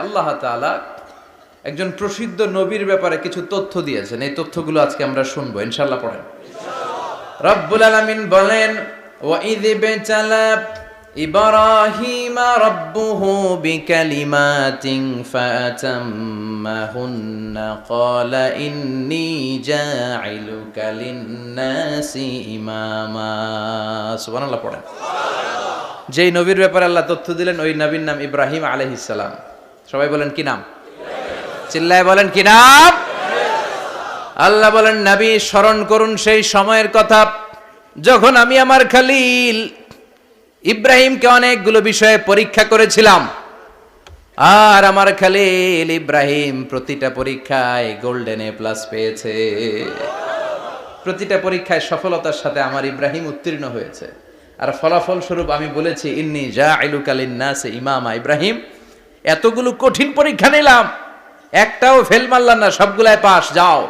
আল্লাহ তাআলা একজন প্রসিদ্ধ নবীর ব্যাপারে কিছু তথ্য দিয়েছেন। এই তথ্যগুলো আজকে আমরা শুনবো ইনশাআল্লাহ। পড়েন। রব্বুল আলামিন বলেন, ওয়া ইয বিতালা ইব্রাহিমা রাব্বুহু বিকালিমাতিন ফাতাম্মাহুন্না ক্বালা ইন্নী জাইলুকা লিন-নাসি ইমামা। সুবহানাল্লাহ। পড়েন। যেই নবীর ব্যাপারে আল্লাহ তথ্য দিলেন ওই নবীর নাম ইব্রাহিম আলাইহিস সালাম। সবাই বলেন কি নাম? চিল্লায় বলেন কি নাম? আল্লাহ বলেন, নবী স্মরণ করুন সেই সময়ের কথা যখন আমি আমার খলিল ইব্রাহিমকে অনেকগুলো বিষয়ে পরীক্ষা করেছিলাম, আর আমার খলিল ইব্রাহিম প্রতিটা পরীক্ষায় গোল্ডেন এ প্লাস পেয়েছে। প্রতিটা পরীক্ষায় সফলতার সাথে আমার ইব্রাহিম উত্তীর্ণ হয়েছে। আর ফলাফল স্বরূপ আমি বলেছি, ইন্নী জাইলুকা লিন-নাসি ইমামা। ইব্রাহিম, এতগুলো কঠিন পরীক্ষা নিলাম, একটাও ফেল মারলাম না, সবগুলায় পাস। যাও,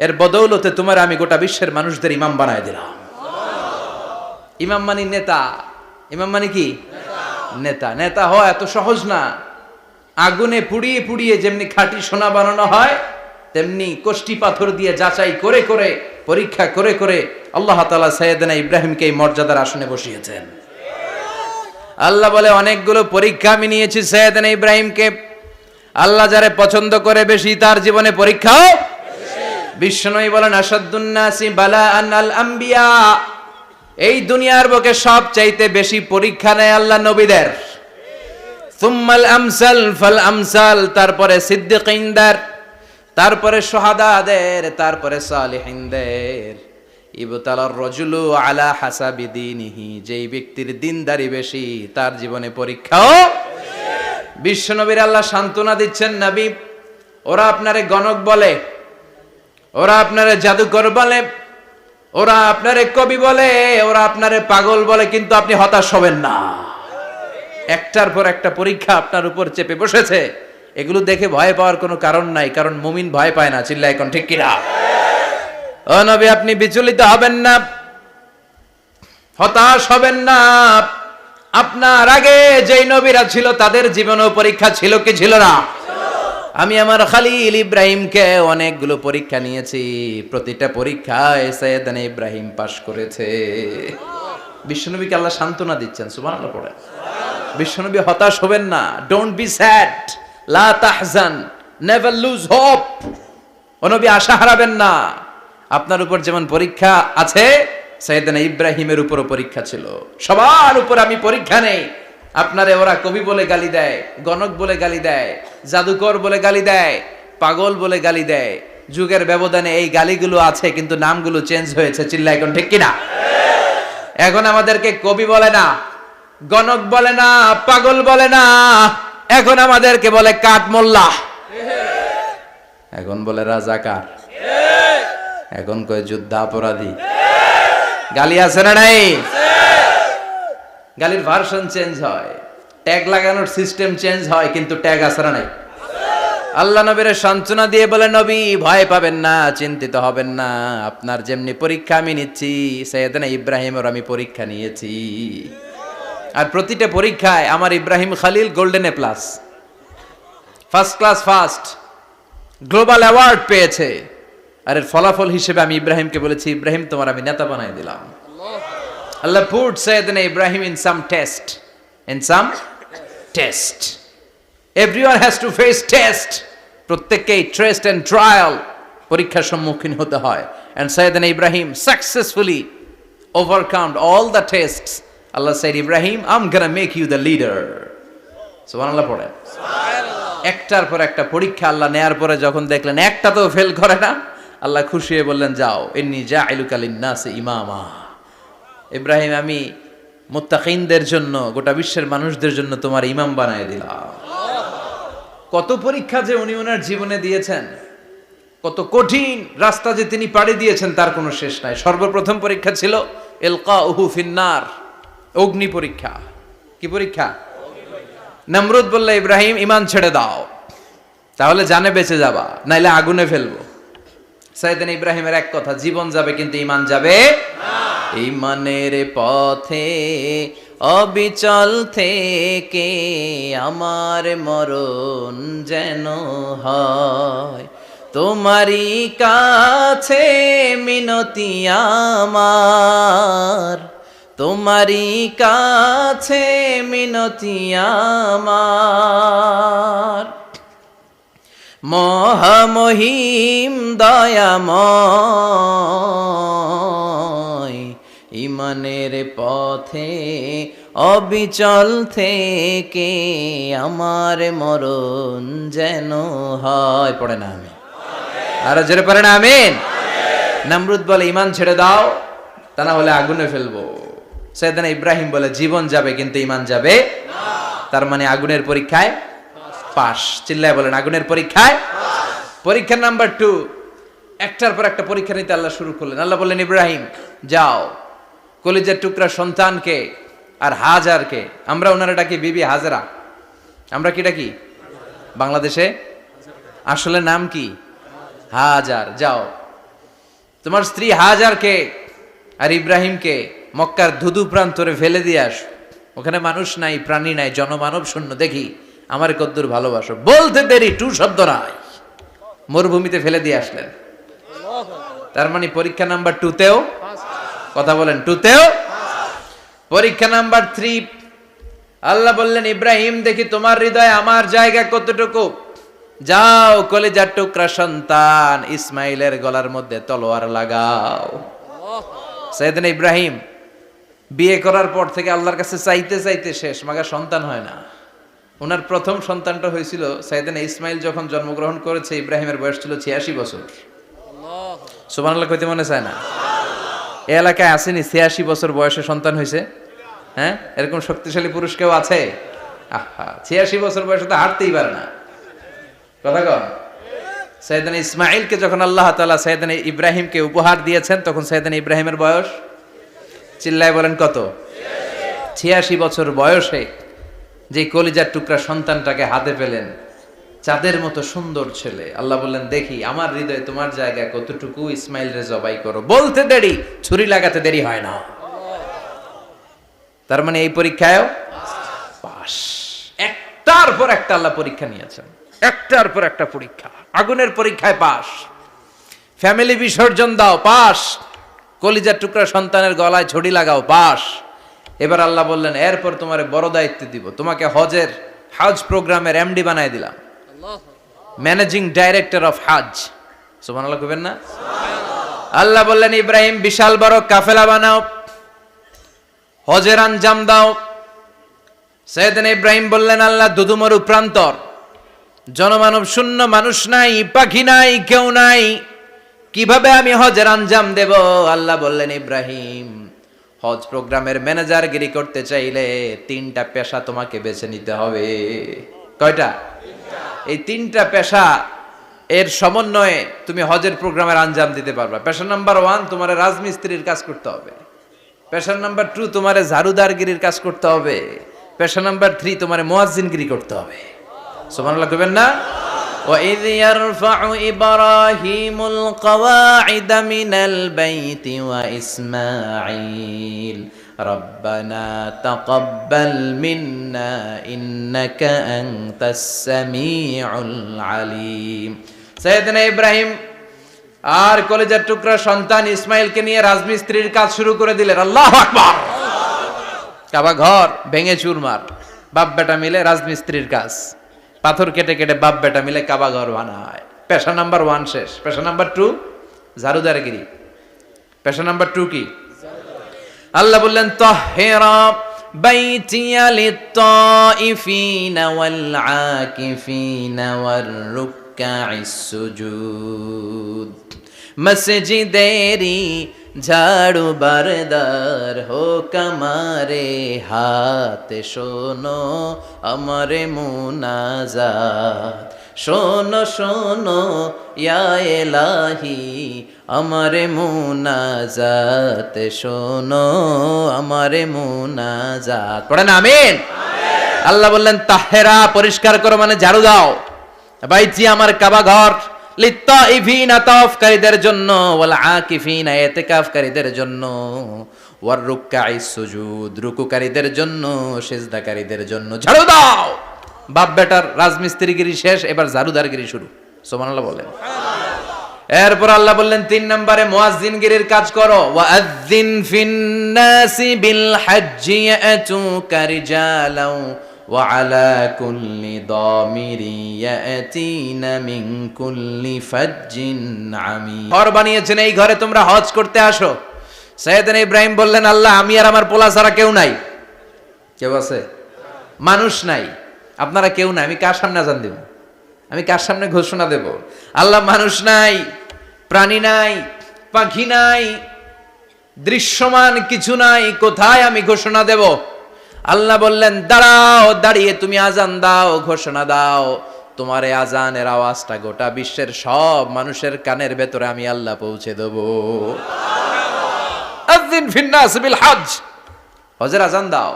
এর বদৌলতে তোমার আমি গোটা বিশ্বের মানুষদের ইমাম বানায় দিলাম। ইমাম মানে নেতা। ইমাম মানে কি? নেতা। নেতা হওয়া এত সহজ না। আগুনে পুড়িয়ে পুড়িয়ে যেমনি খাঁটি সোনা বানানো হয়, তেমনি কষ্টি পাথর দিয়ে যাচাই করে করে পরীক্ষা করে করে আল্লাহ তাআলা সাইয়েদনা ইব্রাহিমকে এই মর্যাদার আসনে বসিয়েছেন। আল্লাহ বলে, অনেকগুলো পরীক্ষা আমি নিয়েছি সাইয়েদনা ইব্রাহিমকে। আল্লাহ যারে পছন্দ করে বেশি তার জীবনে পরীক্ষাও বিশ্বনবী বলেন, আসাদুন নাসি বালাআন আল আম্বিয়া। এই দুনিয়ার বুকে সবচাইতে বেশি পরীক্ষা নেয় আল্লাহ নবীদের। সুম্মাল আমসাল ফাল আমসাল, তারপরে সিদ্দিকিনদের, তারপরে শুহাদাদের, তারপরে সালিহিনদের। ইবতালার রাজুলু আলা হাসাবি দীনিহি, যেই ব্যক্তির দিনদারি বেশি তার জীবনে পরীক্ষাও। বিশ্বনবীর আল্লাহ সান্ত্বনা দিচ্ছেন, নবী ওরা আপনারে গণক বলে, ওরা আপনারে জাদুকর বলে, ওরা আপনারে কবি বলে, ওরা আপনারে পাগল বলে, কিন্তু আপনি হতাশ হবেন না। একটার পর একটা পরীক্ষা আপনার উপর চেপে বসেছে। এগুলো দেখে ভয় পাওয়ার কোনো কারণ নাই, কারণ মুমিন ভয় পায় না। চিল্লায় এখন ঠিক কিনা? ও নবী, আপনি বিচলিত হবেন না, হতাশ হবেন না। আপনার আগে যেই নবীরা ছিল তাদের জীবনেও পরীক্ষা ছিল কি ছিল না? আমি আমার খলিল ইব্রাহিমকে অনেকগুলো পরীক্ষা নিয়েছি, প্রতিটা পরীক্ষায় সাইয়েদনা ইব্রাহিম পাশ করেছে। বিশ্বনবীকে আল্লাহ সান্ত্বনা দিচ্ছেন। সুবহানাল্লাহ। পড়ে। বিশ্বনবী হতাশ হবেন না। ডোন্ট বি স্যাড, লা তাহজান, নেভার লুজ হোপ। ও নবী, আশা হারাবেন না। আপনার উপর যেমন পরীক্ষা আছে, সাইয়েদনা ইব্রাহিমের উপরও পরীক্ষা ছিল। সবার উপর আমি পরীক্ষা নেই। আপনারে ওরা কবি বলে গালি দেয়, গণক বলে গালি দেয়, জাদুকর বলে গালি দেয়, পাগল বলে গালি দেয়। যুগের ব্যবধানে এই গালিগুলো আছে, কিন্তু নামগুলো চেঞ্জ হয়েছে। চিল্লায় এখন ঠিক কিনা? এখন আমাদেরকে কবি বলে না, গণক বলে না, পাগল বলে না, এখন আমাদেরকে বলে কাঠ মোল্লা, এখন বলে রাজাকার, এখন কয় যুদ্ধাপরাধী। গালি আছে না নাই? গালির ভার্সন চেঞ্জ হয়, ট্যাগ লাগানোর সিস্টেম চেঞ্জ হয়, কিন্তু ট্যাগ আছে না নাই? আল্লাহ নবীর সান্ত্বনা দিয়ে বলে, নবী ভয় পাবেন না, চিন্তিত হবেন না। আপনার যেমনি পরীক্ষা আমি নিচ্ছি, সাইয়েদনা ইব্রাহিমের আমি পরীক্ষা নিয়েছি। আর প্রতিটা পরীক্ষায় আমার Ibrahim Khalil golden A plus, first class first, global award পেয়েছে। আর এর ফলাফল হিসেবে আমি ইব্রাহিমকে বলেছি, ইব্রাহিম তোমার আমি নেতা বানাই দিলাম। Allah put Sayyidina Ibrahim in some test. In some test. Everyone has to face test. প্রত্যেককেই test and trial, পরীক্ষার সম্মুখীন হতে হয়। And Sayyidina Ibrahim successfully overcome all the tests. Allah said, Ibrahim, I'm gonna make you the leader. সুবহানাল্লাহ। পড়েন। একটার পর একটা পরীক্ষা আল্লাহ নেয়ার পরে যখন দেখলেন একটা তো ফেল করে না, আল্লাহ খুশি হয়ে বললেন, যাও, ইন্নী জাইলুকা লিন-নাসি ইমামা। ইব্রাহিম, আমি মুত্তাকিনদের জন্য, গোটা বিশ্বের মানুষদের জন্য তোমার ইমাম বানায় দিলাম। কত পরীক্ষা যে উনি ওনার জীবনে দিয়েছেন, কত কঠিন রাস্তা যে তিনি পাড়ি দিয়েছেন তার কোনো শেষ নাই। সর্বপ্রথম পরীক্ষা ছিল ইলকাউহু ফিন্নার, অগ্নি পরীক্ষা। কি পরীক্ষা? নমরুদ বলল, ইব্রাহিম ঈমান ছেড়ে দাও, তাহলে জানে বেঁচে যাবা, নাইলে আগুনে ফেলবো। সাইয়েদনা ইব্রাহিমের এক কথা, জীবন যাবে কিন্তু ঈমান যাবে না। ঈমানের পথে অবিচল থেকে আমার মরণ যেন হয়, তোমারই কাছে মিনতি আমার, তোমারই কাছে মিনতি আমার। মহামহিম দয়াময়, ইমানের পথে অবিচল থেকে আমার মরণ যেন হয়। পড়ে না আমি আরো জোরে পড়ে না আমিন। নমরুদ বলে ইমান ছেড়ে দাও, তা না হলে আগুনে ফেলবো। সাইয়েদনা ইব্রাহিম বলে জীবন যাবে কিন্তু ইমান যাবে না। তার মানে আগুনের পরীক্ষায় পাস। চিল্লায় বলেন আগুনের পরীক্ষায়। পরীক্ষা নাম্বার 2, একটার পর একটা পরীক্ষা নিতে আল্লাহ শুরু করলেন। আল্লাহ বললেন ইব্রাহিম যাও, কলিজার টুকরা সন্তানকে আর হাজারকে, আমরা ওনারা ডাকি বিবি হাজরা, আমরা কি ডাকি বাংলাদেশে, আসলে নাম কি হাজার, যাও তোমার স্ত্রী হাজারকে আর ইব্রাহিমকে মক্কার ধুধু প্রান্তরে ফেলে দিয়ে আসো, ওখানে মানুষ নাই, প্রাণী নাই, জনমানব শূন্য, দেখি আমার কদ্দুর ভালোবাসো। বলতে দেরি, টু শব্দ নাই, মরুভূমিতে ফেলে দিয়ে আসলেন। তার মানে পরীক্ষা নাম্বার 2তেও, কথা বলেন 2তেও। পরীক্ষা নাম্বার 3, আল্লাহ বললেন ইব্রাহিম দেখি তোমার হৃদয়ে আমার জায়গা কতটুকু, যাও কলিজার টুকরা সন্তান ইসমাইলের গলার মধ্যে তলোয়ার লাগাও। সাইয়েদনা ইব্রাহিম বিয়ে করার পর থেকে আল্লাহর কাছে চাইতে চাইতে শেষ, মাগা সন্তান হয় না। ওনার প্রথম সন্তানটা হয়েছিল সাইয়েদনা ইসমাইল যখন জন্মগ্রহণ করেছে, ইব্রাহিমের বয়স ছিল 86 বছর। সুবহানাল্লাহ কইতে মনে চায় না? এই এলাকায় আসেনি 86 বছর বয়সে সন্তান হয়েছে? হ্যাঁ, এরকম শক্তিশালী পুরুষ কেউ আছে? আহা, 86 বছর বয়সে তো হাঁটতেই পারে না। কথা কন। সাইয়েদনা ইসমাইলকে যখন আল্লাহ তাআলা সাইয়েদনা ইব্রাহিমকে উপহার দিয়েছেন, তখন সাইয়েদনা ইব্রাহিমের বয়স, চিল্লায় বলেন কত? 86 বছর বয়সে যে কলিজার টুকরা সন্তানটাকে হাতে পেলেন, চাঁদের মতো সুন্দর ছেলে। আল্লাহ বললেন দেখি আমার হৃদয়ে তোমার জায়গা কতটুকু, ইসমাইল রে জবাই করো। বলতে দেরি, ছুরি লাগাতে দেরি হয় না। তার মানে এই পরীক্ষায়ও পাস। একটার পর একটা আল্লাহ পরীক্ষা নিয়েছেন, একটার পর একটা পরীক্ষা। আগুনের পরীক্ষায় পাস, ফ্যামিলি বিসর্জন দাও পাস, কলিজার টুকরা সন্তানের গলায় ছড়ি লাগাও পাস। এবার আল্লাহ বললেন এরপর তোমারে বড় দায়িত্ব দিব, তোমাকে হজ প্রোগ্রামের এমডি বানায় দিলাম, ম্যানেজিং ডাইরেক্টর অফ হজ। সুবহানাল্লাহ কইবেন না? আল্লাহ বললেন ইব্রাহিম বিশাল বড় কাফেলা বানাও, হজের আঞ্জাম দাও। সাইয়েদনা ইব্রাহিম বললেন আল্লাহ দুদুমরু প্রান্তর, জনমানব শূন্য, মানুষ নাই, পাখি নাই, কেউ নাই, কিভাবে আমি হজের আঞ্জাম দেব? আল্লাহ বললেন ইব্রাহিম হজ প্রোগ্রামের ম্যানেজারগিরি করতে চাইলে 3টা পেশা তোমাকে বেছে নিতে হবে। কয়টা? এই 3টা পেশা এর সমন্বয়ে তুমি হজের প্রোগ্রামের আঞ্জাম দিতে পারবে। পেশা নাম্বার 1 তোমার রাজমিস্ত্রির কাজ করতে হবে, পেশা নাম্বার 2 তোমার ঝাড়ুদারগিরির কাজ করতে হবে, পেশা নাম্বার 3 তোমার মুয়াজ্জিনগিরি করতে হবে। সুবহানাল্লাহ কইবেন না? وَإِذْ يَرْفَعُ إِبْرَاهِيمُ الْقَوَاعِدَ مِنَ الْبَيْتِ وَإِسْمَاعِيلُ رَبَّنَا تَقَبَّلْ مِنَّا إِنَّكَ أَنْتَ السَّمِيعُ الْعَلِيمُ। সাইয়েদনা ইব্রাহিম আর কলিজার টুকরা সন্তান ইসমাইলকে নিয়ে রাজমিস্ত্রির কাজ শুরু করে দিলেন। আল্লাহু আকবার। কাবা ঘর ভেঙে চুরমার, বাপ বেটা মিলে রাজমিস্ত্রির কাজ, পাথর কেটে কেটে বাপ বেটা মিলে কাবা ঘর বানায়। পেশা নাম্বার 1 শেষ। পেশা নাম্বার 2 ঝাড়ুদারগিরি। পেশা নাম্বার 2 কি? আল্লাহ বললেন তাহহিরা বাইতিয়া লিত-তাইফিনা ওয়াল আকিফিনা ওয়ার রুকআইস সুজুদ। মসজিদেরি ঝাড়ু বারদার হোক আমারে হাত, শোনো আমারে মুনাজাত, শোনো শোনো ইয়া ইলাহি আমারে মুনাজাত, শোনো আমারে মুনাজাত। পড়েন আমিন। আল্লাহ বললেন তাহেরা পরিষ্কার করো, মানে ঝাড়ু দাও। বাইতি আমার কাবা ঘর, লিত্তাইফিনা তাওয়াফকারীদের জন্য, ওয়াল আকিফিনা ইতিকাফকারীদের জন্য, ওয়ার রুকআইস সুজুদ, রুকুকারীদের জন্য, সিজদাকারীদের জন্য। ঝাড়ু দাও। বাপ বেটার রাজমিস্ত্রিগিরি শেষ, এবার ঝাড়ুদারগিরি শুরু। সুবহানাল্লাহ বলেন। এরপর আল্লাহ বললেন 3 নম্বরে মুয়াজ্জিনগিরির কাজ করো। ওয়াআযযিন ফিন-নাসি বিল হাজ্জি ইয়াতুকা রিজালাও ওয়া আলা কুল্লি দামিরি ইয়াতিনা মিন কুল্লি ফাজ্জিন আমিক। ঘর বানিয়েছেন, এই ঘরে তোমরা হজ করতে আসো। সাইয়েদনা ইব্রাহিম বললেন, আল্লাহ আমি আর আমার পোলা ছাড়া কেউ নাই। কেউ আছে? মানুষ নাই, আপনারা কেউ নাই, আমি কার সামনে আযান দেব? আমি কার সামনে ঘোষণা দেব? আল্লাহ মানুষ নাই, প্রাণী নাই, পাখি নাই, দৃশ্যমান কিছু নাই, কোথায় আমি ঘোষণা দেব? আল্লাহ বললেন, দাঁড়াও, দাঁড়িয়ে তুমি আজান দাও, ঘোষণা দাও। তোমার এই আজানের আওয়াজটা গোটা বিশ্বের সব মানুষের কানের ভেতরে আমি আল্লাহ পৌঁছে দেব। আযিন ফিন নাস বিল হজ, হজের আজান দাও।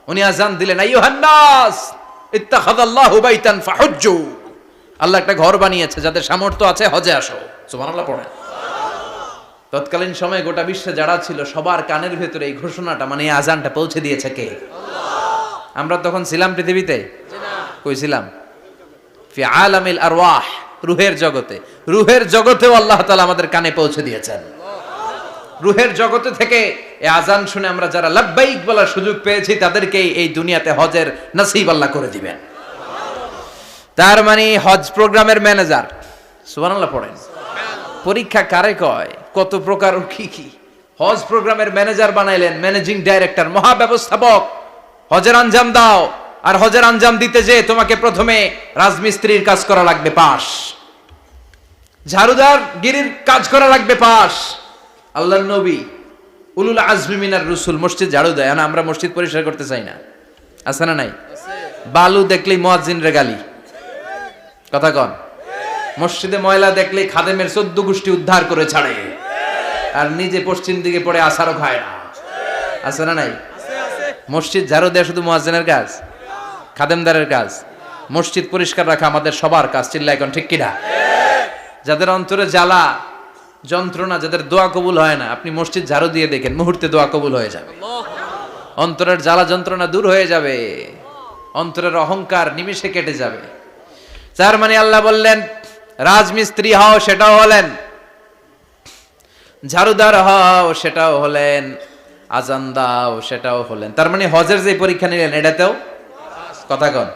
উনি আজান দিলেন, আইয়ুহান নাস ইত্তাখাযাল্লাহু বাইতান ফাহুজ্জু। আল্লাহ একটা ঘর বানিয়েছে, যাদের সামর্থ্য আছে হজে আসো। সুবহানাল্লাহ পড়েন। তৎকালীন সময়ে গোটা বিশ্বে যারা ছিল সবার কানের ভেতরে এই ঘোষণাটা, মানে এই আজানটা পৌঁছে দিয়েছে কে? আল্লাহ। আমরা তখন ছিলাম পৃথিবীতে? কই ছিলাম? ফি আলামিল আরওয়াহ, রূহের জগতে। রূহের জগতেও আল্লাহ তাআলা আমাদের কানে পৌঁছে দিয়েছেন। রূহের জগতে থেকে এই আজান শুনে আমরা যারা লাব্বাইক বলার সুযোগ পেয়েছি, তাদেরকে এই দুনিয়াতে হজের নসিব আল্লাহ করে দিবেন। তার মানে হজ প্রোগ্রামের ম্যানেজার। সুবহানাল্লাহ পড়েন। পরীক্ষা কারে কয়? কত প্রকার কি কি। হজ প্রোগ্রামের ম্যানেজার বানাইলেন, ম্যানেজিং ডাইরেক্টর, মহাব্যবস্থাপক। হজের আঞ্জাম দাও, আর হজের আঞ্জাম দিতে যে তোমাকে প্রথমে রাজমিস্ত্রির কাজ করা লাগবে পাস, ঝাড়ুদার গিরির কাজ করা লাগবে পাস। আল্লাহর নবী উলুল আজমি মিনার রসুল মসজিদ ঝাড়ু দেয় না, আমরা মসজিদ পরিষ্কার করতে চাই না, আছে না নাই? বালু দেখলেই মুয়াজ্জিনরে গালি, কথা কন। মসজিদে ময়লা দেখলেই খাদেমের 14 গোষ্ঠী উদ্ধার করে ছাড়ে, আর নিজে পশ্চিম দিকে পড়ে আসারও খায় না, আছে না নাই? মসজিদ ঝাড়ু দেয়া শুধু মুয়াজ্জিনের কাজ? খাদেমদারের কাজ? মসজিদ পরিষ্কার রাখা আমাদের সবার কাজ। চিল্লায় এখন ঠিক কিনা? যাদের অন্তরে জ্বালা যন্ত্রণা, যাদের দোয়া কবুল হয় না, আপনি মসজিদ ঝাড়ু দিয়ে দেখেন, মুহূর্তে দোয়া কবুল হয়ে যাবে। অন্তরের জ্বালা যন্ত্রণা দূর হয়ে যাবে, অন্তরের অহংকার নিমিষে কেটে যাবে। তার মানে আল্লাহ বললেন রাজমিস্ত্রি হও, সেটাও হলেন, ঝাড়ুদার হও, সেটাও হলেন, আজান দাও, সেটাও হলেন। তার মানে হজের যে পরীক্ষা নিলেন এটাতেও, কথা কন,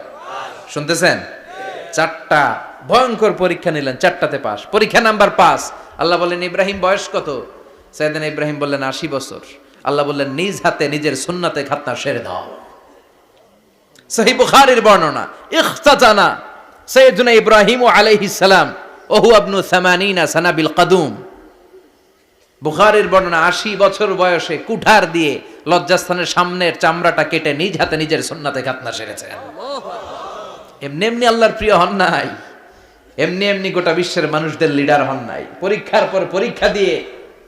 শুনতেছেন? 4টা ভয়ঙ্কর পরীক্ষা নিলেন, 4টাতে পাস। পরীক্ষা নাম্বার 5। আল্লাহ বললেন ইব্রাহিম বয়স কত? সাইয়েদনা ইব্রাহিম বললেন 80 বছর। আল্লাহ বললেন নিজ হাতে নিজের সুন্নাতে খাতনা সেরে দাও। সহিহ বুখারীর বর্ণনা, ইখতাতানা সাইয়েদনা ইব্রাহিম আলাইহিস সালাম ওহু ইবনু 80 সানা বিল কাদুম। বুখারীর বর্ণনা, 80 বছর বয়সে কুঠার দিয়ে লজ্জাস্থানের সামনের চামড়াটা কেটে নিজ হাতে নিজের সুন্নাতে খাতনা সেরেছেন। এমনি এমনি আল্লাহর প্রিয় হন নাই, এমনি এমনি গোটা বিশ্বের মানুষদের লিডার হন নাই। পরীক্ষার পর পরীক্ষা দিয়ে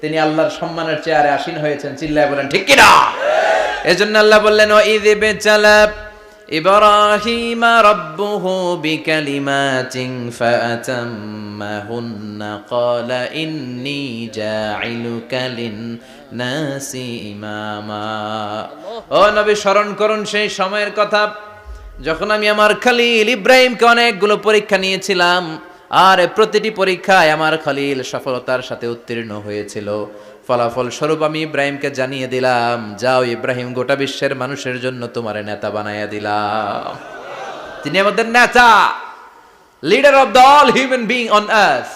তিনি আল্লাহর সম্মানের চেয়ারে আসীন হয়েছেন। চিল্লায় বলেন ঠিক কিনা? এজন্য আল্লাহ বললেন ওয়াইয বিতালা ইব্রাহিমা রাব্বুহু বিকালিমাতিন ফাআতাম্মাহুন্না ক্বালা ইন্নী জাঈলুকা লিন-নাসি ইমামা। ও নবী, স্মরণ করুন সেই সময়ের কথা যখন আমি আমার খলিল ইব্রাহিমকে অনেকগুলো পরীক্ষা নিয়েছিলাম, আর প্রতিটি পরীক্ষায় আমার খলিল সফলতার সাথে উত্তীর্ণ হয়েছিল। ফলাফল স্বরূপ আমি ইব্রাহিমকে জানিয়ে দিলাম, যাও ইব্রাহিম, গোটা বিশ্বের মানুষের জন্য তোমার নেতা বানাইয়া দিলাম। তিনি আমাদের নেতা, leader of the all human being on earth.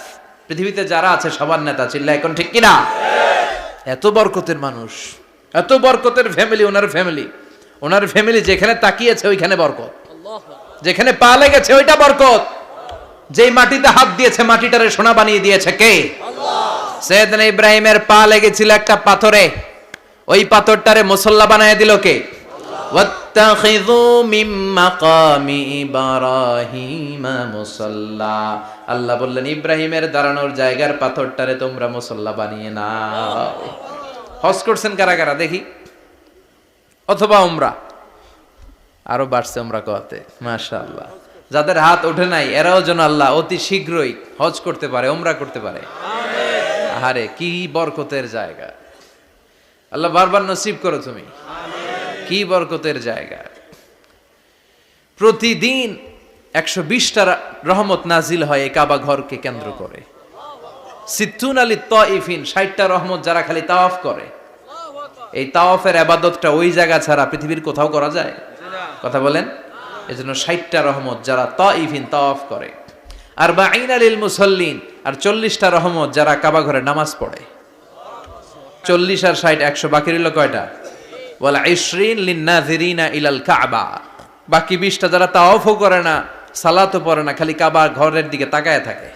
পৃথিবীতে যারা আছে সবার নেতা। চিল্লা এখন ঠিক কিনা? এত বরকতের মানুষ, এত বরকতের ফ্যামিলি, ওনার ফ্যামিলি যেখানে তাকিয়েছে ওইখানে বরকত, যেখানে পা লেগেছে ওইটা বরকত। যেই মাটিতে হাত দিয়েছে মাটিটারে সোনা বানিয়ে দিয়েছে কে? আল্লাহ। সাইয়েদনা ইব্রাহিমের পা লেগেছিল একটা পাথরে, ওই পাথরটারে মুসল্লা বানিয়ে দিল কে? আল্লাহ। ওয়াত্তাখিযু মিন মাকামি ইব্রাহিমা মুসাল্লা। আল্লাহ বললেন ইব্রাহিমের দাঁড়ানোর জায়গার পাথরটারে তোমরা মুসল্লা বানিয়ে নাও। হজ করছেন কারা কারা দেখি? অথবা উমরা, আরো বাড়ছে উমরা করতে, মাশাআল্লাহ। যাদের হাত ওঠে নাই এরাও যেন আল্লাহ অতি শীঘ্রই হজ করতে পারে, উমরা করতে পারে। আরে কি বরকতের জায়গা! আল্লাহ বারবার নসিব করো তুমি। কি বরকতের জায়গা। প্রতিদিন 120টা রহমত নাজিল হয় এই কাবা ঘরকে কেন্দ্র করে। সিত্তুন আলী তাইফিন, 60টা রহমত যারা খালি তাওয়াফ করে। এই তাওয়াফের ইবাদতটা ওই জায়গা ছাড়া পৃথিবীর কোথাও করা যায়? কথা বলেন। এজন্য 60টা রহমত যারা তাইফিন তাওয়াফ করে। আর বাঈনা লিল মুসাল্লিন, আর 40টা রহমত যারা কাবা ঘরে নামাজ পড়ে। 40 আর 60 100, বাকি রইল কয়টা? ওয়াল 20 লিন নাযিরিনা ইলাল কাবা। বাকি 20টা যারা তাওয়াফও করে না, সালাতও পড়ে না, খালি কাবা ঘরের দিকে তাকায় থাকে।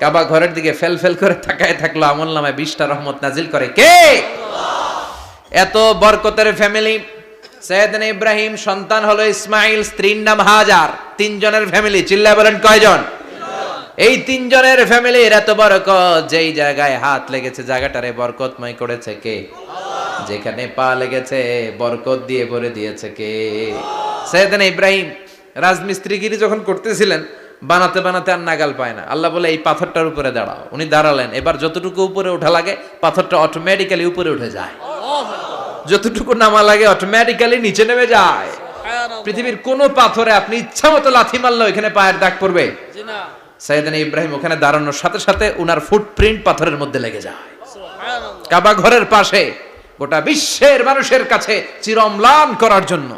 কাবা ঘরের দিকে ফেল ফেল করে তাকায় থাকলো, আমলনামায় 20টা রহমত নাজিল করে কে? এত বরকতের ফ্যামিলি। সাইয়েদনা ইব্রাহিম সন্তান হলো ইসমাইল, স্ত্রীর নাম হাজার। 3 জনের ফ্যামিলি, চিল্লায় বলেন কয়জন? এই 3 জনের ফ্যামিলির এত বরকত, যেই জায়গায় হাত লেগেছে জায়গাটারে বরকতময় করেছে কে? যেখানে পা লেগেছে বরকত দিয়ে ভরে দিয়েছে কে? সাইয়েদনা ইব্রাহিম রাজমিস্ত্রিগিরি যখন করতেছিলেন, বানাতে বানাতে আর নাগাল পায় না। আল্লাহ বলে এই পাথরটার উপরে দাঁড়াও। উনি দাঁড়ালেন। এবার যতটুকু উপরে ওঠা লাগে পাথরটা অটোমেটিক্যালি উপরে উঠে যায়, যতটুকু নামা লাগে অটোমেটিক্যালি নিচে নেমে যায়। পৃথিবীর কোন পাথরে আপনি ইচ্ছা মতো লাথি মারলে এখানে পায়ের দাগ পড়বে? সাইয়েদনা ইব্রাহিম ওখানে দাঁড়ানোর সাথে সাথে উনার ফুটপ্রিন্ট পাথরের মধ্যে লেগে যায়। কাবা ঘরের পাশে গোটা বিশ্বের মানুষের কাছে চিরম্লান করার জন্য,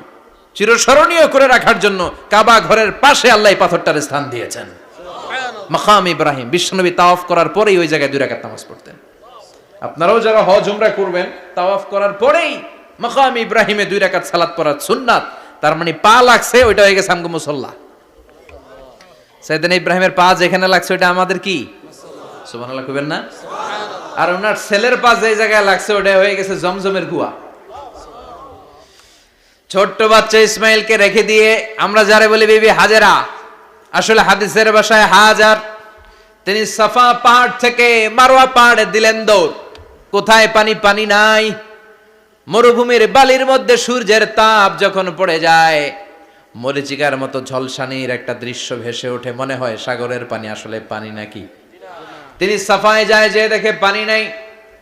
চিরস্মরণীয় করে রাখার জন্য কাবা ঘরের পাশে আল্লাহ পাথরটার স্থান দিয়েছেন। মাকাম ইব্রাহিম। বিশ্বনবী তাওয়াফ করার পরেই ওই জায়গায় 2 রাকাত নামাজ পড়তেন। আপনারাও যারা হজ উমরা করবেন, তাওয়াফ করার পরেই মাকাম ইব্রাহিমে 2 রাকাত সালাত পড়া সুন্নাত। তার মানে পা লাগছে, ওইটা হয়ে গেছে আমগো মুসাল্লা। সাইয়েদনা ইব্রাহিমের পা যেখানে লাগছে ওইটা আমাদের কি? সুবহানাল্লাহ কইবেন না? আর ওনার ছেলের পা যে জায়গায় লাগছে ওটা হয়ে গেছে জমজমের কুয়া। ছোট্ট বাচ্চা ইসমাইলকে রেখে দিয়ে আমরা যারে বলি বিবি হাজেরা, আসলে হাদিসের ভাষায় হাজার, তিনি সাফা পাহাড় থেকে মারওয়া পাহাড়ে দিলেন দৌড়। কোথায় পানি? পানি নাই। মরুভূমির বালির মধ্যে সূর্যের তাপ যখন পড়ে যায়, মরিচিকার মতো ঝলসানির একটা দৃশ্য ভেসে ওঠে, মনে হয় সাগরের পানি, আসলে পানি নাকি। তিনি সাফায় যায়, যে দেখে পানি নাই।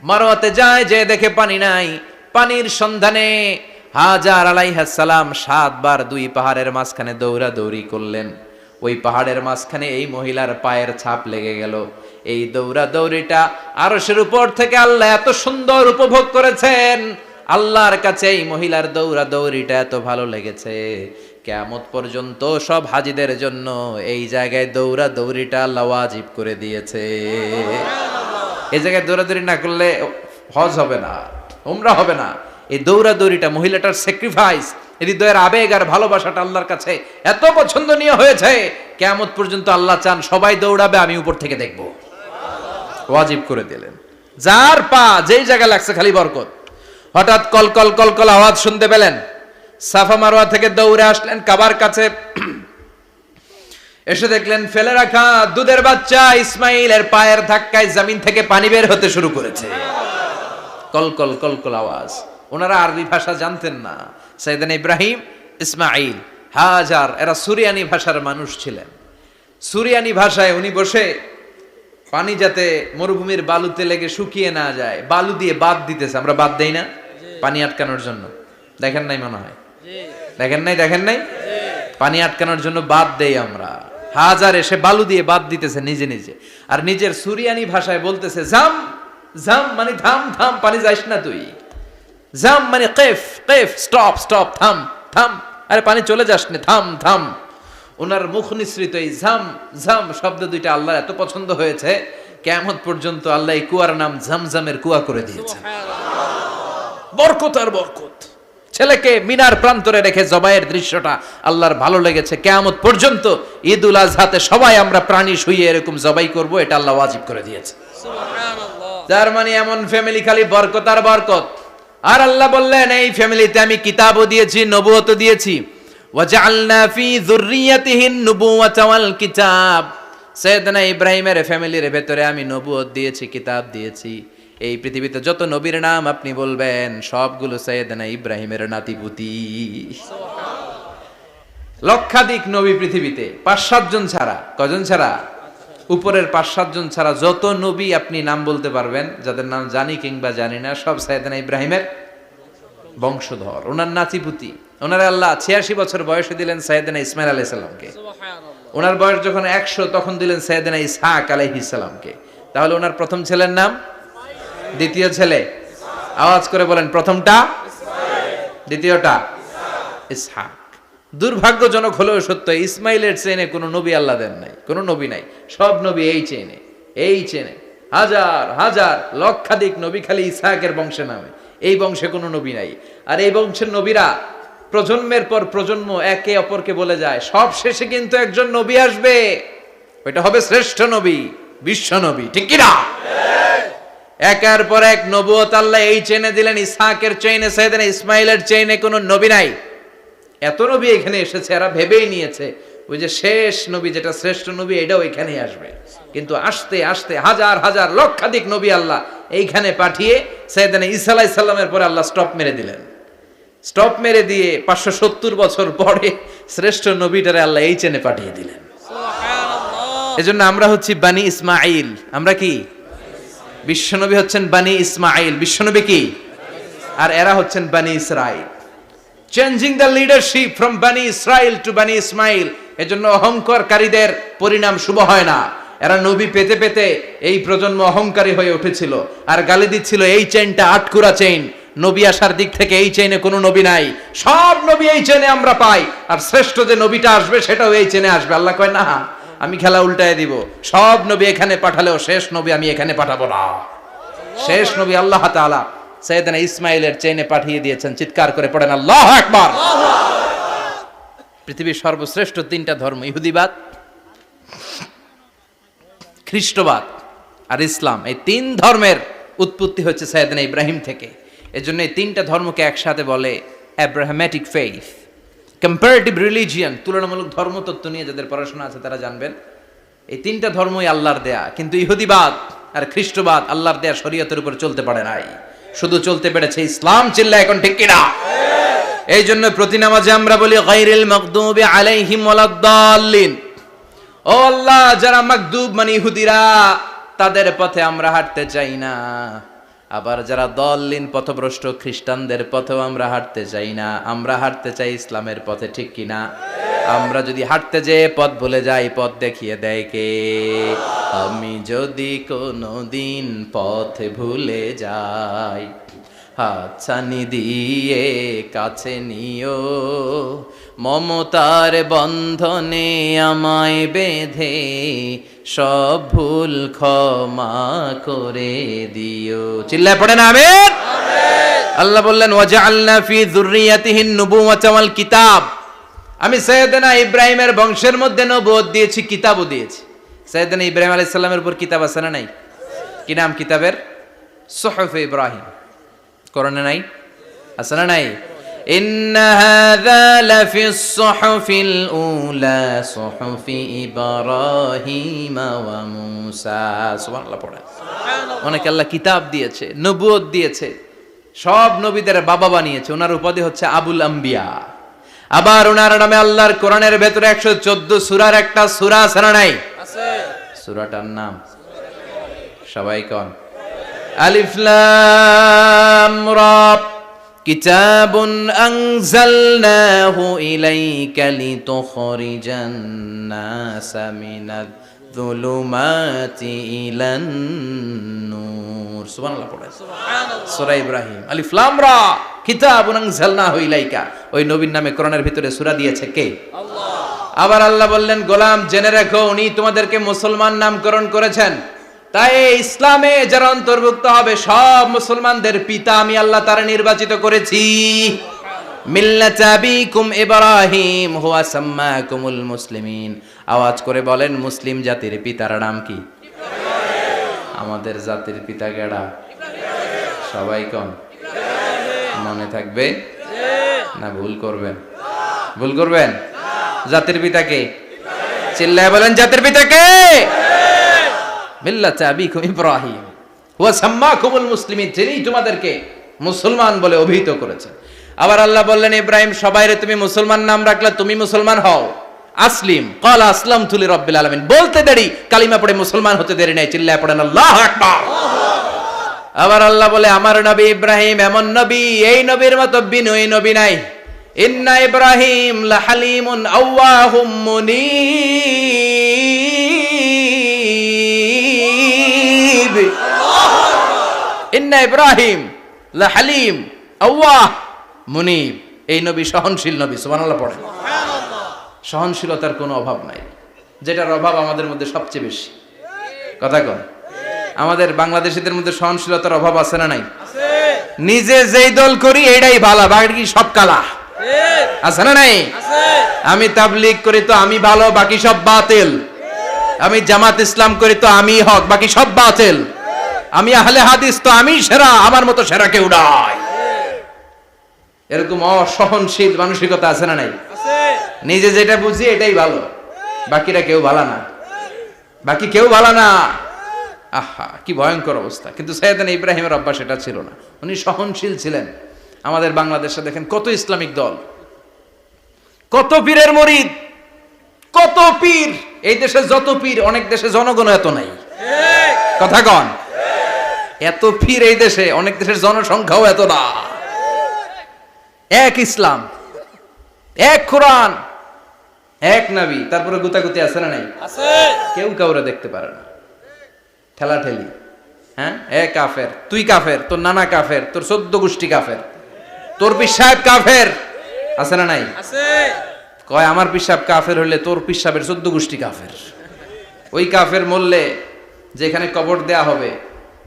মারওয়াতে যায়, যে দেখে পানি নাই। পানির সন্ধানে হাজার আলাইহিস সালাম 7 বার 2 পাহাড়ের মাঝখানে দৌড়াদৌড়ি করলেন। ওই পাহাড়ের মাঝখানে এই মহিলার পায়ের ছাপ লেগে গেল। এই দৌড়াদৌড়িটা আরশের উপর থেকে আল্লাহ এত সুন্দর উপভোগ করেছেন। আল্লাহর কাছে এই মহিলার দৌড়াদৌড়িটা এত ভালো লেগেছে, কিয়ামত পর্যন্ত সব হাজীদের জন্য এই জায়গায় দৌড়াদৌড়িটা আল্লাহ ওয়াজিব করে দিয়েছে। এই জায়গায় দৌড়াদৌড়ি না করলে হজ হবে না, উমরা হবে না। এই দৌড়াদৌড়িটা, মহিলাটার স্যাক্রিফাইস, হৃদয়ের আবেগ আর ভালোবাসাটা আল্লাহর কাছে এত পছন্দনীয় হয়েছে, কিয়ামত পর্যন্ত আল্লাহ চান সবাই দৌড়াবে, আমি উপর থেকে দেখব। ওয়াজিব করে দিলেন। যার পা যেই জায়গায় লাগছে খালি বরকত। হঠাৎ কলকল কলকল আওয়াজ শুনতে পেলেন। সাফা মারওয়া থেকে দৌড়ে আসলেন কাবার কাছে। এসে দেখলেন ফেলে রাখা দুধের বাচ্চা ইসমাইলের পায়ের ধাক্কায় জমিন থেকে পানি বের হতে শুরু করেছে। কলকল কলকল আওয়াজ। ওনারা আরবি ভাষা জানতেন না। সাইয়েদনা ইব্রাহিম, ইসমাইল, হাজার এরা সুরিয়ানি ভাষার মানুষ ছিলেন। সুরিয়ানি ভাষায় উনি বসে পানি যাতে মরুভূমির বালুতে লেগে শুকিয়ে না যায়, বালু দিয়ে বাঁধ দিতেছে। আমরা বাঁধ দেই না পানি আটকানোর জন্য? দেখেন নাই মনে হয়? দেখেন নাই? পানি আটকানোর জন্য বাঁধ দেই আমরা। হাজার এসে বালু দিয়ে বাঁধ দিতেছে নিজে নিজে, আর নিজের সুরিয়ানি ভাষায় বলতেছে জাম জাম, মানে থাম থাম, পানি যাইস না তুই। জাম মানে কেফ কেফ, স্টপ স্টপ, থাম থাম, আরে পানি চলে যাস না, থাম থাম। ওনার মুখ নিঃসৃত এই ঝাম ঝাম শব্দ দুইটা আল্লাহর এত পছন্দ হয়েছে, কিয়ামত পর্যন্ত আল্লাহ এই কুয়ার নাম ঝমঝমের কুয়া করে দিয়েছেন। বরকত আর বরকত। ছেলেকে মিনার প্রান্তরে রেখে জবাইয়ের দৃশ্যটা আল্লাহর ভালো লেগেছে। কিয়ামত পর্যন্ত ঈদুল আজহাতে সবাই আমরা প্রাণী শুইয়ে এরকম জবাই করব, এটা আল্লাহ ওয়াজিব করে দিয়েছে। যার মানে এমন ফ্যামিলি খালি বরকত আর বরকত। আর আল্লাহ বললেন এই ফ্যামিলিতে আমি কিতাবও দিয়েছি, নবুয়তও দিয়েছি। ওয়াজআলনা ফি যুররিয়াতিহিন নুবুওয়াতা ওয়াল কিতাব। সাইয়েদনা ইব্রাহিমের ফ্যামিলির ভেতরে আমি নবুয়ত দিয়েছি, কিতাব দিয়েছি। এই পৃথিবীতে যত নবীর নাম আপনি বলবেন সবগুলো সাইয়েদনা ইব্রাহিমের নাতিপুতি। লক্ষাধিক নবী পৃথিবীতে, 5-7 জন ছাড়া। কজন ছাড়া? উপরের 5-7 জন ছাড়া যত নবী আপনি নাম বলতে পারবেন, যাদের নাম জানি কিংবা জানি না, সব সাইয়েদনা ইব্রাহিমের বংশধর। ওনার নাতিপুতি, ওনার আল্লাহ 86 বছর বয়সে দিলেন সাইয়েদনা ইসমাইল আলাইহিস সালামকে। ওনার বয়স যখন 100 তখন দিলেন সাইয়েদনা ইসহাক আলাইহিস সালামকে। তাহলে ওনার প্রথম ছেলের নাম, দ্বিতীয় ছেলে আওয়াজ করে বলেন, প্রথমটা দ্বিতীয়টা ইসহাক। দুর্ভাগ্যজনক হলেও সত্য, ইসমাইলের চেনে কোনো নবী আল্লাহ দেন নাই, কোনো নবী নাই। সব নবী এই চেনে হাজার হাজার লক্ষাধিক নবী খালি ইসহাকের বংশে নামে, এই বংশে কোনো নবী নাই। আর এই বংশের নবীরা প্রজন্মের পর প্রজন্ম একে অপরকে বলে যায়, সব শেষে কিন্তু একজন নবী আসবে, ওইটা হবে শ্রেষ্ঠ নবী, বিশ্ব নবী, ঠিক কি না? একের পর এক নবুয়ত আল্লাহ এই চেনে দিলেন। ইসহাকের চেইনে, সাইয়েদনা ইসমাইলের চেইনে কোনো নবী নাই। এত নবী এখানে এসেছে, এরা ভেবেই নিয়েছে ওই যে শেষ নবী, যেটা শ্রেষ্ঠ নবী, এটাও এখানেই আসবে। কিন্তু আস্তে আস্তে হাজার হাজার লক্ষাধিক নবী আল্লাহ এইখানে পাঠিয়ে সাইয়েদনা ঈসা আলাইহিস সালামের পরে আল্লাহ স্টপ মেরে দিলেন। স্টপ মেরে দিয়ে 570 বছর পরে শ্রেষ্ঠ নবীটারে আল্লাহ এই চেনে পাঠিয়ে দিলেন। এজন্য আমরা হচ্ছি বানি ইসমাইল। আমরা কি? বিশ্বনবী হচ্ছেন বানি ইসমাইল, বিশ্বনবী কি? আর এরা হচ্ছেন বানি Israil. Changing the leadership from বানি ইসরাইল টু বানি ইসমাইল। এজন্য অহংকারীদের পরিণাম শুভ হয় না। এরা নবী পেতে পেতে এই প্রজন্ম অহংকারী হয়ে উঠেছিল আর গালি দিচ্ছিল, এই চেইনটা আটকুরা চেইন, নবী আসার দিক থেকে এই চেইনে কোনো নবী নাই, সব নবী এই চেইনে আমরা পাই, আর শ্রেষ্ঠ যে নবীটা আসবে সেটাও এই চেইনে আসবে। আল্লাহ কয়, না, আমি খেলা উল্টায় দিব, সব নবী এখানে পাঠালেও শেষ নবী আমি এখানে পাঠাবো না। শেষ নবী আল্লাহ তাআলা সাইয়েদনা ইসমাইলের চেইনে পাঠিয়ে দিয়েছেন। চিৎকার করে পড়েন আল্লাহু আকবার। পৃথিবীর সর্বশ্রেষ্ঠ 3টা ধর্ম, ইহুদিবাদ, খ্রিস্টবাদ আর ইসলাম, এই 3 ধর্মের উৎপত্তি হচ্ছে সাইয়েদনা ইব্রাহিম থেকে। এজন্য এই 3টা ধর্মকে একসাথে বলে অ্যাব্রাহামেটিক ফেইথ, কম্পারেটিভ রিলিজিয়ন। তুলনামূলক ধর্মতত্ত্ব নিয়ে যাদের পড়াশোনা আছে তারা জানবেন এই 3টা ধর্মই আল্লাহর দেয়া। কিন্তু ইহুদিবাদ আর খ্রিস্টবাদ আল্লাহর দেয়া শরীয়তের উপর চলতে পারে নাই, শুধু চলতে পেরেছে ইসলাম। চিল্লা এখন ঠিক কিনা? এই জন্য প্রতি নামাজে আমরা বলি গায়রিল মাগদুবি আলাইহিম ওয়ালাদ-দাল্লিন। ও আল্লাহ, যারা মাগদুব মানে ইহুদিরা, তাদের পথে আমরা হাঁটতে চাই না। আবার যারা দল্লিন পথভ্রষ্ট খ্রিস্টানদের পথেও আমরা হাঁটতে চাই না। আমরা হাঁটতে চাই ইসলামের পথে, ঠিক কিনা? আমরা যদি হাঁটতে যেয়ে পথ ভুলে যাই, পথ দেখিয়ে দেয় কে? আমি যদি কোনোদিন পথ ভুলে যাই, হাতছানি দিয়ে কাছে নিও, মমতার বন্ধনে আমায় বেঁধে সব ভুল ক্ষমা করে দিও। চিল্লায় পড়েন আমিন। আল্লাহ বললেন, ওয়াজআলনা ফি যুররিয়াতিহিন নুবুওয়াতা ওয়াল কিতাব। আমি সাইয়েদনা ইব্রাহিমের বংশের মধ্যে নবুয়ত দিয়েছি, কিতাবও দিয়েছি। সাইয়েদনা ইব্রাহিম আলাইহিস সালামের উপর কিতাব আছে না নাই? কি নাম কিতাবের? সুহুফে ইব্রাহিম। কোরআনে নাই? আছে না নাই? ইন্না হাযা লাফিস সুহুফিল উলা সুহুফি ইব্রাহিম ওয়া মূসা। সুবহানাল্লাহ পড়েন। অনেক আল্লাহ কিতাব দিয়েছে, নবুয়ত দিয়েছে, সব নবীদের বাবা বানিয়েছে। ওনার উপাধি হচ্ছে আবুল আম্বিয়া। আবার ওনার নামে আল্লাহর কোরআনের ভেতরে 114 সূরার একটা সূরা আছে না নাই? আছে। সূরাটার নাম সবাই কোন? আলিফ লাম রা। কিতাবুন আনজালনাহু ইলাইকা লিতুখরিজান নাসা মিনাল যুলুমাতি ইলান নূর। সুবহানাল্লাহ পড়েন। সুবহানাল্লাহ। সূরা ইব্রাহিম, আলিফ লাম রা, কিতাবুন আনজালনাহু ইলাইকা। ওই নবীর নামে কোরআনের ভিতরে সূরা দিয়েছে কে? আল্লাহ। আবার আল্লাহ বললেন, গোলাম জেনে রাখো, উনি তোমাদেরকে মুসলমান নামকরণ করেছেন। তাই ইসলামে যারা অন্তর্ভুক্ত হবে সব মুসলমানদের পিতা আমি আল্লাহ তারা নির্বাচিত করেছি। মিল্লাত আবিকুম ইব্রাহিম হুয়া সাম্মাকুমুল মুসলিমিন। আওয়াজ করে বলেন, মুসলিম জাতির পিতার নাম কি? আমাদের জাতির পিতা কেডা? সবাই কোন? মনে থাকবে না ভুল করবেন? ভুল করবেন? জাতির পিতা কে? চিল্লায় বলেন, জাতির পিতা কে? মিল্লাত আবিকুম ইব্রাহিম হুয়া সাম্মাকুমুল মুসলিমিন। তিনি তোমাদেরকে মুসলমান বলে অভিহিত করেছেন। আবার আল্লাহ বললেন, ইব্রাহিম সবাইরে তুমি মুসলমান নাম রাখলে তুমি মুসলমান হও, আসলিম ক্বালা আসলামতু লিরাব্বিল আলামিন, বলতে দেরি কালিমা পড়ে মুসলমান হতে দেরি নাই, চিল্লায় পড়েন আল্লাহু আকবার। আবার আল্লাহ বলে আমার নবী ইব্রাহিম এমন নবী, এই নবীর মতো বিনয়ী নবী নাই। ইন্না ইব্রাহিম লাহালিমুন আওয়াহুম মুনীব। ইন্না ইব্রাহিম লাহালিম আওয়াহ মুনীব, এই নবী সহনশীল নবী। সুবহানাল্লাহ পড়েন। সহনশীলতার কোনো অভাব নাই, যেটার অভাব আমাদের মধ্যে সবচেয়ে বেশি। কথা কন, আমাদের বাংলাদেশীদের মধ্যে সহনশীলতার অভাব আছে না নাই? নিজে যেই দল করি এইটাই ভালো, বাকি সব কালা। আছে না নাই? আমি তাবলীগ করি তো আমি ভালো, বাকি সব বাতিল। আমি জামাত ইসলাম করি তো আমি হক, বাকি সব বাতিল। আমি আহলে হাদিস তো আমি সেরা, আমার মতো সেরা কেউ নাই। এরকম অসহনশীল মানসিকতা আছে না নাই? নিজে যেটা বুঝি এটাই ভালো, বাকিরা কেউ ভালো না, বাকি কেউ ভালো না। আহা, কি ভয়ঙ্কর অবস্থা। কিন্তু সাইয়েদনা ইব্রাহিমের অভ্যাস এটা ছিল না, উনি সহনশীল ছিলেন। আমাদের বাংলাদেশে দেখেন কত ইসলামিক দল, কত পীরের মুরিদ, কত পীর। এই দেশে যত পীর, অনেক দেশে জনগণ এত নাই। কথা কন, এত পীর এই দেশে, অনেক দেশের জনসংখ্যাও এত না। এক ইসলাম, এক কোরআন, এক নবী, তারপরে গুতাগুতি আছে না নাই? কেউ কাউরে দেখতে পারে না, ঠেলাঠেলি। হ্যাঁ, এ কাফের, তুই কাফের, তোর নানা কাফের, তোর 14 গোষ্ঠী কাফের, তোর পীর সাহেব কাফের, আছে না নাই? কয় আমার পীর সাহেব কাফের হইলে তোর পীর সাহেবের 14 গোষ্ঠী কাফের। ওই কাফের মরলে যেখানে কবর দেয়া হবে,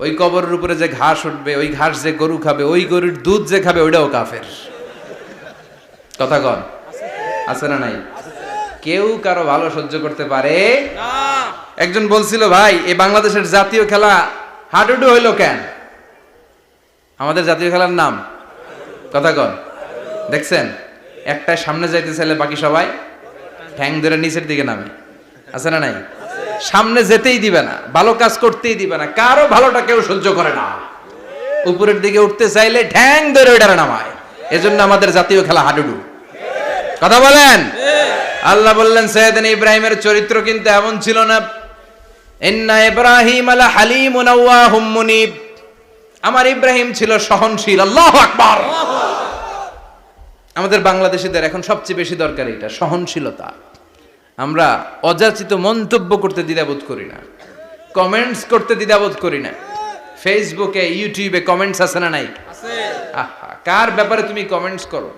ওই কবরের উপরে যে ঘাস উঠবে, ওই ঘাস যে গরু খাবে, ওই গরুর দুধ যে খাবে, ওইটাও কাফের। কথা কন, আছে না নাই? কেউ কারো ভালো সহ্য করতে পারে না। একজন বলছিল, ভাই এই বাংলাদেশের জাতীয় খেলা হাডুডু হইলো কেন? আমাদের জাতীয় খেলার নাম, কথা কন, দেখছেন? একটা সামনে যাইতে চাইলে বাকি সবাই ঠ্যাং ধরে নিচের দিকে নামে, আছে না নাই? সামনে যেতেই দিবে না, ভালো কাজ করতেই দিবে না, কারো ভালোটা কেউ সহ্য করে না। উপরের দিকে উঠতে চাইলে ঠ্যাং ধরে ওইটারে নামায়। এজন্য আমাদের জাতীয় খেলা হাডুডু। কথা বলেন। আল্লাহ বললেন সাইয়েদনা ইব্রাহিমের চরিত্র কিন্তু এমন ছিল না। ইন্না ইব্রাহিম লাহালিমুন আওয়াহুম মুনীব, আমার ইব্রাহিম ছিল সহনশীল। আল্লাহু আকবার। আমাদের বাংলাদেশীদের এখন সবচেয়ে বেশি দরকার এটা, সহনশীলতা। আমরা অযাচিত মন্তব্য করতে দ্বিধাবোধ করি না, কমেন্টস করতে দ্বিধাবোধ করি না। ফেসবুকে, ইউটিউবে কমেন্টস আছে না নাই? আহা, কার ব্যাপারে তুমি কমেন্টস করো,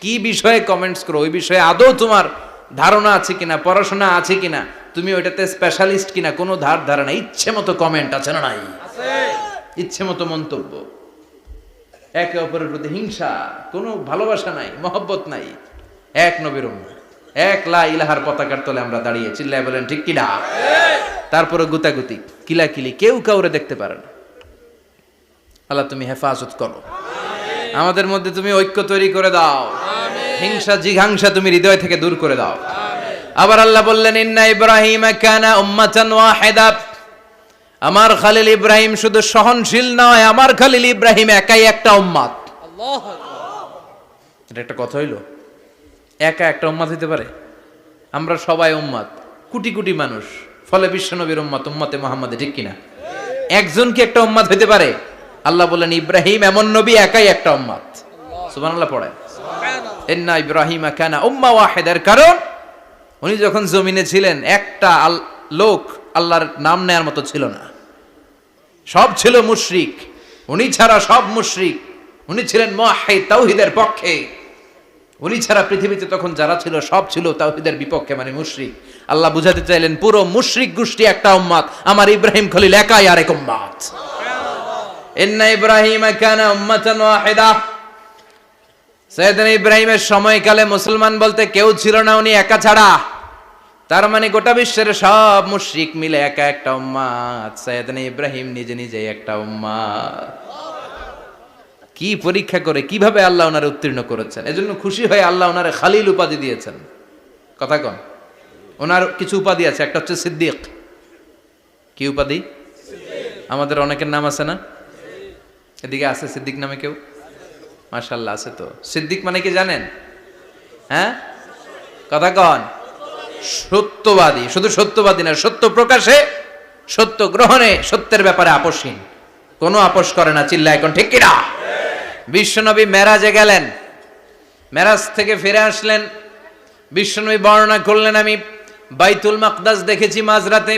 কি বিষয়ে কমেন্টস করো, ওই বিষয়ে আদৌ তোমার ধারণা আছে কিনা, পড়াশোনা আছে কিনা, তুমি ওইটাতে স্পেশালিস্ট কিনা, কোনো ধারণা। ইচ্ছে মতো কমেন্ট আছে না নাই? ইচ্ছে মতো মন্তব্য, একে অপরের প্রতি হিংসা, কোনো ভালোবাসা নাই, মহব্বত নাই। এক নবীর উম্মত, এক লা ইলাহার পতাকার তলে আমরা দাঁড়িয়ে, চিল্লায় বলেন ঠিক কিনা? তারপরে গুতাগুতি, কিলাকিলি, কেউ কাউরে দেখতে পারে না। আল্লাহ তুমি হেফাজত করো, আমাদের মধ্যে তুমি ঐক্য তৈরি করে দাও, হিংসা জিঘাংসা তুমি হৃদয় থেকে দূর করে দাও। আবার আল্লাহ বললেন ইন্না ইব্রাহিম কানা উম্মাতান ওয়াহিদা, আমার খলিল ইব্রাহিম শুধু সহনশীল নয়, আমার খলিল ইব্রাহিম একাই একটা উম্মত। আল্লাহু আকবার। এটা একটা কথা হইলো, একা একটা উম্মত হইতে পারে? আমরা সবাই উম্মত, কোটি কোটি মানুষ, ফলে বিশ্ব নবীর উম্মত, উম্মতে মুহাম্মাদে, ঠিক কিনা? একজন কি একটা উম্মত হইতে পারে? আল্লাহ বললেন ইব্রাহিম এমন নবী, একাই একটা উম্মত। সুবহানাল্লাহ পড়েন। ইন্না ইব্রাহিম কানা উম্মাহ ওয়াহিদার কারণ উনি যখন জমিনে ছিলেন একটা লোক আল্লাহর নাম নেয়ার মতো ছিল না, সব ছিল মুশরিক, উনি ছাড়া সব মুশরিক। উনি ছিলেন মুওয়াহহিদ, তাওহীদের পক্ষে। উনি ছাড়া পৃথিবীতে তখন যারা ছিল সব ছিল তাওহীদের বিপক্ষে, মানে মুশরিক। আল্লাহ বুঝাতে চাইলেন পুরো মুশরিক গোষ্ঠী একটা উম্মত, আমার ইব্রাহিম খলিল একাই আরেক উম্মত। ইন্না ইব্রাহিম কানা উম্মাতান ওয়াহিদা, সাইয়েদনা ইব্রাহিমের সময়কালে মুসলমান বলতে কেউ ছিল না, উনি একা ছাড়া। তার মানে গোটা বিশ্বের সব মুশরিক মিলে একা একটা উম্মত, সাইয়েদনা ইব্রাহিম নিজে নিজেই একটা উম্মত। কি পরীক্ষা করে কিভাবে আল্লাহ ওনারে উত্তীর্ণ করেছেন, এজন্য খুশি হয়ে আল্লাহ ওনারে খালিল উপাধি দিয়েছেন। কথা কন, ওনার কিছু উপাধি আছে, একটা হচ্ছে সিদ্দিক। কি উপাধি? আমাদের অনেকের নাম আছে না? এদিকে আছে সিদ্দিক নামে কেউ? মাশাআল্লাহ আছে তো। সিদ্দিক মানে কি জানেন? হ্যাঁ, কথা কন। সত্যবাদী, শুধু সত্যবাদী না, সত্য প্রকাশে, সত্য গ্রহণে, সত্যের ব্যাপারে আপোষহীন, কোনো আপোষ করে না। চিল্লা এখন ঠিক কিনা? বিশ্বনবী মেরাজে গেলেন, মেরাজ থেকে ফিরে আসলেন। বিশ্বনবী বর্ণনা করলেন, আমি বাইতুল মাকদাস দেখেছি মাঝরাতে,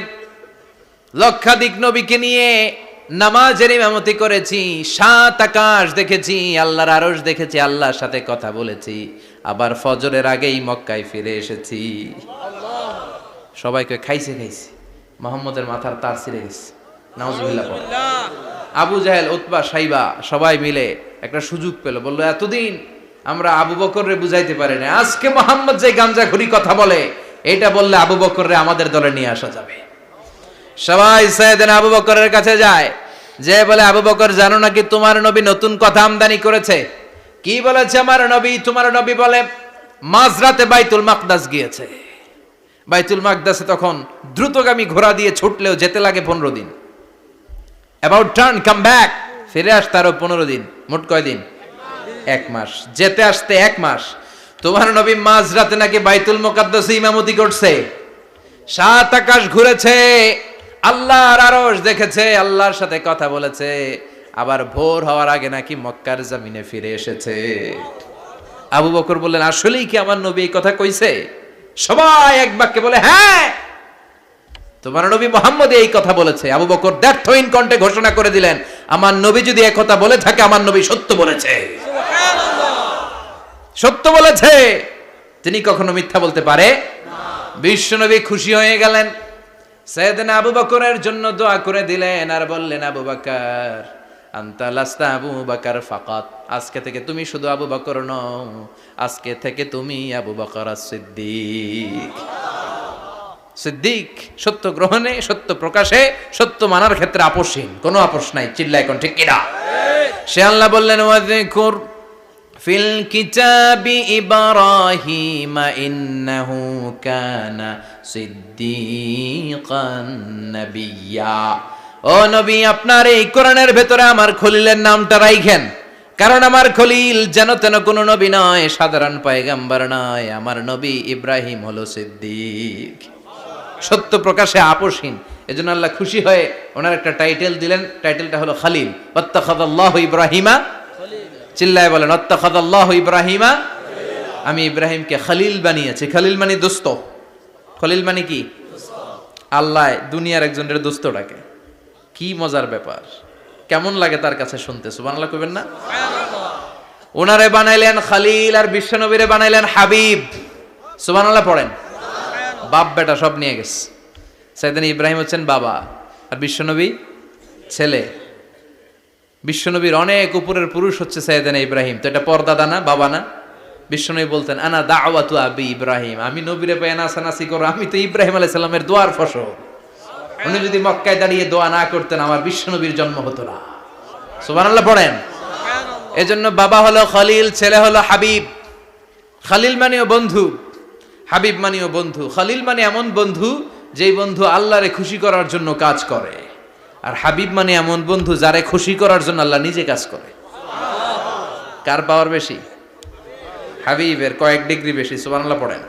লক্ষাধিক নবীকে নিয়ে নামাজের ইমামতি করেছি, 7 আকাশ দেখেছি, আল্লাহর আরশ দেখেছি, আল্লাহর সাথে কথা বলেছি, আবার ফজরের আগেই মক্কায় ফিরে এসেছি। সবাইকে খাইছে খাইছে, মুহাম্মদের মাথার তার ছিঁড়ে গেছে, নাউজুবিল্লাহ। আবু জাহেল, উতবা, সাইবা সবাই মিলে একটা সুযোগ পেল, বললো এতদিন আমরা আবু বকররে বুঝাইতে পারি না, আজকে মুহাম্মদ যে গাঞ্জাখুরি কথা বলে, এটা বললে আবু বকররে আমাদের দলে নিয়ে আসা যাবে। সবাই সাইয়েদনা আবু বকরের কাছে যায়, যে বলে, আবু বকর জানো নাকি তোমার নবী নতুন কথা আমদানি করেছে? কি বলেছে আমার নবী? তোমার নবী বলে মাঝরাতে বাইতুল মাকদাস গিয়েছে। বাইতুল মাকদাসে তখন দ্রুতগামী ঘোড়া দিয়ে ছুটলেও যেতে লাগে 15 দিন। অ্যাবাউট টার্ন কাম ব্যাক, ফিরে আসতে আরো 15 দিন, মোট কয় দিন? 1 মাস, যেতে আসতে 1 মাস। তোমার নবী মাঝরাতে নাকি বাইতুল মুকাদ্দাসে ইমামতি করছে, 7 আকাশ ঘুরেছে, আল্লাহর আরশ দেখেছে, আল্লাহর সাথে কথা বলেছে, আবার ভোর হওয়ার আগে নাকি মক্কার জমিনে ফিরে এসেছে। আবু বকর বললেন, আসলেই কি আমার নবী এই কথা কইছে? সবাই এক বাক্যে বলে, হ্যাঁ, তোমার নবী মুহাম্মদ এই কথা বলেছে। আবু বকর দ্ব্যর্থহীন কণ্ঠে ঘোষণা করে দিলেন, আমার নবী যদি এই কথা বলে থাকে, আমার নবী সত্য বলেছে, সত্য বলেছে, তিনি কখনো মিথ্যা বলতে পারে না। বিশ্বনবী খুশি হয়ে গেলেন, সাইয়েদনা আবু বকরের জন্য দোয়া করে দিলেন, আর বললেন, আবু বকর আনতা লাস্তা আবু বকর ফাকাত, আজকে থেকে তুমি শুধু আবু বকর নও, আজকে থেকে তুমি আবু বকর as-সিদ্দিক। সিদ্দিক, সত্য গ্রহণে, সত্য প্রকাশে, সত্য মানার ক্ষেত্রে আপোষহীন, কোনো আপোষ নাই। চিল্লা এখন ঠিক কিনা? সে আল্লাহ বললেন, ওয়াযকুর ফিল কিতাবি ইব্রাহিম ইন্নাহু কানা সিদ্দিকান নাবিয়্যা। ও নবী, আপনার এই কোরআনের ভেতরে আমার খলিলের নামটা রাখেন, কারণ আমার খলিল যেন তেন কোনো নবী নয়, সাধারণ পয়গম্বর নয়, আমার নবী ইব্রাহিম হলো সিদ্দিক, সত্য প্রকাশে আপোষহীন। এজন্য আল্লাহ খুশি হয়ে ওনার একটা টাইটেল দিলেন, টাইটেলটা হলো খলিল। ওয়াত্তাখাযাল্লাহু ইব্রাহিমা, চিল্লায় বলেন, ওয়াত্তাখাযাল্লাহু ইব্রাহিমা, আমি ইব্রাহিমকে খলিল বানিয়েছি। খলিল মানে দোস্ত। খলিল মানে কি? আল্লাহ দুনিয়ার একজনের দোস্ত ডাকে, কি মজার ব্যাপার, কেমন লাগে তার কাছে শুনতে? সুবহানাল্লাহ কইবেন না? ওনারে বানাইলেন খলিল, আর বিশ্বনবীরে বানাইলেন হাবিব। সুবহানাল্লাহ পড়েন। বাপ বেটা সব নিয়ে গেছে। সাইয়েদনা ইব্রাহিম হচ্ছেন বাবা, আর বিশ্বনবী ছেলে। বিশ্বনবীর অনেক উপরের পুরুষ হচ্ছে সাইয়েদনা ইব্রাহিম, তো এটা পরদাদা না, বাবা না? বিশ্বনবী বলতেন, আনা দাওয়াতু আবি ইব্রাহিম, আমি নবীরে পেয়ে নাসানাসি করো, আমি তো ইব্রাহিম আলাইহিস সালামের দোয়ার ফসল। উনি যদি মক্কায় দাঁড়িয়ে দোয়া না করতেন, আমার বিশ্বনবীর জন্ম হতো না। সুবহানাল্লাহ পড়েন। এজন্য বাবা হলো খলিল, ছেলে হলো হাবিব। খলিল মানেও বন্ধু, হাবিব মানেও বন্ধু। খলিল মানে এমন বন্ধু যেই বন্ধু আল্লাহরে খুশি করার জন্য কাজ করে, আর হাবিব মানে এমন বন্ধু যারে খুশি করার জন্য আল্লাহ নিজে কাজ করে। কার পাওয়ার বেশি? হাবিবের কয়েক ডিগ্রি বেশি। সুবহানাল্লাহ পড়েন।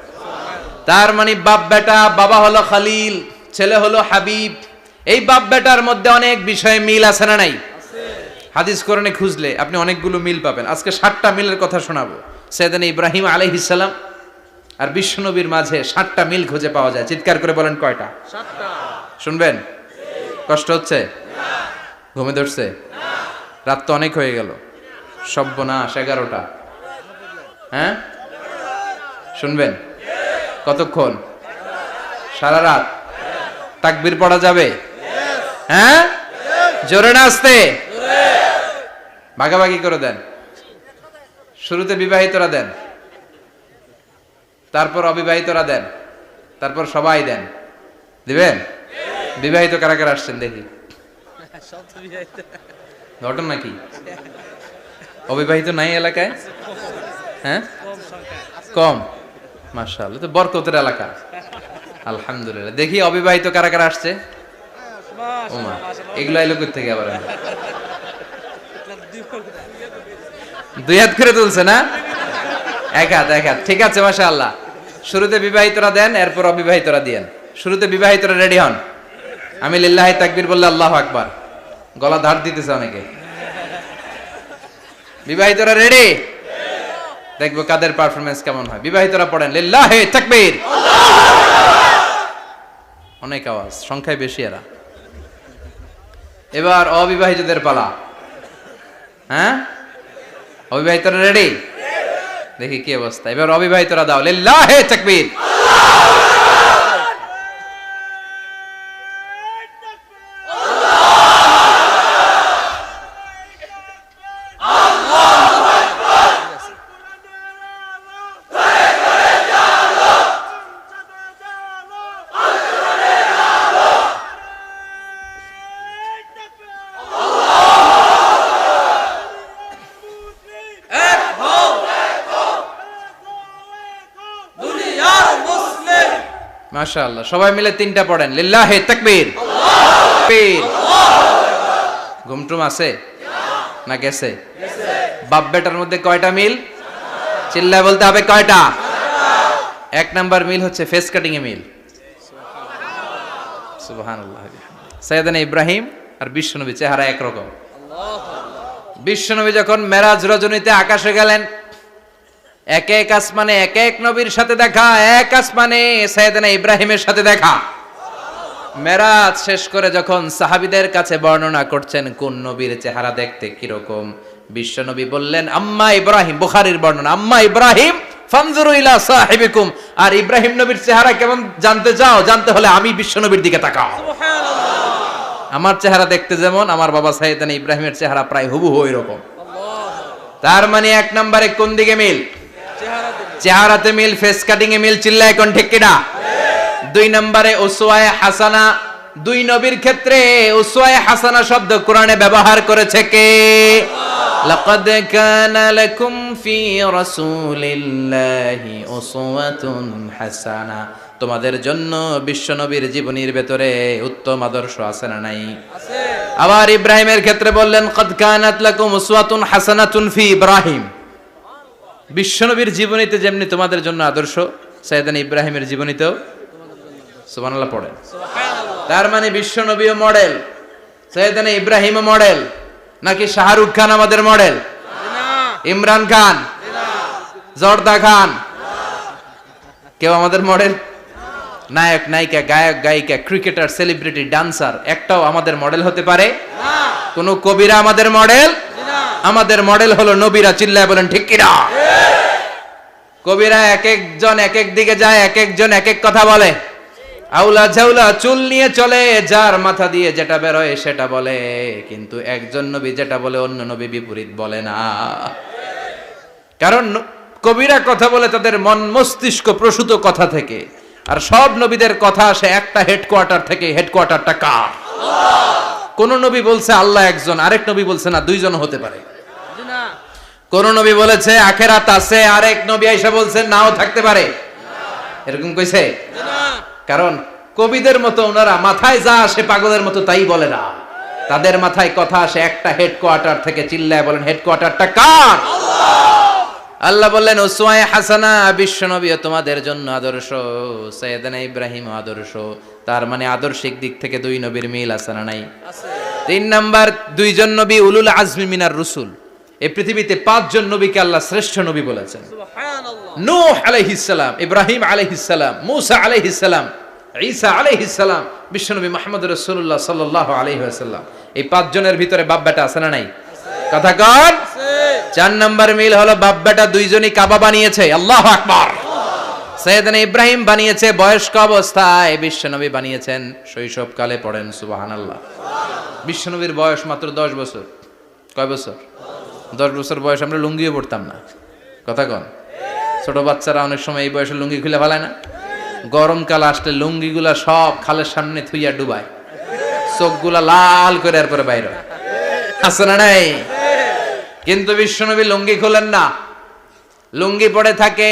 তার মানে বাপ বেটা, বাবা হলো খলিল, ছেলে হলো হাবিব। এই বাপ বেটার মধ্যে অনেক বিষয়ে মিল আছে না নাই? হাদিস কোরআনে খুঁজলে আপনি অনেকগুলো মিল পাবেন। আজকে 7টা মিলের কথা শোনাবো। সাইয়েদনা ইব্রাহিম আলাইহিস সালাম আর বিশ্বনবীর মাঝে 7টা মিল খুঁজে পাওয়া যায়। চিৎকার করে বলেন, কয়টা? 7টা। শুনবেন? কষ্ট হচ্ছে? ঘুমে ধরছে? রাত তো অনেক হয়ে গেল। সর্বনাশ, 11টা। হ্যাঁ, শুনবেন? কতক্ষণ? সারা রাত। তাকবীর পড়া যাবে? হ্যাঁ, জোরে না আস্তে? ভাগাভাগি করে দেন। শুরুতে বিবাহিতরা দেন, তারপর অবিবাহিতরা দেন, তারপর সবাই দেন। দিবেন? বিবাহিত কারা কারা আসছেন দেখি? ঘটনা নাকি? অবিবাহিত নাই এলাকায়? হ্যাঁ, কম। মাশাআল্লাহ, তো বরকতের এলাকা। আলহামদুলিল্লাহ। দেখি অবিবাহিত কারা কারা আসছে? ওমা, এগুলো এলো কোথা থেকে আবার? 2 হাত করে তুলছে না? 1 হাত, 1 হাত। ঠিক আছে, মাশাআল্লাহ। শুরুতে বিবাহিতরা দেন, এরপর অবিবাহিতরা দিয়েন। শুরুতে বিবাহিতরা রেডি হন। আমি লিল্লাহি তাকবীর বললে আল্লাহু আকবার, গলা ধার দিতেছে অনেকে। বিবাহিতরা রেডি? দেখবো কাদের পারফরমেন্স কেমন হয়। বিবাহিতরা পড়েন লিল্লাহি তাকবীর। অনেক আওয়াজ, সংখ্যায় বেশি এরা। এবার অবিবাহিতদের পালা। হ্যাঁ, অবিবাহিতরা রেডি? দেখি কি অবস্থা। এবার অবিবাহিতরা দাও লিল্লাহি তাকবীর। মাশাআল্লাহ, সবাই মিলে তিনটা পড়েন লিল্লাহি তাকবীর। ঘুমটুম আছে না গেছে? বাপ বেটার মধ্যে কয়টা মিল? চিল্লায় বলতে হবে কয়টা? এক নাম্বার মিল হচ্ছে ফেস কাটিং এ মিল। সুবহানাল্লাহ। সাইয়েদনা ইব্রাহিম আর বিশ্বনবী চেহারা একরকম। বিশ্বনবী যখন মেরাজ রজনীতে আকাশে গেলেন, এক এক আসমানে এক এক নবীর সাথে দেখা, এক আসমানে সাইয়েদনা ইব্রাহিমের সাথে দেখা। মেরাজ শেষ করে যখন সাহাবীদের কাছে বর্ণনা করছেন কোন নবীর চেহারা দেখতে কিরকম, বিশ্বনবী বললেন আম্মা ইব্রাহিম, বুখারীর বর্ণনা, আম্মা ইব্রাহিম ফানজুরু ইলা সাহিবিকুম। আর ইব্রাহিম নবীর চেহারা কেমন জানতে চাও? জানতে হলে আমি বিশ্বনবীর দিকে তাকাও। সুবহানাল্লাহ। আমার চেহারা দেখতে যেমন, আমার বাবা সাইয়েদনা ইব্রাহিমের চেহারা প্রায় হুবহু এরকম। তার মানে এক নম্বরে কোন দিকে মিল? চেহারাতে মিল, ফেস কাটিং এ মিল। চিল্লায় কোন ঠিক কিনা? দুই নম্বরে উসওয়ায়ে হাসানা। দুই নবীর ক্ষেত্রে উসওয়ায়ে হাসানা শব্দ কোরআনে ব্যবহার করেছে কে? লাকাদ কানা লাকুম ফি রাসূলিল্লাহি উসওয়াতুন হাসানা। তোমাদের জন্য বিশ্বনবীর জীবনীর ভেতরে উত্তম আদর্শ আছে না নাই? আছে। আবার ইব্রাহিমের ক্ষেত্রে বললেন কাদ কানাত লাকুম উসওয়াতুন হাসানাতুন ফি ইব্রাহিম। বিশ্বনবীর জীবনীতে যেমনি তোমাদের জন্য আদর্শ, সাইয়েদনা ইব্রাহিমের জীবনীতেও। সুবহানাল্লাহ পড়েন। সুবহানাল্লাহ। তার মানে বিশ্বনবীও মডেল, সাইয়েদনা ইব্রাহিমও মডেল। নাকি শাহরুখ খান আমাদের মডেল? না। ইমরান খান? না। জর্দা খান? না। কেউ আমাদের মডেল? নায়ক নায়িকা, গায়ক গায়িকা, ক্রিকেটার, সেলিব্রিটি, ডান্সার একটাও আমাদের মডেল হতে পারে না। কোন কবিরা আমাদের মডেল? আমাদের মডেল হলো নবীরা। চিল্লায় বলেন ঠিক কিনা? কবিরা এক একজন এক এক দিকে যায়, এক একজন এক এক কথা বলে। আউলা ঝাউলা চুল নিয়ে চলে, যার মাথা দিয়ে যেটা বেরোয় সেটা বলে, কিন্তু একজন নবী যেটা বলে অন্য নবী বিপরীত বলে না। কারণ কবিরা কথা বলে তাদের মন মস্তিষ্ক প্রসূত কথা থেকে, আর সব নবীদের কথা আসে একটা হেডকোয়ার্টার থেকে। হেডকোয়ার্টারটা কার? কোন নবী বলছে আল্লাহ একজন, আরেক নবী বলছে না দুইজন হতে পারে। কোন নবী বলেছে আখেরাত আছে, আরেক নবী আইসা বলছে নাও থাকতে পারে। এরকম কইছে? কারণ কবিদের মতো ওনারা মাথায় যা আসে পাগলের মতো তাই বলে না। তাদের মাথায় কথা আসে একটা হেডকোয়ার্টার থেকে। চিল্লায় বলেন হেডকোয়ার্টারটা কার? আল্লাহ বললেন উসওয়ায়ে হাসানা, বিশ্বনবী তোমাদের জন্য আদর্শ, সাইয়েদনা ইব্রাহিম আদর্শ। তার মানে আদর্শিক দিক থেকে দুই নবীর মিল আছে না নাই? আছে। তিন নাম্বার, দুইজন নবী উলুল আজমি মিনার রুসুল। এই পৃথিবীতে পাঁচজন নবীকে আল্লাহ শ্রেষ্ঠ নবী বলেছেন। সুবহানাল্লাহ। নূহ আলাইহিস সালাম, ইব্রাহিম আলাইহিস সালাম, মূসা আলাইহিস সালাম, ঈসা আলাইহিস সালাম, বিশ্বনবী মুহাম্মদ রাসূলুল্লাহ সাল্লাল্লাহু আলাইহি ওয়াসাল্লাম। এই পাঁচজনের ভিতরে বাপ বেটা আছে না নাই? কথা কন। চার নাম্বার মিল হলো বাপ বেটা দুইজনই কাবা বানিয়েছে। আল্লাহু আকবার। সাইয়েদনা ইব্রাহিম বানিয়েছে বয়স্ক অবস্থায়, বিশ্বনবী বানিয়েছেন শৈশবকালে। পড়েন সুবহানাল্লাহ। বিশ্বনবীর বয়স মাত্র 10 বছর। কয় বছর? 10 বছর বয়স আমরা লুঙ্গিও পড়তাম না। কথা কন। ছোট বাচ্চারা অনেক সময় এই বয়সে লুঙ্গি খুলে ফেলায় না? গরমকাল আসলে লুঙ্গিগুলা সব খালের সামনে থুইয়া ডুবায়, চোখগুলা লাল করে এরপরে বাইরে আছে না নাই? কিন্তু বিশ্বনবী লুঙ্গি খোলেন না, লুঙ্গি পড়ে থাকে।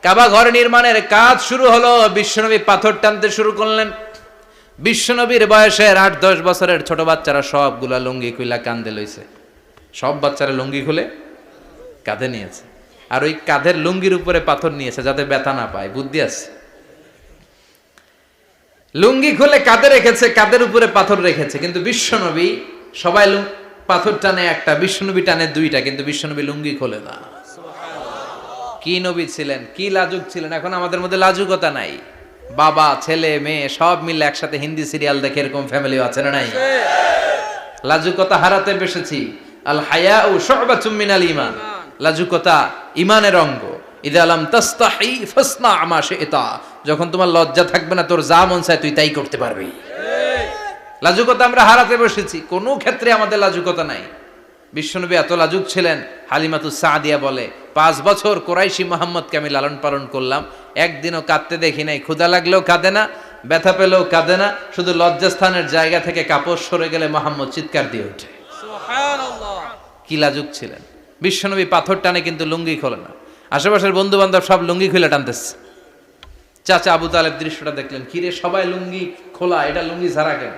কাবা ঘর নির্মাণের কাজ শুরু হলো, বিশ্বনবী পাথর টানতে শুরু করলেন। বিশ্বনবীর বয়সের 8-10 বছরের ছোট বাচ্চারা সবগুলা লুঙ্গি খুইলা কাঁধে লইছে। সব বাচ্চারা লুঙ্গি খুলে কাঁধে নিয়েছে। আর ওই কাঁধের লুঙ্গির উপরে পাথর নিয়েছে যাতে ব্যথা না পায়। বুদ্ধি আছে। লুঙ্গি খুলে কাঁধে রেখেছে, কাঁধের উপরে পাথর রেখেছে, কিন্তু বিশ্বনবী সবাই পাথর টানে একটা, বিশ্বনবী টানে দুইটা, কিন্তু বিশ্বনবী লুঙ্গি খোলে না। কি নবী ছিলেন, কি লাজুক ছিলেন। এখন আমাদের মধ্যে লাজুকতা নাই। বাবা ছেলে মেয়ে সব মিলে একসাথে হিন্দি সিরিয়াল দেখে এরকম ফ্যামিলিও আছে না নাই? লাজুকতা হারাতে বসেছি। আল হায়াউ শুবাতুম মিনাল ঈমান। লাজুকতা ঈমানের অঙ্গ। ইযা লাম তাস্তাহি ফাসনা মা শি'তা। যখন তোমার লজ্জা থাকবে না, তোর যা মন চায় তুই তাই করতে পারবি। লাজুকতা আমরা হারাতে বসেছি, কোনো ক্ষেত্রে আমাদের লাজুকতা নাই। বিশ্বনবী এত লাজুক ছিলেন, হালিমাতুস সাদিয়া বলে 5 বছর কুরাইশি মুহাম্মদকে আমি লালন পালন করলাম, একদিনও কাঁদতে দেখি নাই। ক্ষুধা লাগলেও কাঁদে না, ব্যথা পেলেও কাঁদে না, শুধু লজ্জাস্থানের জায়গা থেকে কাপড় সরে গেলে মুহাম্মদ চিৎকার দিয়ে ওঠে। সুবহানাল্লাহ! কি লাজুক ছিলেন। বিশ্বনবী পাথর টানে কিন্তু লুঙ্গি খোলে না। আশেপাশের বন্ধু বান্ধব সব লুঙ্গি খুলে টানতেছে। চাচা আবু তালেব দৃশ্যটা দেখলেন, কিরে সবাই লুঙ্গি খোলা, এটা লুঙ্গি ছাড়া কেন?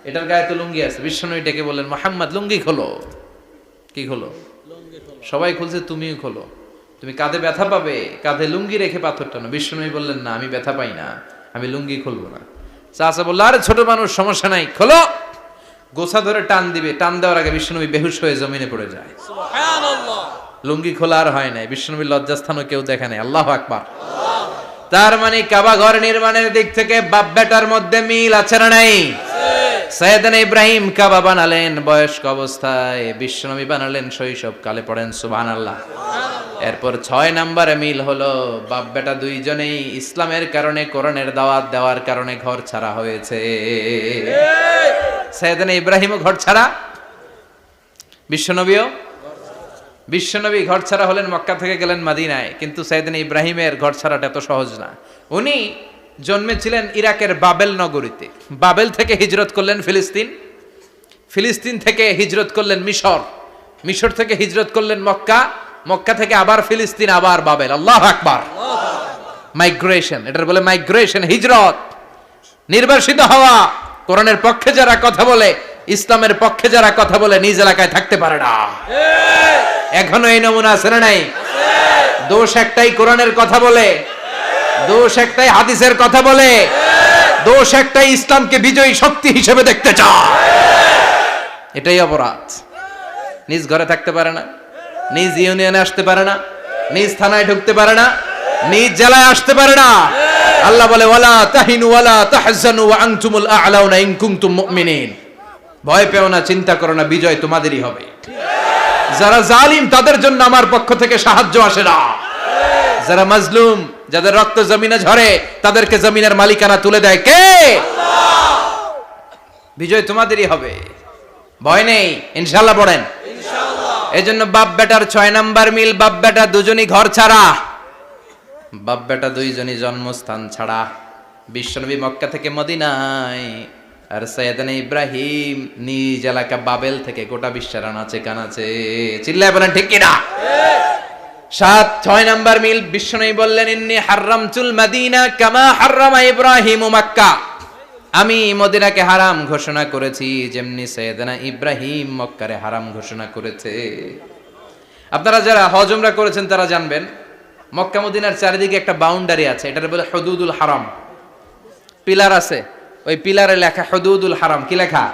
এটার গায়ে তো লুঙ্গি আছে। বিশ্বনবী ডেকে বললেন, মুহাম্মদ লুঙ্গি খোলো। কি খোলো? সবাই খুলছে, তুমিও খোলো। তুমি কাঁধে ব্যথা পাবে, কাঁধে লুঙ্গি রেখে পাথর টানো। বিশ্বনবী বললেন, না আমি ব্যথা পাই না, আমি লুঙ্গি খুলবো না। চাচা বলল, আরে ছোট মানুষ, সমস্যা নাই, খোলো। গোছা ধরে টান দিবে, টান দেওয়ার আগে বিশ্বনবী বেহুশ হয়ে জমিনে পড়ে যায়। সুবহানাল্লাহ! লুঙ্গি খোলা আর হয় নাই। বিশ্বনবীর লজ্জাস্থানও কেউ দেখে নাই। আল্লাহু আকবার! তার মানে কাবা ঘর নির্মাণের দিক থেকে বাপ বেটার মধ্যে মিল আছে না নাই? সাইয়েদনা ইব্রাহিম কাবা বানালেন বয়স্ক অবস্থায়, বিশ্বনবী বানালেন শৈশবকালে। পড়েন সুবহানাল্লাহ। এরপর 6 নম্বরে মিল হলো, বাপ বেটা দুইজনেই ইসলামের কারণে, কোরআনের দাওয়াত দেওয়ার কারণে ঘর ছাড়া হয়েছে। সাইয়েদনা ইব্রাহিমও ঘর ছাড়া, বিশ্বনবী ঘর ছাড়া হলেন, মক্কা থেকে গেলেন মদিনায়। কিন্তু সাইয়েদনা ইব্রাহিমের ঘর ছাড়াটা এত সহজ না। উনি জন্মেছিলেন ইরাকের বাবেল নগরীতে। বাবেল থেকে হিজরত করলেন ফিলিস্তিন, ফিলিস্তিন থেকে হিজরত করলেন মিশর, মিশর থেকে হিজরত করলেন মক্কা, মক্কা থেকে আবার ফিলিস্তিন, আবার বাবেল। আল্লাহু আকবার! মাইগ্রেশন, এটার বলে মাইগ্রেশন, হিজরত, নির্বাসিত হওয়া। কোরআনের পক্ষে যারা কথা বলে, ইসলামের পক্ষে যারা কথা বলে, নিজ এলাকায় থাকতে পারে না। এখনো এই নমুনা আছে না নাই? দোষ একটাই, কোরআনের কথা বলে। দোষ একটাই, হাদিসের কথা বলে। দোষ একটাই, ইসলামকে বিজয়ী শক্তি হিসেবে দেখতে চায়। এটাই অপরাধ। নিজ ঘরে থাকতে পারে না, নিজ ইউনিয়নে আসতে পারে না, নিজ থানায় ঢুকতে পারে না, নিজ জেলায় আসতে পারে না। আল্লাহ বলে, ওয়ালা তাহিনু ওয়ালা তাহজানু ওয়া আনতুমুল আ'লাউনা ইন কুনতুম মুমিনিন। ভয় পেও না, চিন্তা করো না, বিজয় তোমাদেরই হবে। যারা জালিম তাদের জন্য আমার পক্ষ থেকে সাহায্য আসে না। যারা মাজলুম, যাদের রক্ত জমিনে ঝরে, তাদেরকে জমিনের মালিকানা তুলে দেয় কে? আল্লাহ। বিজয় তোমাদেরই হবে, ভয় নেই, ইনশাআল্লাহ। পড়েন ইনশাআল্লাহ। এজন্য বাপ বেটার 6 নাম্বার মিল, বাপ বেটা দুজনই ঘর ছাড়া, বাপ বেটা দুইজনই জন্মস্থান ছাড়া। বিশ্বনবী মক্কা থেকে মদিনায়, আর সাইয়েদনা ইব্রাহিম নিজ এলাকা বাবেল থেকে গোটা বিশ্বের আনাচে কানাচে। চিল্লায় বলেন ঠিক কিনা? 6 নাম্বার মিল, বিশ্বনবী বললেন, ইন্নী হারামতুল মদিনা কামা হারামা ইব্রাহিম মক্কা। আমি মদিনাকে হারাম ঘোষণা করেছি যেমনি সাইয়েদনা ইব্রাহিম মক্কারে হারাম ঘোষণা করেছে। আপনারা যারা হজ উমরা করেছেন তারা জানবেন, মক্কা মদিনার চারিদিকে একটা বাউন্ডারি আছে, এটার বলে হুদুদুল হারাম। পিলার আছে, ওই পিলারে লেখা হুদুদুল হারাম। কি লেখা?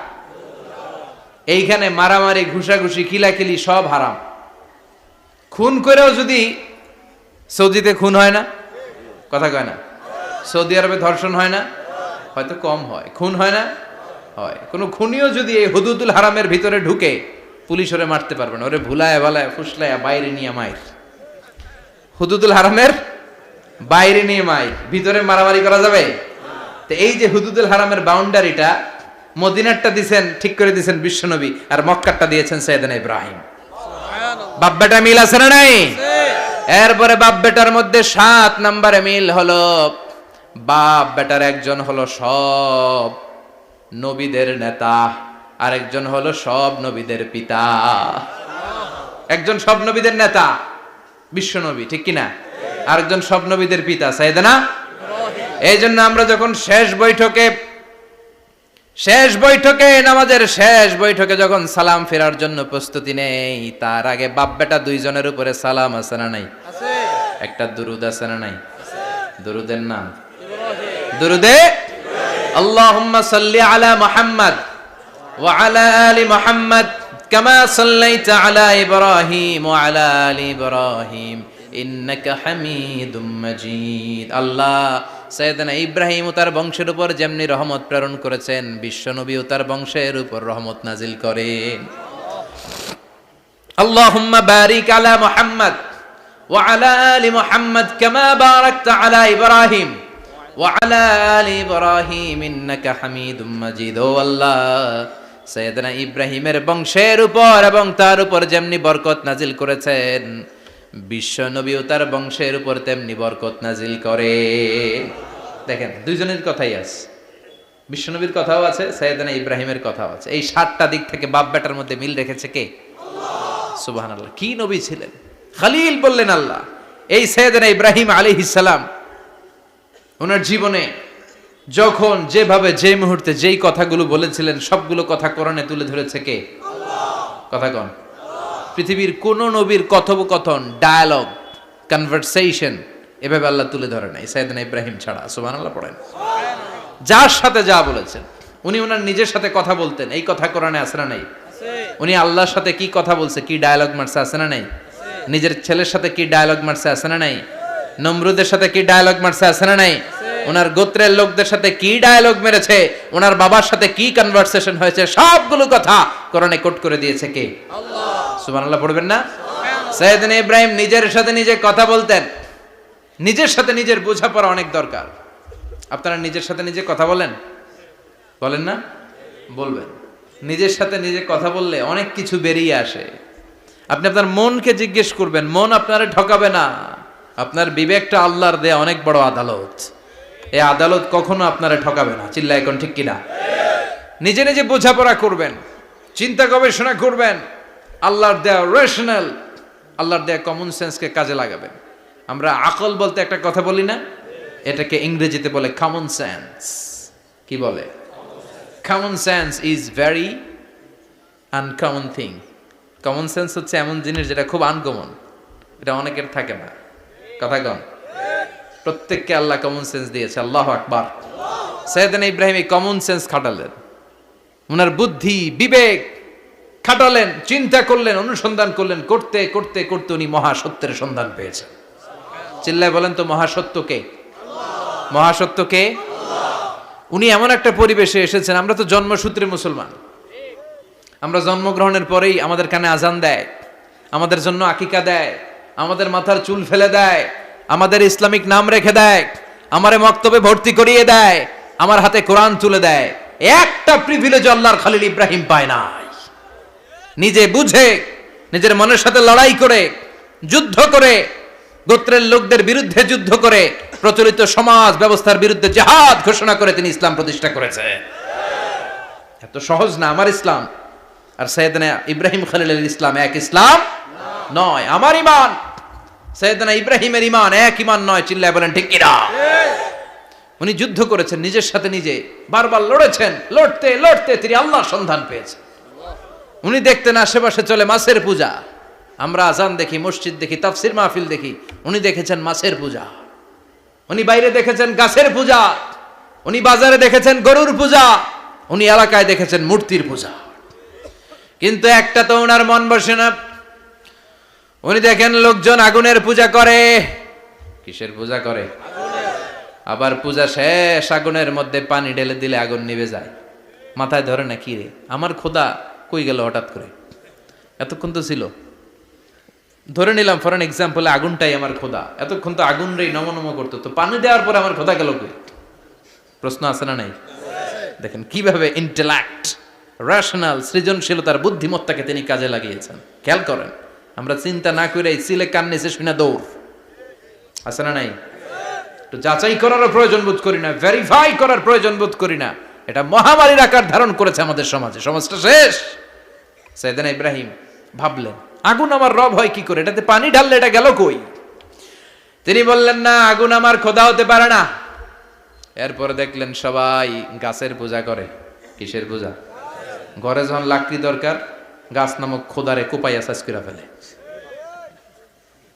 এইখানে মারামারি, ঘুষাঘুষি, কিলাকিলি সব হারাম। খুন করেও যদি, সৌদিতে খুন হয় না, কথা কয় না? সৌদি আরবে ধর্ষণ হয় না? হয়তো কম হয়। খুন হয় না? হয়। কোনো খুনিও যদি এই হুদুদুল হারামের ভিতরে ঢুকে, পুলিশ ওরে মারতে পারবে না। ওরে ভুলায় ভালায় ফুসলায় বাইরে নিয়ে মায়ের। হুদুদুল হারামের বাইরে নিয়ে মায়ের, ভিতরে মারামারি করা যাবে? তো এই যে হুদুদুল হারামের বাউন্ডারিটা, মদিনারটা দিয়েছেন, ঠিক করে দিয়েছেন বিশ্বনবী, আর মক্কারটা দিয়েছেন সাইয়েদনা ইব্রাহিম। বাপ বেটা মিল আছে না নাই? এরপরে বাপ বেটার মধ্যে 7 নম্বরে মিল হলো, বাপ বেটার একজন হলো সব নবীদের নেতা, আর একজন হলো সব নবীদের পিতা। একজন সব নবীদের নেতা বিশ্বনবী, ঠিক কিনা? আরেকজন সব নবীদের পিতা সাইয়েদনা। এই জন্য আমরা যখন শেষ বৈঠকে নামাজের শেষ বৈঠকে যখন সালাম ফেরার জন্য প্রস্তুতি নেই, তার আগে বাপ বেটা দুইজনের উপরে সালাম আছে না নাই? আছে। একটা দুরুদ আছে না নাই? দুরুদের নাম দুরুদে আল্লাহুম্মা সাল্লি আলা মুহাম্মদ ওয়া আলা আলি মুহাম্মদ কামা সাল্লাইতা আলা ইব্রাহিম ওয়া আলা আলি ইব্রাহিম ইন্নাকা হামিদুম মাজিদ। আল্লাহ সাইয়েদনা ইব্রাহিম ও তার বংশের উপর যেমনি রহমত প্রেরণ করেছেন, বিশ্ব নবী ও তার বংশের উপর রহমত নাজিল করেন। আল্লাহুম্মা বারিক আলা মুহাম্মদ ওয়া আলা আলি মুহাম্মদ কামা বারাকতা আলা ইব্রাহিম ওয়া আলা আলি ইব্রাহিম ইন্নাকা হামিদুম মাজিদ। ও আল্লাহ, সাইয়েদনা ইব্রাহিমের বংশের উপর এবং তার উপর যেমনি বরকত নাজিল করেছেন, বিশ্ব নবী ও তার বংশের উপর তেমনি বরকত নাজিল করে। দেখেন, দুইজনের কথাই আছে, বিশ্ব নবীর কথাও আছে, সাইয়েদনা ইব্রাহিমের কথাও আছে। এই 7টা দিক থেকে বাপ বেটার মধ্যে মিল রেখেছে কে? সুবহানাল্লাহ। কি নবী ছিলেন! খলিল বললেন আল্লাহ। এই সাইয়েদনা ইব্রাহিম আলাইহিস সালাম ওনার জীবনে যখন যেভাবে যে মুহূর্তে যেই কথাগুলো বলেছিলেন, সবগুলো কথা কোরআনে তুলে ধরেছে কে? কথা কন। পৃথিবীর কোন নবীর কথোপকথন, ডায়ালগ, কনভারসেশন এভাবে আল্লাহ তুলে ধরে নাই সাইয়েদনা ইব্রাহিম ছাড়া। সুবহানাল্লাহ পড়েন। যার সাথে যা বলেছেন, উনি ওনার নিজের সাথে কথা বলতেন, এই কথা কোরআনে আছে না নাই? উনি আল্লাহর সাথে কি কথা বলছে, কি ডায়ালগ মারছে, আছে না নাই? নিজের ছেলের সাথে কি ডায়ালগ মারছে, আছে না নাই? নমরুদের সাথে কি ডায়ালগ মারছে, আছে না নাই? ওনার গোত্রের লোকদের সাথে কি ডায়ালগ মেরেছে, ওনার বাবার সাথে কি কনভারসেশন হয়েছে, সবগুলো কথা কোরআনে কোট করে দিয়েছে কে? আল্লাহ। সুবহানাল্লাহ পড়বেন না? সাইয়েদনা ইব্রাহিম নিজের সাথে নিজে কথা বলতেন। নিজের সাথে নিজের বোঝাপড়া অনেক দরকার। আপনারা নিজের সাথে নিজে কথা বলেন? বলেন না? বলবেন। নিজের সাথে নিজে কথা বললে অনেক কিছু বেরিয়ে আসে। আপনি আপনার মনকে জিজ্ঞেস করবেন, মন আপনারে ঠকাবে না। আপনার বিবেকটা আল্লাহর দেয়া অনেক বড় আদালত। এই আদালত কখনো আপনারে ঠকাবে না। চিল্লায় এখন ঠিক কিনা? নিজে নিজে বোঝাপড়া করবেন, চিন্তা গবেষণা করবেন, আল্লাহর দেয়া রেশনাল, আল্লাহর দেয়া কমন সেন্সকে কাজে লাগাবেন। আমরা আকল বলতে একটা কথা বলি না, এটাকে ইংরেজিতে বলে কমন সেন্স। কি বলে? Common sense is very uncommon thing. Common sense হচ্ছে এমন জিনিস যেটা খুব আনকমন, এটা অনেকের থাকে না। কথা কন। প্রত্যেককে আল্লাহ কমন সেন্স দিয়েছে। আল্লাহু আকবার। সাইয়েদনা ইব্রাহিম এই কমন সেন্স খাটালেন, ওনার বুদ্ধি বিবেক খাটালেন, চিন্তা করলেন, অনুসন্ধান করলেন, করতে করতে করতে উনি মহাসত্যের সন্ধান পেয়েছেন। চিল্লায় বলেন তো, মহাসত্যকে? মহাসত্যকে? উনি এমন একটা পরিবেশে এসেছেন, আমরা তো জন্মসূত্রে মুসলমান। আমরা জন্মগ্রহণের পরেই আমাদের কানে আজান দেয়, আমাদের জন্য আকিকা দেয়, আমাদের মাথার চুল ফেলে দেয়, আমাদের ইসলামিক নাম রেখে দেয়, আমারে মক্তবে ভর্তি করিয়ে দেয়, আমার হাতে কোরআন তুলে দেয়। একটা প্রিভিলেজ আল্লাহর খলিল ইব্রাহিম পায় নাই। নিজে বুঝে, নিজের মনের সাথে লড়াই করে, যুদ্ধ করে, গোত্রের লোকদের বিরুদ্ধে যুদ্ধ করে, প্রচলিত সমাজ ব্যবস্থার বিরুদ্ধে জিহাদ ঘোষণা করে তিনি ইসলাম প্রতিষ্ঠা করেছে। এত সহজ না আমার ইসলাম আর সাইয়েদনা ইব্রাহিম খলিলের ইসলাম এক ইসলাম নয়। আমার ঈমান, সাইয়েদনা ইব্রাহিমের ঈমান এক ঈমান নয়। চিল্লায় বলেন ঠিক কিনা? উনি যুদ্ধ করেছেন, নিজের সাথে নিজে বারবার লড়েছেন। লড়তে লড়তে তিনি আল্লাহর সন্ধান পেয়েছেন। উনি দেখতেন আশেপাশে চলে মাছের পূজা। আমরা আজান দেখি, মসজিদ দেখি, তাফসির মাহফিল দেখি। উনি দেখেছেন মাছের পূজা। উনি বাইরে দেখেছেন গাছের পূজা। উনি বাজারে দেখেছেন গরুর পূজা। উনি এলাকায় দেখেছেন মূর্তির পূজা। কিন্তু একটা তো ওনার মন বসে না। উনি দেখেন লোকজন আগুনের পূজা করে। কিসের পূজা করে? আবার পূজা শেষ, আগুনের মধ্যে পানি ঢেলে দিলে আগুন নিভে যায়। মাথায় ধরে না, কি রে আমার খোদা কই গেল হঠাৎ করে? এতক্ষণ তো ছিল। ধরে নিলাম ফর এন এক্সাম্পল, আগুনটাই আমার খোদা। এতক্ষণ তো আগুন রে নম নম করতো, তো পানি দেওয়ার পরে আমার খোদা গেল কই? প্রশ্ন আছে না নাই? দেখেন কিভাবে ইন্টেলেক্ট, রেশনাল, সৃজনশীলতার বুদ্ধিমত্তাকে তিনি কাজে লাগিয়েছেন। খেয়াল করেন, আমরা চিন্তা না করে সিলে কান নিচে শুনে দৌড়। আছে না নাই? তো যাচাই করারও প্রয়োজন বোধ করি না, ভেরিফাই করার প্রয়োজন বোধ করি না। এটা মহামারীর আকার ধারণ করেছে আমাদের সমাজে। সমাজটা শেষ। সাইয়েদনা ইব্রাহিম ভাবলেন, আগুন আমার রব হয় কি করে? এটাতে পানি ঢাললে এটা গেল কই? তিনি বললেন, না, আগুন আমার খোদা হতে পারে না। এরপরে দেখলেন সবাই গাছের পূজা করে। কিসের পূজা? ঘরে যখন লাকড়ি দরকার, গাছ নামক খোদারে কোপাইয়া সাজ করে ফেলে।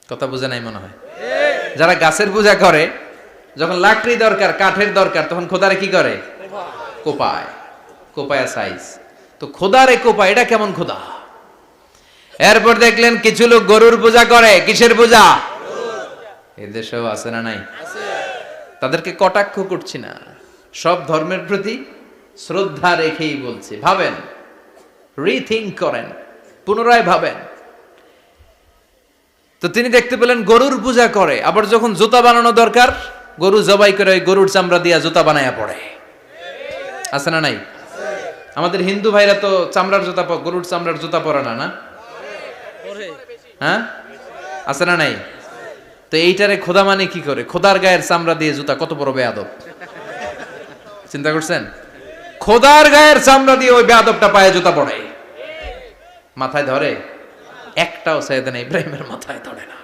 কথা বুঝে নাই মনে হয়? যারা গাছের পূজা করে, যখন লাকড়ি দরকার, কাঠের দরকার, তখন খোদারে কি করে? কোপায়, কোপায়া সাইজ। তো খোদারে কোপায়, এটা কেমন খোদা? এরপর দেখলেন কিছু লোক গরুর পূজা করে। কিসের পূজা? এদেশেও আছে না নাই? তাদেরকে কটাক্ষ করছি না, সব ধর্মের প্রতি শ্রদ্ধা রেখেই বলছি। ভাবেন, রিথিঙ্ক করেন, পুনরায় ভাবেন। তো তিনি দেখতে পেলেন গরুর পূজা করে, আবার যখন জুতা বানানো দরকার, গরু জবাই করে গরুর চামড়া দিয়া জুতা বানায়া পড়ে। আছে না নাই? আমাদের হিন্দু ভাইরা তো চামড়ার জুতা, গরুর চামড়ার জুতা পরে না, না? হ্যাঁ, আছে না নাই? তো এইটারে খোদা মানে কি করে? খোদার গায়ের চামড়া দিয়ে জুতা, কত বড় বেয়াদব! চিন্তা করছেন? খোদার গায়ের চামড়া দিয়ে ওই বেয়াদবটা পায়ে জুতা পড়ে। মাথায় ধরে? একটাও সাইয়েদনা ইব্রাহিমের মাথায় ধরে না।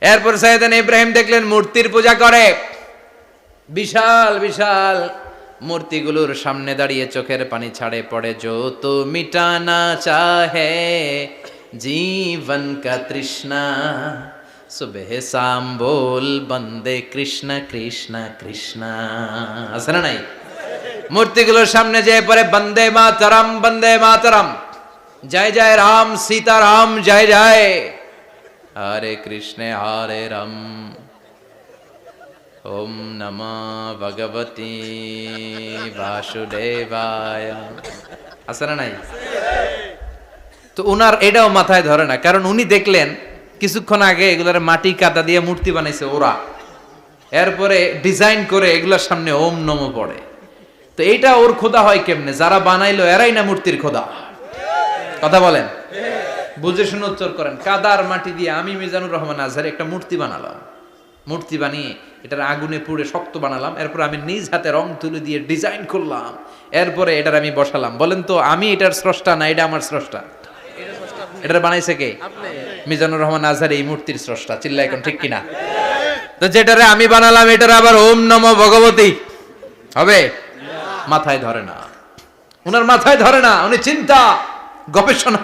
এরপর সাইয়েদনা ইব্রাহিম দেখলেন মূর্তির পূজা করে। বিশাল বিশাল মূর্তিগুলোর সামনে দাঁড়িয়ে চোখের পানি ছাড়ে পড়ে। जो तो मिटाना चाहे जीवन का तृष्णा सुबह शाम बोल बंदे कृष्ण कृष्ण कृष्ण। আছে না নাই? মূর্তিগুলোর সামনে যেয়ে পড়ে বন্দে মাতরম, বন্দে মাতরম, জয় জয় রাম সীতা রাম, জয় জয় হরে কৃষ্ণ হরে রাম, ওম নমঃ ভগবতে বাসুদেবায়। আছে না নাই? তো উনার এটাও মাথায় ধরে না, কারণ উনি দেখলেন কিছুক্ষণ আগে এগুলার মাটি কাদা দিয়ে মূর্তি বানাইছে ওরা, এরপরে ডিজাইন করে এগুলার সামনে ওম নমঃ পড়ে। তো এইটা ওর খোদা হয় কেমনে? যারা বানাইলো এরাই না মূর্তির খোদা? কথা বলেন, বুঝে শুনে উত্তর করেন। কাদার মাটি দিয়ে আমি মিজানুর রহমান আজহারি একটা মূর্তি বানালাম, মূর্তি বানিয়ে এটার আগুনে পুড়ে শক্ত বানালাম, এরপর আমি নিজ হাতে রং তুলি দিয়ে ডিজাইন করলাম, এরপরে এটার আমি বসালাম। বলেন তো আমি এটার স্রষ্টা না এটা আমার স্রষ্টা? এটার বানাইছে কে? মিজানুর রহমান আজহারি এই মূর্তির স্রষ্টা। চিল্লা এখন ঠিক কিনা? তো যেটারে আমি বানালাম এটার আবার ওম নমঃ ভগবতী হবে? মাথায় ধরে না, উনার মাথায় ধরে না। উনি চিন্তা, গবেষণা,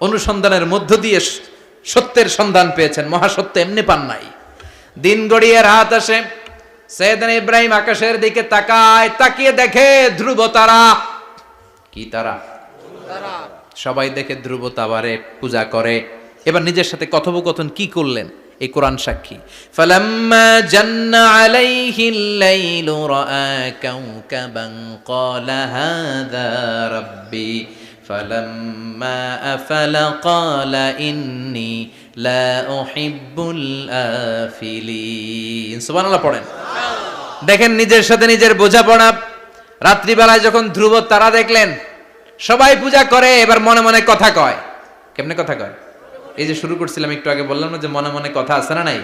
অনুসন্ধানের মধ্য দিয়ে সত্যের সন্ধান পেয়েছেন। মহাসত্য এমনি পান নাই। দিন গড়িয়ে রাত আসে, সাইয়েদনা ইব্রাহিম আকাশের দিকে তাকায়, তাকিয়ে দেখে ধ্রুব তারা। কি তারা? সবাই দেখে ধ্রুব তারারে পূজা করে। এবার নিজের সাথে কথোপকথন কি করলেন এই কোরআন সাক্ষী। ফালাম্মা জান্না আলাইহিল লাইলু রাআ কাওকাবান ক্বালা হাযা রাব্বি ফালাম্মা আফালা ক্বালা ইন্নী লা উহিব্বুল আফিলিন। সুবহানাল্লাহ পড়েন। দেখেন নিজের সাথে নিজের বোঝাপড়া। রাত্রিবেলায় যখন ধ্রুব তারা দেখলেন সবাই পূজা করে, এবার মনে মনে কথা কয়। কেমনে কথা কয়? এই যে শুরু করছিলাম একটু আগে, বললাম না যে মনে মনে কথা আছে না নাই?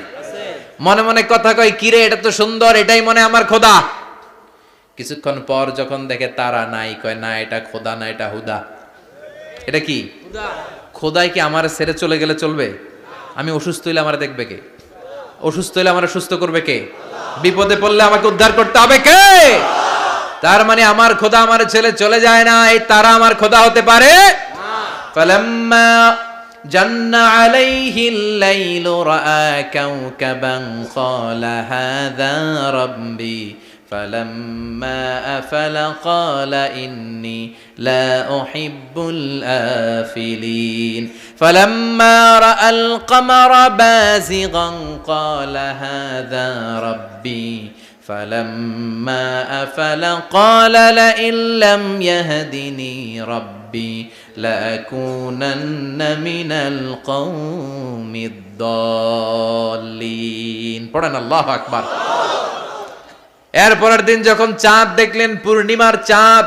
মনে মনে কথা কয়, কিরে এটা তো সুন্দর, এটাই মনে আমার খোদা। কিছুক্ষণ পর যখন দেখে তারা নাই, কয় না এটা খোদা না, এটা হুদা। এটা কি? খোদাই কি আমার ছেড়ে চলে গেলে চলবে? আমি অসুস্থ হইলে আমার দেখবে কে? অসুস্থ হইলে আমার সুস্থ করবে কে? বিপদে পড়লে আমাকে উদ্ধার করতে হবে কে? তার মানে আমার খোদা আমার ছেলে চলে যায় না, এই তারা আমার খোদা হতে পারে? ফালাম্মা জান্না আলাইহিল লাইলু রাআ কাওকাবান ক্বালা হাযা রাব্বি ফালাম্মা আফালা ক্বালা ইন্নী লা উহিব্বুল আফিলিন ফালাম্মা রাআল কমারা বাযিগান ক্বালা হাযা রাব্বি فلما أفل قال لئن لم يهدني ربي لأكونن من القوم الضالين। পড়েন আল্লাহু আকবার। এরপরের দিন যখন চাঁদ দেখলেন, পূর্ণিমার চাঁদ,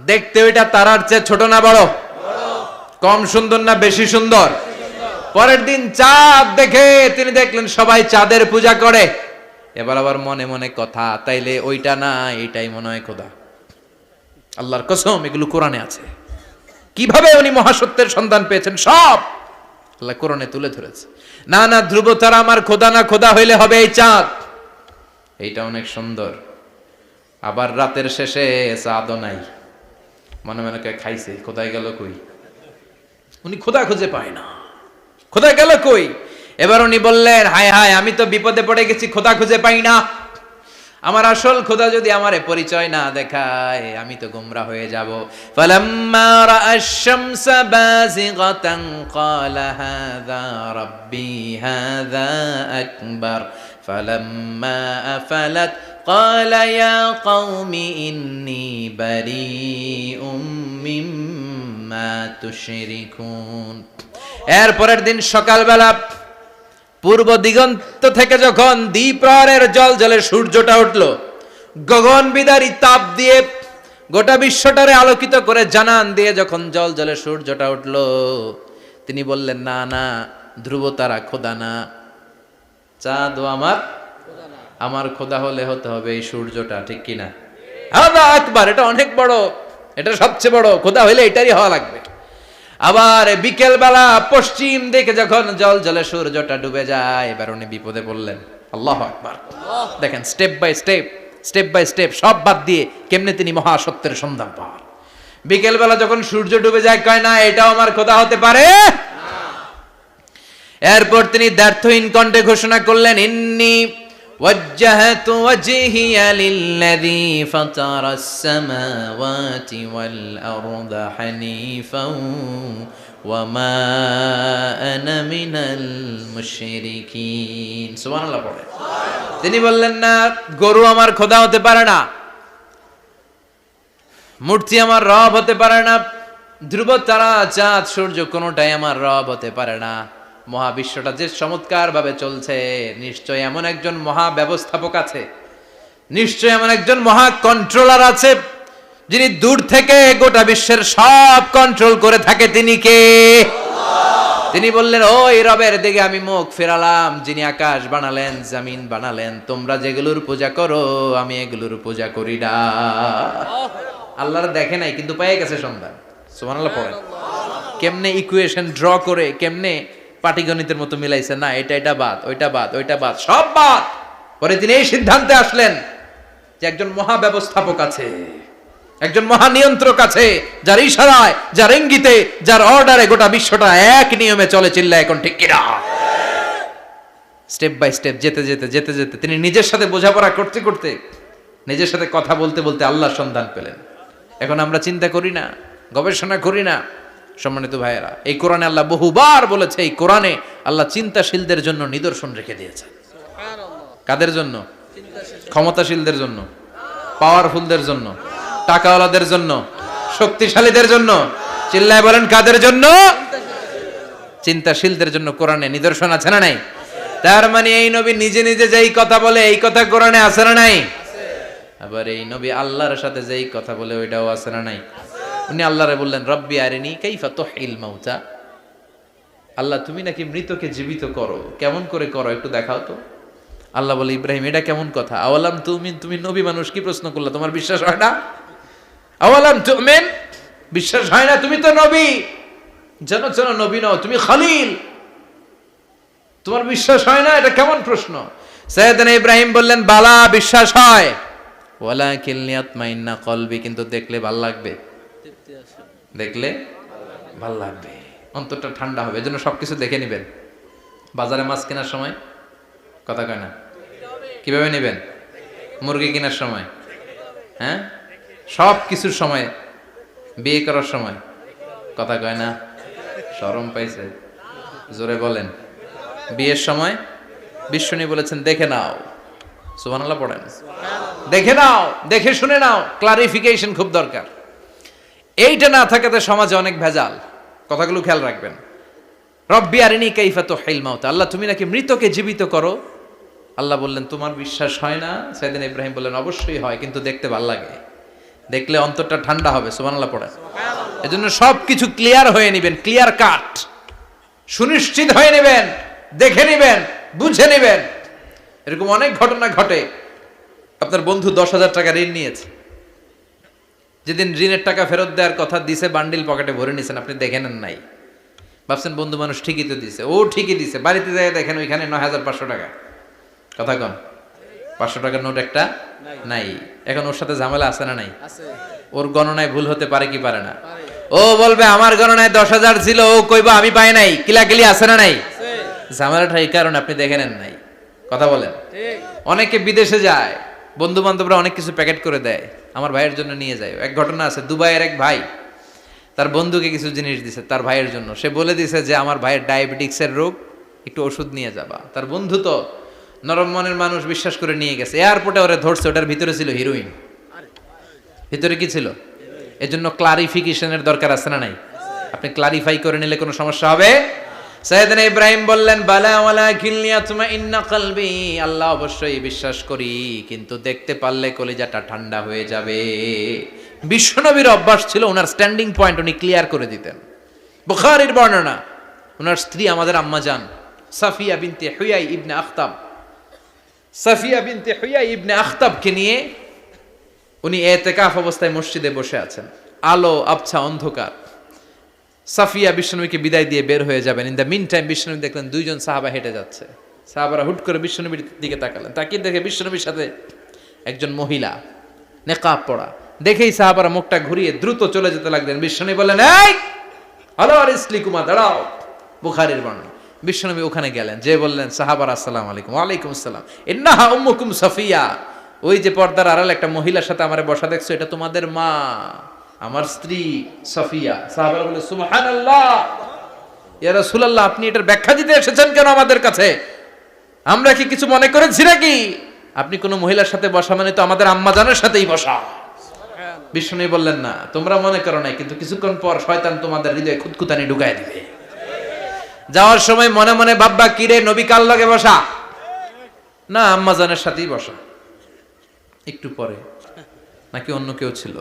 দেখতে ওইটা তারার চেয়ে ছোট না বড়? কম সুন্দর না বেশি সুন্দর? পরের দিন চাঁদ দেখে তিনি দেখলেন সবাই চাঁদের পূজা করে। এবার আবার মনে মনে কথা, তাইলে ওইটা না এইটাই মনে হয় খোদা। আল্লাহর কসম এগুলো কোরআনে আছে। কিভাবে উনি মহাসত্যের সন্ধান পেয়েছেন সব আল্লাহ কোরআনে তুলে ধরেছে। না না, ধ্রুব তারা আমার খোদা না, খোদা হইলে হবে এই চাঁদ। এইটা অনেক সুন্দর। আবার রাতের শেষে চাঁদও নাই, মনে মনে খাইছে খোদাই গেল কই? উনি খোদা খুঁজে পায় না, খোদা গেল কই? এবার উনি বললেন, হায় হায়, আমি তো বিপদে পড়ে গেছি, খোদা খুঁজে পাই না। আমার আসল খোদা যদি আমারে পরিচয় না দেখায়, আমি তো গোমরা হয়ে যাব। ফালাম্মা রাআশ শামসা বাযিগাতান ক্বালা হাযা রাব্বি হাযা আকবার ফালাম্মা আফালাত ক্বালা ইয়া কওমি ইন্নী বারীউম মিম্মা তুশরিকুন। এর পরের দিন সকালবেলা পূর্ব দিগন্ত থেকে যখন দ্বিপ্রহরের জলে সূর্যটা উঠল, গগন বিদারী তাপ দিয়ে গোটা বিশ্বটারে আলোকিত করে জানান দিয়ে যখন জলে সূর্যটা উঠল, তিনি বললেন, না না, ধ্রুব তারা খোদা না, চাঁদ আমার খোদা হলে হতে হবে এই সূর্যটা, ঠিক কিনা? হাদা আকবার, এটা অনেক বড়, এটা সবচেয়ে বড়, খোদা হইলে এটারই হওয়া লাগবে। আবার বিকেল বেলা পশ্চিম দিকে যখন জলে সূর্যটা ডুবে যায়, এবার উনি বিপদে পড়লেন। আল্লাহু আকবার। দেখেন, স্টেপ বাই স্টেপ সব বাদ দিয়ে কেমনে তিনি মহাসত্যের সন্ধান পান। বিকেল বেলা যখন সূর্য ডুবে যায়, কয় না এটাও আমার খোদা হতে পারে। এরপর তিনি দ্ব্যর্থহীন কণ্ঠে ঘোষণা করলেন, ইন্নী ওয়াজ্জাহতু ওয়াজহিয়া লিল্লাযী ফাতারাস সামাওয়াতি ওয়াল আরদা হানিফাও ওয়া মা আনা মিনাল মুশরিকিন। সুবহানাল্লাহ পড়ে। তিনি বললেন, না, গরু আমার খোদা হতে পারে না, মূর্তি আমার রব হতে পারে না, ধ্রুব তারা, চাঁদ, সূর্য কোনোটাই আমার রব হতে পারে না। মহাবিশ্বটা যে চমৎকার ভাবে চলছে, নিশ্চয় এমন একজন মহা ব্যবস্থাপক আছে, নিশ্চয় এমন একজন মহা কন্ট্রোলার আছে, যিনি দূর থেকে গোটা বিশ্বের সব কন্ট্রোল করে থাকে। তিনি কে? তিনি বললেন, ওই রবের দিকে আমি মুখ ফেরালাম, যিনি আকাশ বানালেন, জমিন বানালেন। তোমরা যেগুলোর পূজা করো, আমি এগুলোর পূজা করি না। আল্লাহর দেখে নাই, কিন্তু পেয়ে গেছে সন্ধান। সুবহানাল্লাহ পড়েন। কেমনে ইকুয়েশন ড্র করে, কেমনে পাটিগণিতের মতো মিলাইছে, না এটা বাদ, ওইটা বাদ, ওইটা বাদ, সব বাদ। পরে তিনি এই সিদ্ধান্তে আসলেন যে একজন মহা ব্যবস্থাপক আছে, একজন মহা নিয়ন্ত্রক আছে, যার ইশারায়, যার ইঙ্গিতে, যার অর্ডারে গোটা বিশ্বটা এক নিয়মে চলে। চিল্লা এখন ঠিক কিনা? স্টেপ বাই স্টেপ যেতে যেতে তিনি নিজের সাথে বোঝাপড়া করতে করতে, নিজের সাথে কথা বলতে বলতে আল্লাহর সন্ধান পেলেন। এখন আমরা চিন্তা করি না, গবেষণা করি না। সম্মানিত ভাইয়েরা, এই কোরআনে আল্লাহ বহুবার বলেছে, এই কোরআনে আল্লাহ চিন্তাশীলদের জন্য নিদর্শন রেখে দিয়েছে। কাদের জন্য? ক্ষমতাশীলদের জন্য, পাওয়ারফুলদের জন্য, টাকাওয়ালাদের জন্য, শক্তিশালীদের জন্য। চিল্লায় বলেন, কাদের জন্য? চিন্তাশীলদের জন্য কোরআনে নিদর্শন আছে না নাই? তার মানে এই নবী নিজে নিজে যেই কথা বলে, এই কথা কোরআনে আছে না নাই? আবার এই নবী আল্লাহর সাথে যেই কথা বলে, ওইটাও আছে না নাই? উনি আল্লাহরে বললেন, রব্বি আরিনি কাইফা তুহিল মাউতা। আল্লাহ, তুমি নাকি মৃতকে জীবিত করো, কেমন করে করো একটু দেখাও তো। আল্লাহ বলে, ইব্রাহিম, এটা কেমন কথা? আওয়ালাম তুমিন, তুমি নবী মানুষ, কি প্রশ্ন করলা? তোমার বিশ্বাস হয় না? আওয়ালাম তুমিন, বিশ্বাস হয় না? তুমি তো নবী, জানো নবী নও, তুমি খলিল, তোমার বিশ্বাস হয় না? এটা কেমন প্রশ্ন? সাইয়েদনা ইব্রাহিম বললেন, বালা, বিশ্বাস হয়, ওয়ালাকিন লিয়াতমাইন্না কলবি, কিন্তু দেখলে ভাল লাগবে, দেখলে ভাল লাগবে, অন্তরটা ঠান্ডা হবে। এজন্য সবকিছু দেখে নেবেন। বাজারে মাছ কেনার সময় কথা কয় না, কিভাবে নেবেন? মুরগি কেনার সময়, হ্যাঁ, সব কিছুর সময়, বিয়ে করার সময় কথা কয় না, শরম পাইছে, জোরে বলেন। বিয়ের সময় বিশ্বনী বলেছেন, দেখে নাও। সুবহানাল্লাহ পড়েন। দেখে নাও, দেখে শুনে নাও, ক্লারিফিকেশন খুব দরকার। এইটা না থাকাতে সমাজে অনেক ভেজাল। কথাগুলো খেয়াল রাখবেন। রব্বি আরিনি কাইফা তুহিল মাউতা, আল্লাহ, তুমি নাকি মৃতকে জীবিত করো। আল্লাহ বললেন, তোমার বিশ্বাস হয় না? সাইয়েদনা ইব্রাহিম বললেন, অবশ্যই হয়, কিন্তু দেখতে ভালো লাগে, দেখলে অন্তরটা ঠান্ডা হবে। সুবহানাল্লাহ পড়েন। এজন্য সবকিছু ক্লিয়ার হয়ে নেবেন, ক্লিয়ার কাট, সুনিশ্চিত হয়ে নেবেন, দেখে নেবেন, বুঝে নেবেন। এরকম অনেক ঘটনা ঘটে। আপনার বন্ধু 10,000 টাকা ঋণ নিয়েছে, যেদিন ঋণের টাকা ফেরত দেওয়ার কথা দিছে, বান্ডিল পকেটে ভরে নিছেন, আপনি দেখে নেন নাই, ভাবছেন বন্ধু মানুষ ঠিকই তো দিছে। ও ঠিকই দিছে, বাড়িতে যায় দেখেন ওইখানে 9,500 টাকা। কথা কন, 500 টাকার নোট একটা নাই। এখন ওর সাথে ঝামেলা আছে না নাই? ওর গণনায় ভুল হতে পারে কি পারে না? ও বলবে আমার গণনায় 10,000 ছিল, ও কইবা আমি পাই নাই, কিলাকিলি আছে না নাই? ঝামেলাটা এই কারণে আপনি দেখে নেন নাই। কথা বলেন। অনেকে বিদেশে যায়, বন্ধু বান্ধবরা অনেক কিছু প্যাকেট করে দেয়, আমার ভাইয়ের জন্য নিয়ে যায়। এক ঘটনা আছে, দুবাইয়ের এক ভাই তার বন্ধুকে কিছু জিনিস দিছে তার ভাইয়ের জন্য। সে বলে দিছে যে আমার ভাইয়ের ডায়াবেটিক্সের রোগ, একটু ওষুধ নিয়ে যাবা। তার বন্ধু তো নরম মনের মানুষ, বিশ্বাস করে নিয়ে গেছে। এয়ারপোর্টে ওরে ধরছে, ওটার ভিতরে ছিল হিরোইন। ভিতরে কি ছিল? এজন্য ক্লারিফিকেশনের দরকার আছে না নাই? আপনি ক্লারিফাই করে নিলে কোনো সমস্যা হবে? সাইয়েদনা ইব্রাহিম বললেন, বালা ওয়ালাকিন লিয়াতমাইন্না কলবি, আল্লাহ অবশ্যই বিশ্বাস করি, কিন্তু দেখতে পারলে কলিজাটা ঠান্ডা হয়ে যাবে। বিশ্বনবীর অভ্যাস ছিল, ওনার স্ট্যান্ডিং পয়েন্ট উনি ক্লিয়ার করে দিতেন। বুখারীর বর্ণনা, ওনার স্ত্রী আমাদের আম্মা জান সাফিয়া বিনতে হুয়াই ইবনে আখতাব, সাফিয়া বিনতে হুয়াই ইবনে আখতাবকে নিয়ে উনি ইতিকাফ অবস্থায় মসজিদে বসে আছেন। আলো আবছা অন্ধকার। সাফিয়া বিশ্বনবীকে বিদায় দিয়ে বের হয়ে যাবেন। ইন দ্য মিন টাইম বিশ্বনবী দেখলেন দুইজন সাহাবা হেঁটে যাচ্ছে। সাহাবারা হুট করে বিশ্বনবীর দিকে তাকালেন। তাকিয়ে দেখে বিশ্বনবীর সাথে একজন মহিলা, নেকাব পরা। দেখেই সাহাবারা মুখটা ঘুরিয়ে দ্রুত চলে যেতে লাগলেন। বিশ্বনবী বললেন, এই হ্যালো আর ইসলিকুমা, দাঁড়াও। বুখারীর বর্ণনা। বিশ্বনবী ওখানে গেলেন, যে বললেন, সাহাবারা আসসালামু আলাইকুম। ওয়ালাইকুম আসসালাম। ইন্নাহা উম্মুকুম সাফিয়া, ওই যে পর্দার আড়াল একটা মহিলার সাথে আমারে বসা দেখছো, এটা তোমাদের মা, আমার স্ত্রী সাফিয়া। সাহাবারা বলে, সুবহানাল্লাহ, ইয়া রাসূলুল্লাহ, আপনি এটার ব্যাখ্যা দিতে এসেছেন কেন আমাদের কাছে? আমরা কি কিছু মনে করেছি নাকি? আপনি কোন মহিলার সাথে বসা মানে তো আমাদের আম্মা জানের সাথেই বসা। বিষ্ণু বললেন, না, তোমরা মনে করো নাই, কিন্তু কিছুক্ষণ পর শয়তান তোমাদের হৃদয়ে খুঁতখুঁতানি ঢুকায় দিবে। যাওয়ার সময় মনে মনে ভাববা, কিরে নবী কার লগে বসা? না, আম্মা জানের সাথেই বসা। একটু পরে, নাকি অন্য কেউ ছিল?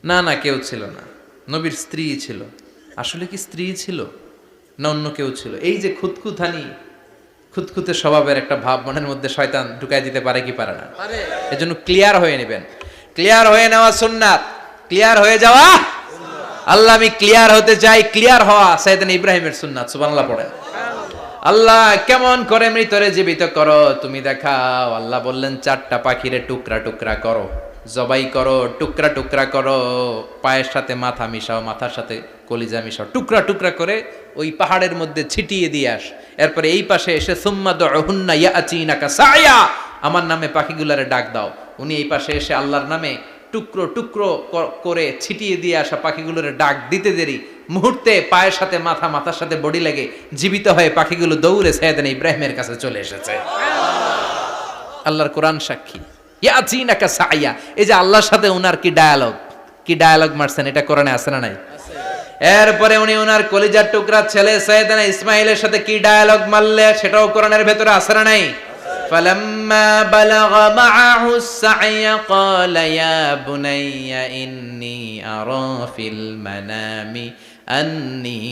না না, কেউ ছিল না, নবীর স্ত্রী ছিল। আসলে কি স্ত্রী ছিল না অন্য কেউ ছিল? এই যে খুঁতখুঁতানি, খুঁতখুঁতে স্বভাবের একটা ভাব মনের মধ্যে শয়তান ঢুকাই দিতে পারে কি পারে না? এজন্য ক্লিয়ার হয়ে নেবেন। ক্লিয়ার হয়ে নেওয়া সুন্নাত, ক্লিয়ার হয়ে যাওয়া। আল্লাহ, আমি ক্লিয়ার হতে চাই। ক্লিয়ার হওয়া সাইয়েদনা ইব্রাহিমের সুন্নাত। সুবহানাল্লাহ পড়েন। আল্লাহ, কেমন করে মৃতরে জীবিত করো তুমি দেখাও। আল্লাহ বললেন, 4টা পাখিরে টুকরা টুকরা করো, জবাই করো, টুকরা টুকরা করো, পায়ের সাথে মাথা মিশাও, মাথার সাথে কলিজা মিশাও, টুকরা টুকরা করে ওই পাহাড়ের মধ্যে ছিটিয়ে দিয়ে আস। এরপরে এই পাশে এসে সুম্মা দুহুন্না ইয়াতিনাকা সায়া, আমার নামে পাখিগুলারে ডাক দাও। উনি এই পাশে এসে আল্লাহর নামে টুকরো টুকরো করে ছিটিয়ে দিয়ে আসা পাখিগুলোর ডাক দিতে দেরি, মুহূর্তে পায়ের সাথে মাথা, মাথার সাথে বডি লেগে জীবিত হয়ে পাখিগুলো দৌড়ে সাইয়েদনা ইব্রাহিমের কাছে চলে এসেছে। আল্লাহর কোরআন সাক্ষী। ইয়াতিনাকা সায়া, এই যে আল্লাহর সাথে উনার কি ডায়ালগ মারছেন, এটা কোরআনে আছে না নাই? এরপরে উনি ওনার কলিজার টুকরা ছেলে সাইয়েদনা ইসমাইলের সাথে কি ডায়ালগ মারলে, সেটাও কোরআনের ভেতরে আছে না নাই? فلما بلغ معه السعي قال يا بني إني أرى في المنام أني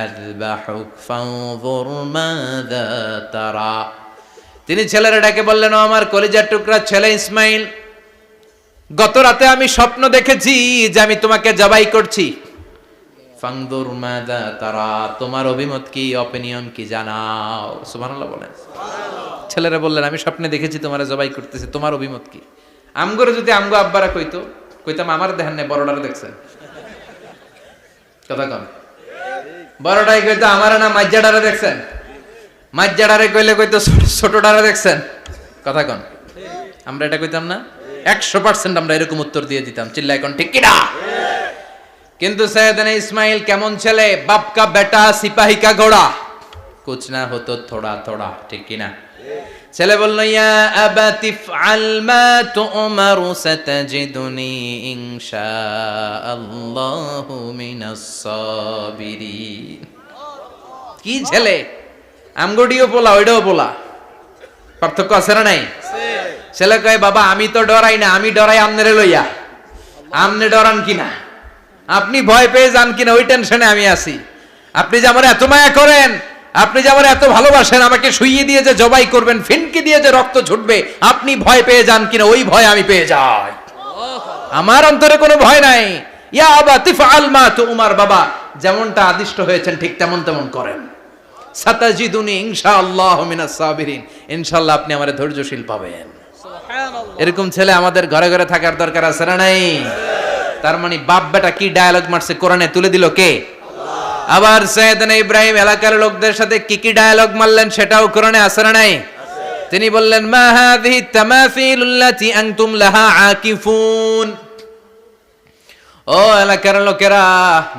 أذبحك فانظر ماذا ترى। তিনি ছেলের ডাকে বললেন, ও আমার কলিজার টুকরা ছেলে ইসমাইল, গত রাতে আমি স্বপ্ন দেখেছি যে আমি তোমাকে জবাই করছি। ফানজুর মাযা তারা, তোমার অভিমত কি, অপিনিয়ন কি জানাও। সুবহানাল্লাহ বলেন। ছেলেরা বললেন, আমি স্বপ্নে দেখেছি তোমারে জবাই করতেছি, তোমার অভিমত কি? আমগরে যদি আমগো আব্বারা কইতাম আমার দেখেন না, বড়ডারে দেখছেন। কথা কম, বড়টাই কইতো আমার না মাজ্জাডারে দেখছেন, মাজ্জাডারে কইলে কইতো ছোটডারে দেখছেন। কথা কন, আমরা এটা কইতাম না? 100% আমরা এরকম উত্তর দিয়ে দিতাম। চিল্লায় কোন ঠিক কিনা? কিন্তু সাইয়েদনা ইসমাইল কেমন ছেলে, বাপ কা বেটা সিপাহী কা ঘোড়া, কুছ না হতো থোড়া থোড়া, ঠিক কিনা? ছেলে বলল, ইয়া আবাতি ফআল মা তুমারু সাতাজিদুনি ইনশাআল্লাহু মিনাস সাবিরিন। কি ছেলে, আমগডিও পোলা ওইটাও পোলা, পার্থক্য আছে না নাই? ছেলে কয়, বাবা আমি তো ডরাই না, আমি ডরাই আমনেরে লইয়া। আমনে ডরান কিনা, আপনি ভয় পেয়ে যান কিনা, ওই টেনশনে আমি আছি। আপনি যে আমার এত মায়া করেন, আপনি যে আমার এত ভালোবাসেন, আমাকে শুইয়ে দিয়ে যে জবাই করবেন, ফিনকি দিয়ে যে রক্ত ছুটবে, আপনি ভয় পেয়ে যান কিনা, ওই ভয় আমি পেয়ে যাই। আমার অন্তরে কোনো ভয় নাই। ইয়া আবাতি ফাআল মা তুমার, বাবা যেমনটা আদিষ্ট হয়েছেন ঠিক তেমন তেমন করেন। সাতাজিদুনি ইনশাআল্লাহু মিনাস সাবিরিন, ইনশাআল্লাহ আপনি আমারে ধৈর্যশীল পাবেন। সুবহানাল্লাহ। এরকম ছেলে আমাদের ঘরে ঘরে থাকার দরকার আছে না নাই? তার মানে বাপ বেটা কি ডায়ালগ মারছে কোরআনে তুলে দিল কে? আবার সাইয়েদনা ইব্রাহিম এলাকার লোকদের সাথে কি ডায়ালগ মারলেন সেটাও কোরআনে আছে না নাই? তিনি বললেন, মা হাযিহি তামাসিলুল্লাতী আনতুম লাহা আকিফুন। ও এলাকার লোকেরা,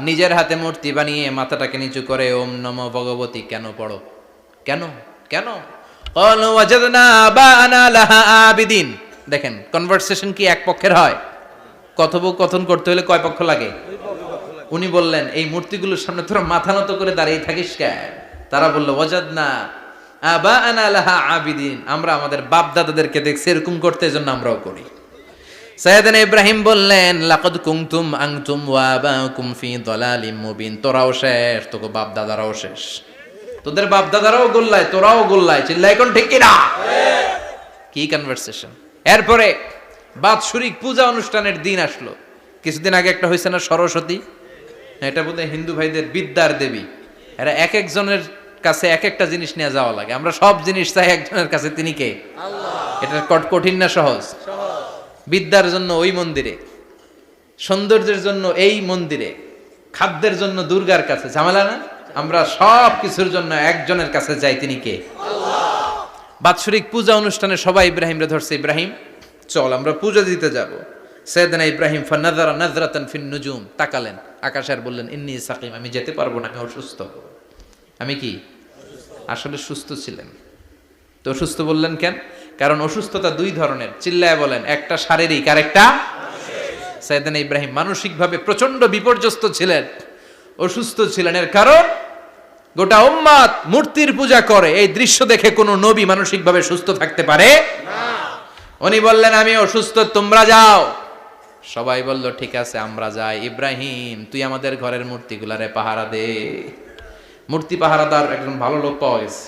নিজের হাতে মূর্তি বানিয়ে মাথাটাকে নিচু করে ওম নমো ভগবতী কেন পড়ো? কেন কেন? ক্বালু ওয়াজাদনা আবাআনা লাহা আবিদিন। দেখেন, কনভারসেশন কি এক পক্ষের হয়? কথোপকথন করতে হলে কয় পক্ষ লাগে? উনি বললেন, এই মূর্তিগুলোর সামনে তোরা মাথা নত করে দাঁড়িয়ে থাকিস কেন? তারা বলল, ওয়াজাদনা আবাআনা লাহা আবিদিন, আমরা আমাদের বাপ দাদাদেরকে দেখছি এরকম করতে, এজন্য আমরাও করি। সাইয়েদনা ইব্রাহিম বললেন, লাকাদ কুনতুম আনতুম ওয়া আবাউকুম ফি দালালিম মুবিন। তোরাও শেষ, তোকে বাপ দাদারাও শেষ, তোদের বাপ দাদারাও গোল্লায়, তোরাও গোল্লায়। চিল্লাই কোন ঠিক কিনা? কি কনভারসেশন! এরপরে বাৎসরিক পূজা অনুষ্ঠানের দিন আসলো। কিছুদিন আগে একটা হয়েছে না, সরস্বতী? এটা বোধহয় হিন্দু ভাইদের বিদ্যার দেবী। এরা এক একজনের কাছে এক একটা জিনিস নিয়ে যাওয়া লাগে। আমরা সব জিনিস চাই একজনের কাছে, তিনি কে? আল্লাহ। এটা কঠিন না সহজ? বিদ্যার জন্য ওই মন্দিরে, সৌন্দর্যের জন্য এই মন্দিরে, খাদ্যের জন্য দুর্গার কাছে, ঝামেলা না? আমরা সব কিছুর জন্য একজনের কাছে যাই, তিনি কে? আল্লাহ। বাৎসরিক পূজা অনুষ্ঠানে সবাই ইব্রাহিমরে ধরছে, ইব্রাহিম চল আমরা পূজা দিতে যাব। সাইয়েদনা ইব্রাহিম ফানাযারা নাযরাতান ফিন নুজুম, তাকালেন আকাশে আর বললেন, ইন্নী সাকিম, আমি যেতে পারবো না, আমি অসুস্থ। আমি কি? আসলে সুস্থ ছিলেন তো। অসুস্থ বললেন কেন? কারণ অসুস্থতা দুই ধরনের, চিল্লায় বলেন। একটা শারীরিক, আর একটা মানসিক। সাইয়েদনা ইব্রাহিম মানসিকভাবে প্রচন্ড বিপর্যস্ত ছিলেন, অসুস্থ ছিলেন। এর কারণ গোটা উম্মত মূর্তির পূজা করে, এই দৃশ্য দেখে কোনো নবী মানসিকভাবে সুস্থ থাকতে পারে না। উনি বললেন, আমি অসুস্থ, তোমরা যাও। সবাই বলল, ঠিক আছে আমরা যাই। ইব্রাহিম, তুই আমাদের ঘরের মূর্তিগুলারে পাহারা দে। মূর্তি পাহারাদার একজন ভালো লোক পাওয়া গেছে।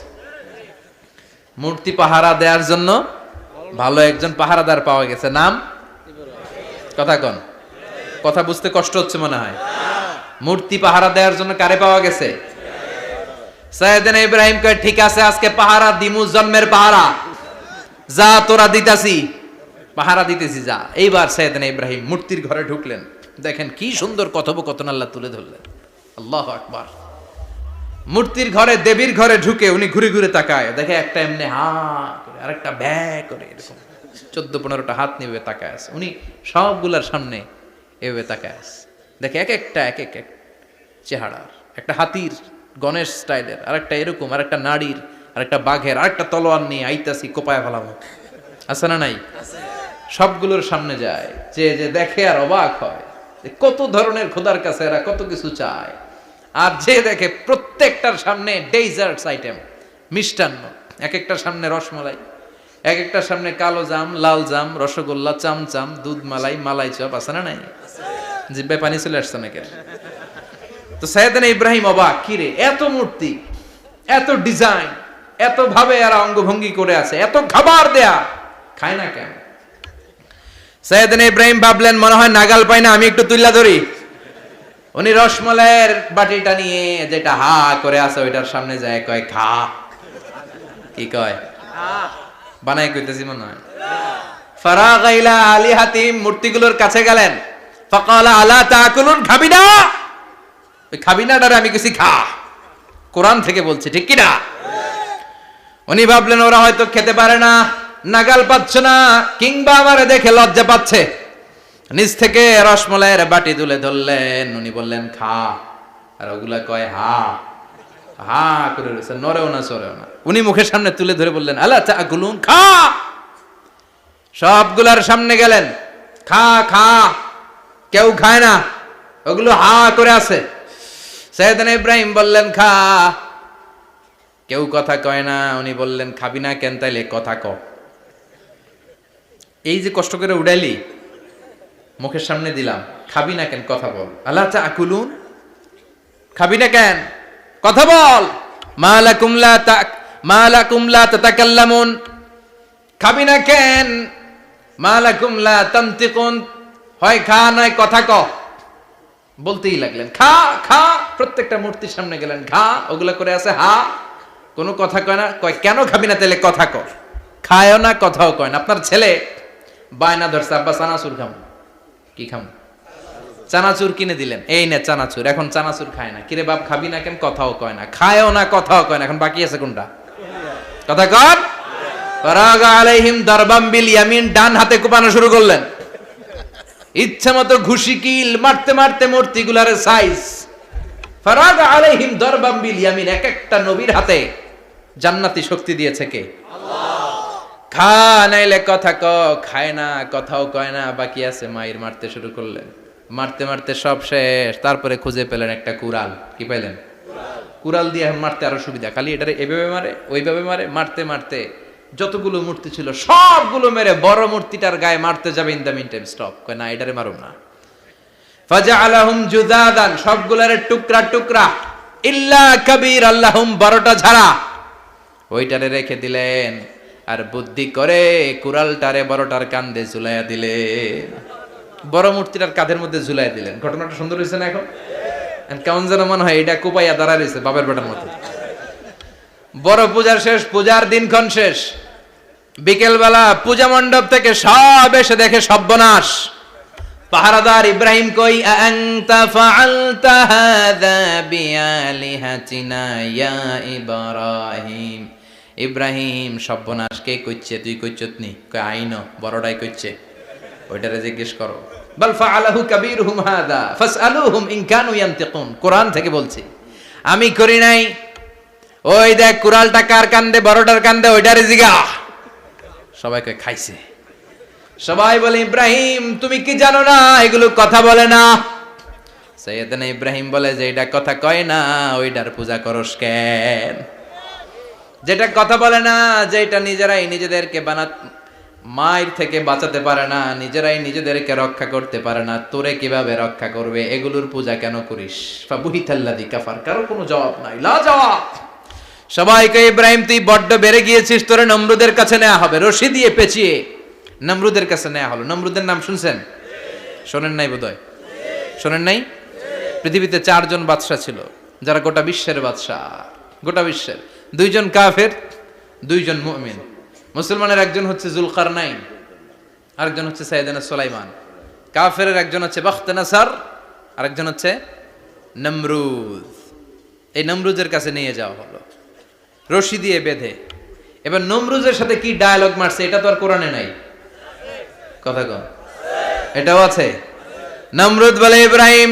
মূর্তি পাহারা দেওয়ার জন্য ভালো একজন পাহারাদার পাওয়া গেছে। নাম? কথা কন, কথা বুঝতে কষ্ট হচ্ছে মনে হয়। মূর্তি পাহারা দেওয়ার জন্য কারে পাওয়া গেছে? সাইয়েদনা ইব্রাহিম কয়, ঠিক আছে আজকে পাহারা দিমু, জন্মের পাহারা। যা তোরা দিতাছি, পাহারা দিতেছি, যা। এইবার সাইয়েদনা ইব্রাহিম মূর্তির ঘরে ঢুকলেন। দেখেন কি সুন্দর কথোপকথন আল্লাহ তুলে ধরলেন। আল্লাহু আকবার। মূর্তির ঘরে, দেবীর ঘরে ঢুকে উনি ঘুরে ঘুরে তাকায়, দেখে একটা এমনি হা করে, আরেকটা ব্যা করে, এরকম 14-15টা হাত নিয়ে তাকায় আছে। উনি সবগুলার সামনে এভাবে তাকায় আছে। দেখে এক একটা এক এক চেহারার, একটা হাতির গণেশ স্টাইলের, আরেকটা এরকম, আরেকটা নারীর, আরেকটা বাঘের, আরেকটা তলোয়ার নিয়ে আইতাছি, কোপায় ফেলাম। আছে না নাই? সবগুলোর সামনে যায়, যে যে দেখে আর অবাক হয়, কত ধরনের খোদার কাছে এরা কত কিছু চায়। আর যে দেখে প্রত্যেকটার সামনে ডেজার্টস আইটেম, মিষ্টান্ন, এক একটার সামনে রসমালাই, এক একটার সামনে কালো জাম, লাল জাম, রসগোল্লা, চামচাম, দুধ মালাই, মালাই চপ। আছে না নাই? জিব্বায় পানি চলে আসছে নাকি? তো সাইয়েদনা ইব্রাহিম অবাক, কি রে, এত মূর্তি, এত ডিজাইন, এত ভাবে এরা অঙ্গভঙ্গি করে আছে, এত খাবার দেয়া, খায় না কেন? সাইয়েদনা ইব্রাহিম ভাবলেন, মনে হয় নাগাল পাই না, আমি একটু তুইলা ধরি। উনি রসমালাইয়ের বাটিটা নিয়ে, যেটা হা করে আছে, ওইটার সামনে যায়, কয় খা। কি কয়? বানাই কইতেছি মনে হয়। ফারাগা ইলা আলিহাতিম, মূর্তিগুলোর কাছে গেলেন। ফাকালা আলা তাকুলুন, খাবি না? ওই খাবি না ডারে আমি কিছু খা, কোরআন থেকে বলছি, ঠিক কি না? উনি ভাবলেন ওরা হয়তো খেতে পারে না, নাগাল পাচ্ছে না, কিংবা আমারে দেখে লজ্জা পাচ্ছে। নিজ থেকে রসমালাইয়ের বাটি তুলে ধরলেন। উনি বললেন খা, আর ওগুলা কয় হা হা করে রয়েছে, নড়েও না চড়েও না। উনি মুখের সামনে তুলে ধরে বললেন, আলা তাকুলুন, খা। সবগুলার সামনে গেলেন, খা খা। কেউ খায় না, ওগুলো হা করে আছে। সাইয়েদনা ইব্রাহিম বললেন খা, কেউ কথা কয় না। উনি বললেন, খাবি না কেন? তাইলে কথা ক। এই যে কষ্ট করে উড়াইলি, মুখের সামনে দিলাম, খাবি না কেন? কথা বল। আলা তাকুলুন, খাবি না কেন? কথা বল। মা লাকুম লা তাতাকাল্লামুন, খাবি না কেন? মা লাকুম লা তানতিকুন, হয় খা নয় কথা ক। বলতেই লাগলেন খা খা। প্রত্যেকটা মূর্তির সামনে গেলেন, খা। ওগুলা করে আছে হা, কোনো কথা কয় না। কয় কেন খাবি না? তাহলে কথা ক। খায়ও না, কথাও কয় না। আপনার ছেলে বায়না ধরছে, আব্বা চানাচুর খাম। কি খাম? চানাচুর কিনে দিলেন, এই নে চানাচুর। এখন চানাচুর খায় না। কিরে বাপ খাবি না কেন? কথাও কয় না, খায়ও না, কথাও কয় না। এখন বাকি আছে কোনটা? কথা কর। ফারাগা আলাইহিম দারবাম বিল ইয়ামিন, ডান হাতে কোপানো শুরু করলেন। ইচ্ছা মতো ঘুষি কিল মারতে মারতে মূর্তিগুলার সাইজ। ফারাগা আলাইহিম দারবাম বিল ইয়ামিন, এক একটা নবীর হাতে জান্নাতি শক্তি দিয়েছে কে? খা নাইলে কথা ক, খায় না, কথাও কয় না, বাকি আছে। মায়ের মারতে শুরু করলেন, মারতে মারতে সব শেষ। তারপরে খুঁজে পেলেন একটা কুড়াল। কি পাইলেন? কুড়াল দিয়ে মারতে আরো সুবিধা, খালি এটারে এভাবে মারে ওইভাবে মারে। মারতে মারতে যতগুলো মূর্তি ছিল সবগুলো মেরে বড় মূর্তিটার গায়ে মারতে যাবে, in the meantime stop, কয় না এটারে মারুম না। ফাজআলাহুম জুদাদান, সবগুলারে টুকরা টুকরা। ইল্লা কাবীর আল্লাহুম, বড়টা ছাড়া ওইটারে রেখে দিলেন। আর বুদ্ধি করে কুড়ালটারে বড়টার কাঁধে ঝুলাইয়া দিলেন, বড় মূর্তিটার কাঁধের মধ্যে ঝুলাইয়া দিলেন। ঘটনাটা সুন্দর হয়েছে না? এখন কেমন যেন মনে হয় এটা কোপাইয়া দাঁড়া রয়েছে বাবার বেটার মতো। বড় পূজার শেষ, পূজার দিনক্ষণ শেষ। বিকেল বেলা পূজা মণ্ডপ থেকে সব এসে দেখে সর্বনাশ। পাহারাদার ইব্রাহিম কই? আনতা ফাআলতা হাযা বিআলিহাতিনা ইয়া ইব্রাহিম। ইব্রাহিম, সর্বনাশ কে কইছে? তুই কইছত নি? কই আইনো, বড়টাই কইছে। ওইটারে জিজ্ঞেস করো। বাল ফাআলাহু কাবীরুহুম হাযা ফাসআলুহুম ইন কানু ইয়ানতিকুন। কোরআন থেকে বলছি, আমি করি নাই। ওই দেখ কুড়ালটা কার কান্দে? বড়টার কান্দে, ওইটারে জিগা। সবাই কই খাইছে। সবাই বলে ইব্রাহিম তুমি কি জানো না এগুলো কথা বলে না? সাইয়েদনা ইব্রাহিম বলে যে এটা কথা কয় না ওইটার পূজা করস কেন? যেটা কথা বলে না, যেটা নিজেরাই নিজেদেরকে মায়ের থেকে বাঁচাতে পারে না, নিজেরাই নিজেদেরকে রক্ষা করতে পারে না, তোরে কিভাবে রক্ষা করবে? এগুলোর পূজা কেন করিস? ফাবুহিতাল্লাযী কাফার। কারো কোনো জবাব নাই, লা জবাব। সবাইকে ইব্রাহিম তুই বড্ড বেড়ে গিয়েছিস, তোরে নমরুদের কাছে নেওয়া হবে। রশি দিয়ে পেঁচিয়ে নমরুদের কাছে নেওয়া হলো। নমরুদের নাম শুনছেন? শোনেন নাই বোধহয়। শোনেন নাই? পৃথিবীতে 4 জন বাদশা ছিল যারা গোটা বিশ্বের বাদশা। গোটা বিশ্বের 2 জন কাফের, 2 জন মুমিন। মুসলমানের একজন হচ্ছে জুলকারনাইন, আরেকজন হচ্ছে সাইয়েদনা সুলাইমান। কাফেরের একজন হচ্ছে বাখতানাসার, আরেকজন হচ্ছে নমরুদ। এই নমরুদের কাছে নিয়ে যাওয়া হলো রশি দিয়ে বেঁধে। এবার নমরুদের সাথে কি ডায়ালগ মারছে এটা তো আর কোরআনে নাই। কথা কন, এটাও আছে। নমরুদ বলে ইব্রাহিম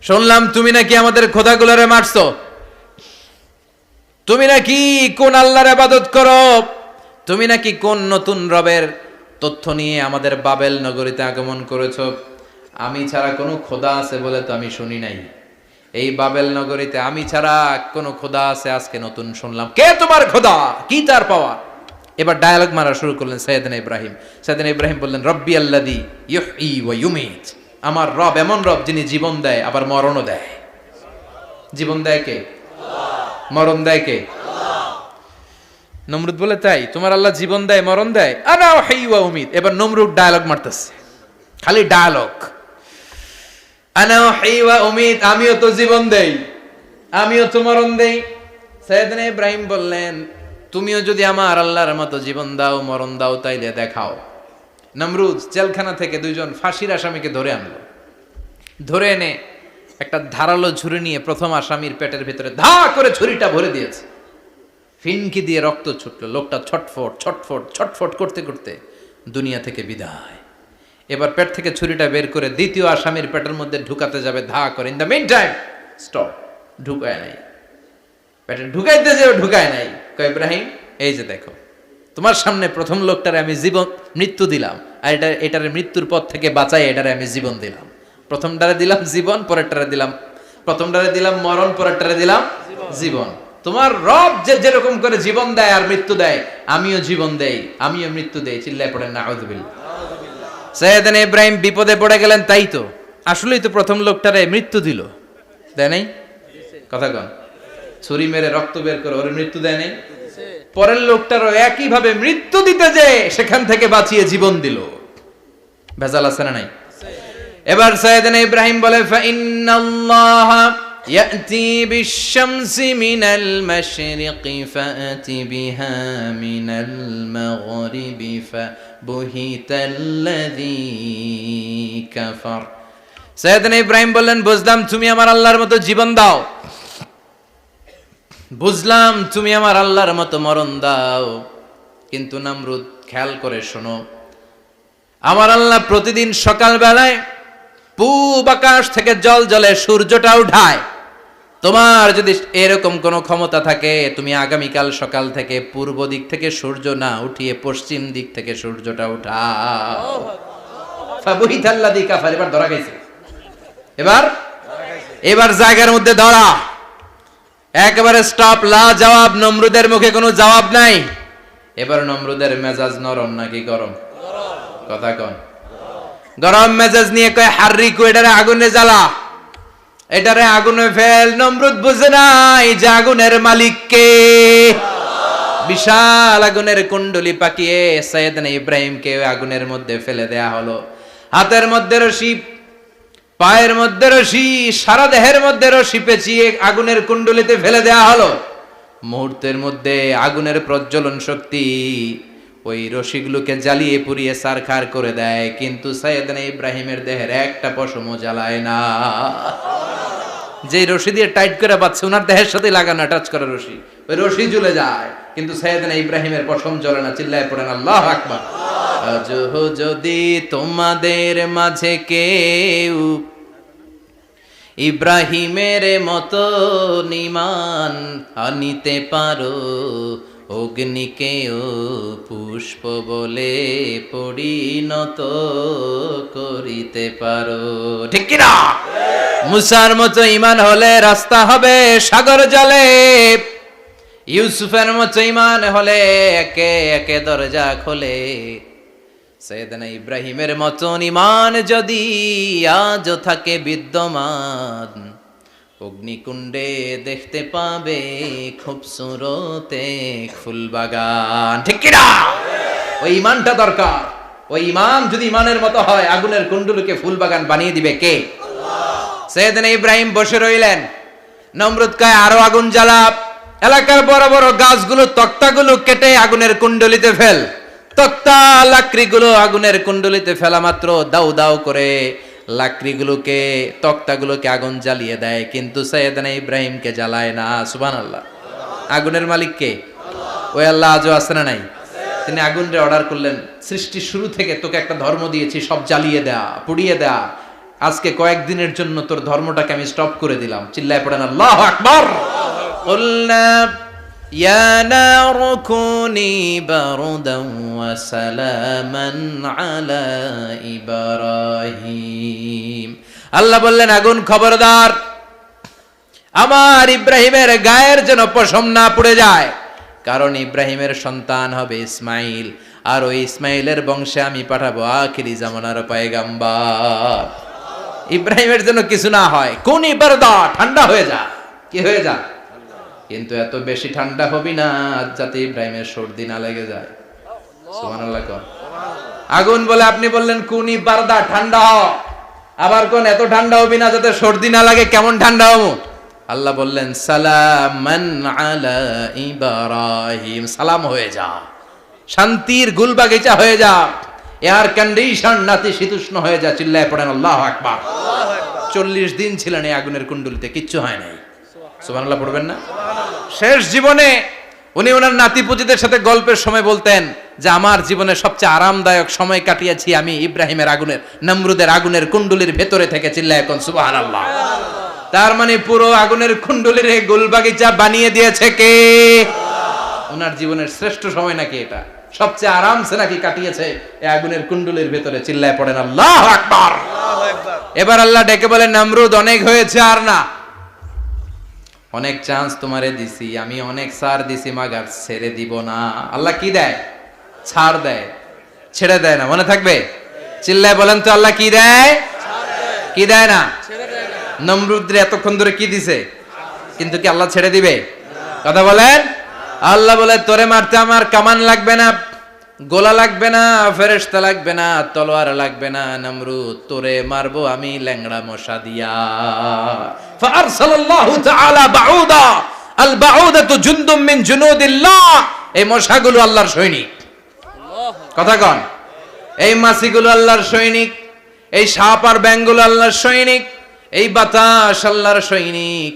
শুনলাম তুমি নাকি আমাদের খোদাগুলোরে মারছো, তুমি নাকি কোন আল্লাহর ইবাদত করো, তুমি নাকি কোন নতুন রবের তথ্য নিয়ে আমাদের বাবেল নগরীতে আগমন করেছো। আমি ছাড়া কোনো খোদা আছে বলে তো আমি শুনি নাই। এই বাবেল নগরীতে আমি ছাড়া কোনো খোদা আছে আজকে নতুন শুনলাম। কে তোমার খোদা? কি তার পাওয়া? এবার ডায়ালগ মারা শুরু করলেন সাইয়েদনা ইব্রাহিম। সাইয়েদনা ইব্রাহিম বললেন রব্বি আল্লাযী ইউহয়ী ওয়া ইউমীত। আমার রব এমন রব যিনি জীবন দেয় আবার মরণও দেয়। জীবন দেয় কে? আল্লাহ। মরণ দেয় কে? আল্লাহ। নমরুদ বলে তাই তোমার আল্লাহ জীবন দেয় মরণ দেয়? আনা উহয়ী ওয়া উমীত। এবার নমরুদ ডায়ালগ মারতেছে, খালি ডায়ালগ। আনা উহয়ী ওয়া উমীত, আমিও তো জীবন দেই, আমিও তো মরণ দেই। সাইয়েদনা ইব্রাহিম বললেন তুমিও যদি আমার আল্লাহর মতো জীবন দাও মরণ দাও তাইলে দেখাও। নমরুদ জেলখানা থেকে 2 জন ফাঁসির আসামিকে ধরে আনলো। ধরে এনে একটা ধারালো ছুরি নিয়ে প্রথম আসামির পেটের ভিতরে ধা করে ছুরিটা ভরে দিয়েছে। ফিনকি দিয়ে রক্ত ছুটলো। লোকটা ছটফট ছটফট ছটফট করতে করতে দুনিয়া থেকে বিদায়। এবার পেট থেকে ছুরিটা বের করে দ্বিতীয় আসামির পেটের মধ্যে ঢুকাতে যাবে ধা করে। In the meantime stop, ঢুকায় নাই। পেটে ঢুকাইতে যে ঢুকায় নাই। কয় ইব্রাহিম এই যে দেখো তোমার সামনে প্রথম লোকটারে আমি মৃত্যু দিলাম, আর এটারে মৃত্যুর পথ থেকে বাঁচাই এটারে আমি জীবন দিলাম। প্রথমটারে দিলাম জীবন, পরেরটারে দিলাম, প্রথমটারে দিলাম মরণ, পরেরটারে দিলাম জীবন। তোমার রব যে যেরকম করে জীবন দেয় আর মৃত্যু দেয়, আমিও জীবন দেই আমিও মৃত্যু দেই। চিল্লায় পড়েন নাউযুবিল্লাহ। সাইয়েদনা ইব্রাহিম বিপদে পড়ে গেলেন। তাই তো আসলেই তো প্রথম লোকটারে মৃত্যু দিল, দেয় নাই? কথা কন, ছুরি মেরে রক্ত বের করে ওর মৃত্যু দেয় নাই? পরের লোকটারও একই ভাবে মৃত্যু দিতে যে সেখান থেকে বাঁচিয়ে জীবন দিল। ভেজাল আছে না নাই? এবার সাইয়েদনা ইব্রাহিম বলে ফাইন্নাল্লাহা ইয়াতি বিশ-শামসি মিনাল মাশরিকি ফাআতি বিহা মিনাল মাগরিবি ফাবুহিতাল্লাযী কাফার। সাইয়েদনা ইব্রাহিম বললেন, বুঝলাম তুমি আমার আল্লাহর মতো জীবন দাও, বুঝলাম তুমি আমার আল্লাহর মতো মরণ দাও, কিন্তু নমরুদ খেয়াল করে শোনো, আমার আল্লাহ প্রতিদিন সকাল বেলায় পূব আকাশ থেকে জল জলে সূর্যটা উঠায়। তোমার যদি এরকম কোনো ক্ষমতা থাকে, তুমি আগামীকাল সকাল থেকে পূর্ব দিক থেকে সূর্য না উঠিয়ে পশ্চিম দিক থেকে সূর্যটা উঠাও। ফাবুহিতাল্লাযী কাফার, এবার ধরা গেছে, এবার জায়গার মধ্যে ধরা, একেবারে স্টপ, লা জবাব। নমরুদের মুখে কোনো জবাব নাই। এবার নমরুদের মেজাজ নরম নাকি গরম? কথা কন। গরম মেজাজ নিয়ে কয়, হাররিকু, এটারে আগুনে জ্বালা, এটারে আগুনে ফেল। নমরুদ বুঝে নাই যে আগুনের মালিক কে। বিশাল আগুনের কুণ্ডলি পাকিয়ে সাইয়েদনা ইব্রাহিমকে আগুনের মধ্যে ফেলে দেয়া হলো। হাতের মধ্যে রশি, পায়ের মধ্যে রশি, সারা দেহের মধ্যে রশি পেঁচিয়ে আগুনের কুণ্ডলিতে ফেলে দেয়া হলো। মুহূর্তের মধ্যে আগুনের প্রজ্বলন শক্তি ওই রশিগুলোকে জ্বালিয়ে পুড়িয়ে ছারখার করে দেয়, কিন্তু সাইয়েদনা ইব্রাহিমের দেহের একটা পশমও জ্বালায় না। যে রশি দিয়ে টাইট করে পাচ্ছে, ওনার দেহের সাথে লাগানো টাচ করা রশি, ওই রশি জ্বলে যায়, কিন্তু সাইয়েদনা ইব্রাহিমের পশম জ্বলে না। চিল্লায় পড়েন আল্লাহু আকবার। আজ যদি তোমাদের মাঝে কেউ ইব্রাহিমের মতো ঈমান আনিতে পারো, অগ্নিকেও পুষ্প বলে পরিণত করিতে পারো, ঠিক কি না? মুসার মতো ঈমান হলে রাস্তা হবে সাগর জলে, ইউসুফের মতো ঈমান হলে একে একে দরজা খোলে। সাইয়েদনা ইব্রাহিমের মতন ঈমান যদি আজও থাকে বিদ্যমান, অগ্নিকুণ্ডে দেখতে পাবে খুবসুরত এক ফুলবাগান, ঠিক কি না? ওই ঈমানটা দরকার। ওই ঈমান যদি ঈমানের মতো হয়, আগুনের কুণ্ডুলকে ফুলবাগান বানিয়ে দিবে কে? আল্লাহ। সাইয়েদনা ইব্রাহিম বসে রইলেন। নমরুদ কয়, আরো আগুন জ্বালা, এলাকার বড় বড় গাছগুলো, তক্তাগুলো কেটে আগুনের কুণ্ডলিতে ফেল। তক্তা লাকড়িগুলো আগুনের কুণ্ডলিতে ফেলা মাত্র দাউ দাউ করে লাকড়িগুলোকে, তক্তাগুলোকে আগুন জ্বালিয়ে দেয়, কিন্তু সাইয়েদনা ইব্রাহিমকে জ্বালায় না। সুবহানাল্লাহ। আগুনের মালিক কে? ওই আল্লাহ আজও আছে না নাই? তিনি আগুনরে অর্ডার করলেন, সৃষ্টির শুরু থেকে তোকে একটা ধর্ম দিয়েছি, সব জ্বালিয়ে দেয়া, পুড়িয়ে দেয়া, আজকে কয়েকদিনের জন্য তোর ধর্মটাকে আমি স্টপ করে দিলাম। চিল্লায় পড়েন আল্লাহু আকবার। কুলনা ইয়া নারু কুনি বারদান ওয়া সালামান আলা ইব্রাহিম। আল্লাহ বললেন, আগুন খবরদার, আমার ইব্রাহিমের গায়ের যেন পশম না পুড়ে যায়, কারণ ইব্রাহিমের সন্তান হবে ইসমাইল, আর ওই ইসমাইলের বংশে আমি পাঠাবো আখিরি জামানার পয়গাম্বার। ইব্রাহিমের জন্য কিছু না হয়, কোন বারদা, ঠান্ডা হয়ে যা। কি হয়ে যা? কিন্তু এত বেশি ঠান্ডা হবি না যাতে ইব্রাহিমের সর্দি না লেগে যায়। সুবহানাল্লাহ। আগুন বলে, আপনি বললেন কোন বারদা, ঠান্ডা হ, আবার কোন এত ঠান্ডা হবি না যাতে সর্দি না লাগে। কেমন ঠান্ডা হবো? আল্লাহ বললেন, সালামান আলা ইব্রাহিম, সালাম হয়ে যা, শান্তির গুলবাগিচা হয়ে যা, এয়ার কন্ডিশন নাতিশীতোষ্ণ হয়ে যা। চিল্লায় পড়েন আল্লাহু আকবার। 40 দিন ছিলেন এই আগুনের কুণ্ডলিতে, কিচ্ছু হয় নাই। সুবহানাল্লাহ পড়বেন না? শেষ জীবনে উনি ওনার নাতিপুতিদের সাথে গল্পের সময় বলতেন যে আমার জীবনে সবচেয়ে আরামদায়ক সময় কাটিয়েছি আমি ইব্রাহিমের আগুনের, নমরুদের আগুনের কুণ্ডলির ভেতরে থেকে। চিল্লায় এখন সুবহানাল্লাহ। তার মানে পুরো আগুনের কুণ্ডলির গুলবাগিচা বানিয়ে দিয়েছে কে? ওনার জীবনের শ্রেষ্ঠ সময় নাকি এটা, সবচেয়ে আরামসে নাকি কাটিয়েছে এই আগুনের কুণ্ডলির ভেতরে। চিল্লায় পড়েন আল্লাহু আকবার। এবার আল্লাহ ডেকে বলেন, নমরুদ অনেক হয়েছে, আর না, অনেক চান্স তোমারে দিছি আমি, অনেক ছাড় দিছি, মাগার ছেড়ে দিব না। আল্লাহ কি দেয়? ছাড় দেয়, ছেড়ে দেয় না। মনে থাকবে? চিল্লায় বলেন তো, আল্লাহ কি দেয়? কি দেয় না? নমরুদরে এতক্ষণ ধরে কি দিছে, কিন্তু কি আল্লাহ ছেড়ে দিবে? কথা বলেন। আল্লাহ বলে, তোরে মারতে আমার কামান লাগবে না, গোলা লাগবে না, ফেরেশতা লাগবে না, তলোয়ার লাগবে না, নমরুদ তোরে মারবো আমি ল্যাংড়া মশা দিয়া। ফারসালাল্লাহু তাআলা বাউদা, আল বাউদাতু জুনদুম মিন জুনুদিল্লাহ। এই মশাগুলো আল্লাহর সৈনিক। কথা কন, এই মাছিগুলো আল্লাহর সৈনিক। এই সাপ আর ব্যাঙগুলো আল্লাহর সৈনিক, এই বাতাস আল্লাহর সৈনিক,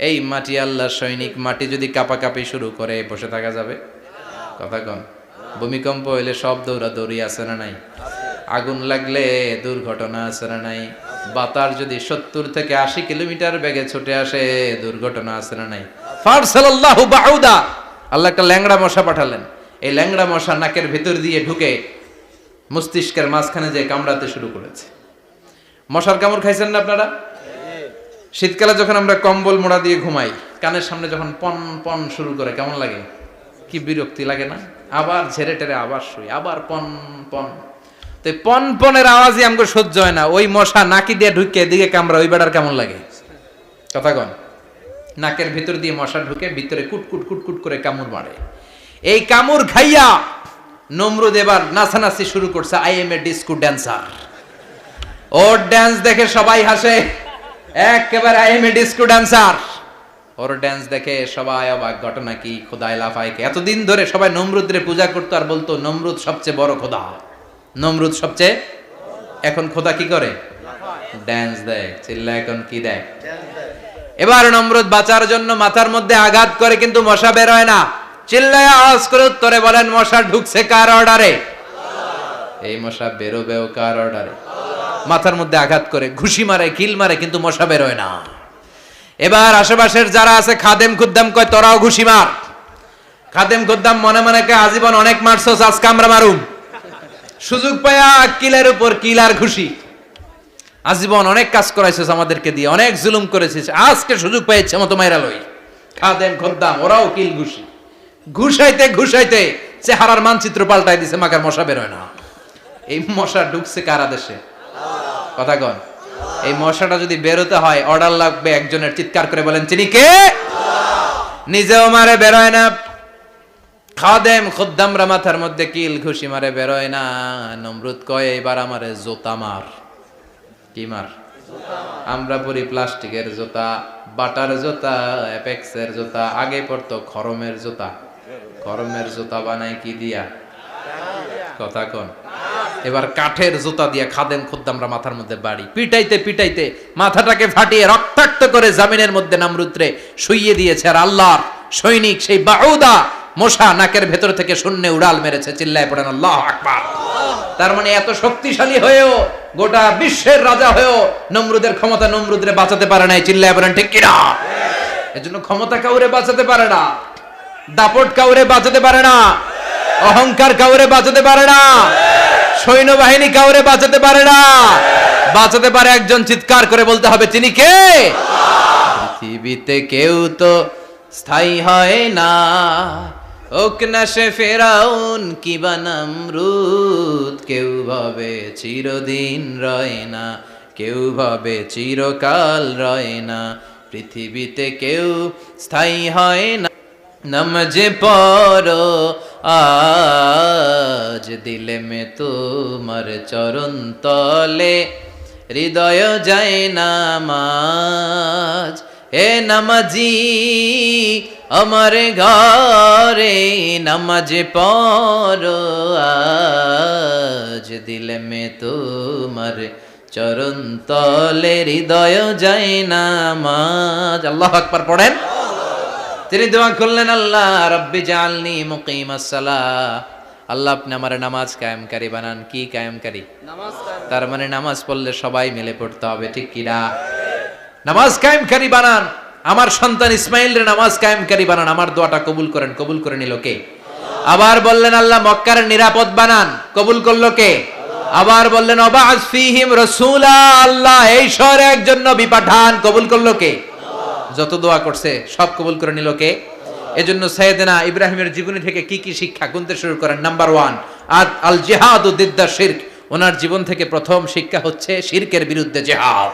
এই মাটি আল্লাহর সৈনিক। মাটি যদি কাঁপাকাঁপি শুরু করে বসে থাকা যাবে? কথা কন। ভূমিকম্প হইলে সব দৌড়াদৌড়ি আছে না নাই? আগুন লাগলে দুর্ঘটনা আছে না নাই? বাতাস যদি 70 থেকে 80 কিলোমিটার বেগে ছুটে আসে দুর্ঘটনা আছে না নাই? ফারসালাল্লাহু বাউদা, আল্লাহ একটা ল্যাংড়া মশা পাঠালেন। এই ল্যাংড়া মশা নাকের ভিতর দিয়ে ঢুকে মস্তিষ্কের মাঝখানে যে কামড়াতে শুরু করেছে। মশার কামড় খাইছেন না আপনারা? শীতকালে যখন আমরা কম্বল মোড়া দিয়ে ঘুমাই, কানের সামনে যখন পন পন শুরু করে কেমন লাগে? কি বিরক্তি লাগে না? আবার ঝেড়ে টেরে আবার শুই, আবার পন পন। তো পন পনের আওয়াজই আমাকে সহ্য হয় না। ওই মশা নাকি দিয়ে ঢুকে এদিকে কামড়া, ওই বেড়ার কেমন লাগে? কথা কন। নাকের ভিতর দিয়ে মশা ঢুকে ভিতরে কুটকুট কুটকুট করে কামড় মারে। এই কামড় খাইয়া নমরুদ এবার নাচানাচি শুরু করছে। I M A disco dancer. Or dance দেখে সবাই হাসে, একেবারে I M A disco dancer. Or dance দেখে সবাই অবাক। ঘটনা কি? খোদাই লাফাইকে এতদিন ধরে সবাই নমরুদরে পূজা করতো আর বলতো নমরুদ সবচেয়ে বড় খোদা, নমরুদ সবচেয়ে। এখন খোদা কি করে? ড্যান্স দেয়। চিল্লা এখন কি দেয়? এবার নমরুদ বাঁচার জন্য মাথার মধ্যে আঘাত করে, কিন্তু মশা বের হয় না। চিল্লায় আওয়াজ করে উত্তরে বলেন, মশা ঢুকছে কার অর্ডারে? এই মশা বেরোবেও কার অর্ডারে? মাথার মধ্যে আঘাত করে ঘুষি মারে, কিল মারে, কিন্তু মশা বের হয় না। এবার আশেপাশের যারা আছে খাদেম খুদ্দাম কয়, তোরাও ঘুষি মার। খাদেম খুদ্দাম মনে মনে কয়, আজীবন অনেক মারছস, আজকে আমরা মারুম। সুযোগ পায়া কিলের উপর কিল আর ঘুষি। আজীবন অনেক কাজ করাইছিস আমাদেরকে দিয়ে, অনেক জুলুম করেছিস, আজকে সুযোগ পেয়েছে মতো মাইরা লই। খাদেম খুদ্দাম ওরাও কিল ঘুষি। ঘুষাইতে ঘুষাইতে চেহারার মানচিত্র পাল্টাই দিছে, মাকার মশা বের হয় না। এই মশা ঢুকছে কারা দেশে? কথা কন। এই মশাটা যদি বেরোতে হয় অর্ডার লাগবে একজনের। চিৎকার করে বলেন, চিনি কে? নিজেও মারে, বেরোয় না। খাদেম খুদ্দামরা মাথার মধ্যে কিল ঘুষি মারে, বেরোয় না। নমরুদ কয়, এবার আমারে জোতা মার। কি মার? আমরা পরি প্লাস্টিকের জুতা, বাটার জুতা, অ্যাপেক্সের জুতা। আগে পড়তো খরমের জুতা। খরমের জুতা বানায় কি দিয়া? কথা কোন। এবার কাঠের জুতা দিয়া খাদেম খুদ্দামরা মাথার মধ্যে বাড়ি। পিটাইতে পিটাইতে মাথাটাকে ফাটিয়ে রক্তাক্ত করে জামিনের মধ্যে নমরুদরে শুইয়ে দিয়েছে। আর আল্লাহর সৈনিক সেই বাউদা মশা নাকের ভেতর থেকে শূন্যে উড়াল মেরেছে। চিল্লায় পড়েন আল্লাহু আকবার। তার মানে এত শক্তিশালী হয়েও, গোটা বিশ্বের রাজা হয়েও নমরুদের ক্ষমতা নমরুদরে বাঁচাতে পারে নাই। চিল্লায় পড়েন ঠিক কিনা? এজন্য ক্ষমতা কাউরে বাঁচাতে পারে না, দাপট কাউরে বাঁচাতে পারে না, অহংকার কাউরে বাঁচাতে পারে না, সৈন্যবাহিনী কাউরে বাঁচাতে পারে না। বাঁচাতে পারে একজন। চিৎকার করে বলতে হবে, তিনি কে? পৃথিবীতে কেউ তো স্থায়ী হয় না, হোক না সে ফেরাউন কিবা নমরুদ। কেউ ভাবে চিরদিন রয় না, কেউ ভাবে চিরকাল রয় না। পৃথিবীতে কেউ স্থায়ী হয় না। নমজে পড়ো আজ দিলে মে তোমার চরণ তলে, হৃদয় যায় নামাজ। হে নামাজি আমার ঘরে, নামাজে পড়ো আজ দিলে মে তোমার চরণ তলে, হৃদয় যায় নামাজ। আল্লাহু আকবার পড়েন। তিনি দোয়া করলেন, আল্লাহ রব্বি জাআলনি মুকিমাস সালাহ। আল্লাহ আপনি আমার নামাজ কায়েমকারী বানান। কি কায়েমকারী? নামাজ। তার মানে নামাজ পড়লে সবাই মিলে পড়তে হবে, ঠিক কি না? নামাজ কায়েমকারী বানান। আমার সন্তান ইসমাইলের নামাজ কায়েমকারী বানান। আমার দোয়াটা কবুল করেন। কবুল করে নিল কে? আবার বললেন, আল্লাহ মক্কার নিরাপদ বানান। কবুল করলো কে? আবার বললেন, ওয়াবা'আস ফীহিম রাসূলা। আল্লাহ এই শহরে একজন নবী পাঠান। কবুল করলো কে? যত দোয়া করছে সব কবুল করে নিল কে? এজন্য সাইয়েদনা ইব্রাহিমের জীবনী থেকে কি কি শিক্ষা গুনতে শুরু করেন। নাম্বার 1, আল জিহাদু দিদ্দা শিরক। ওনার জীবন থেকে প্রথম শিক্ষা হচ্ছে শিরকের বিরুদ্ধে জিহাদ।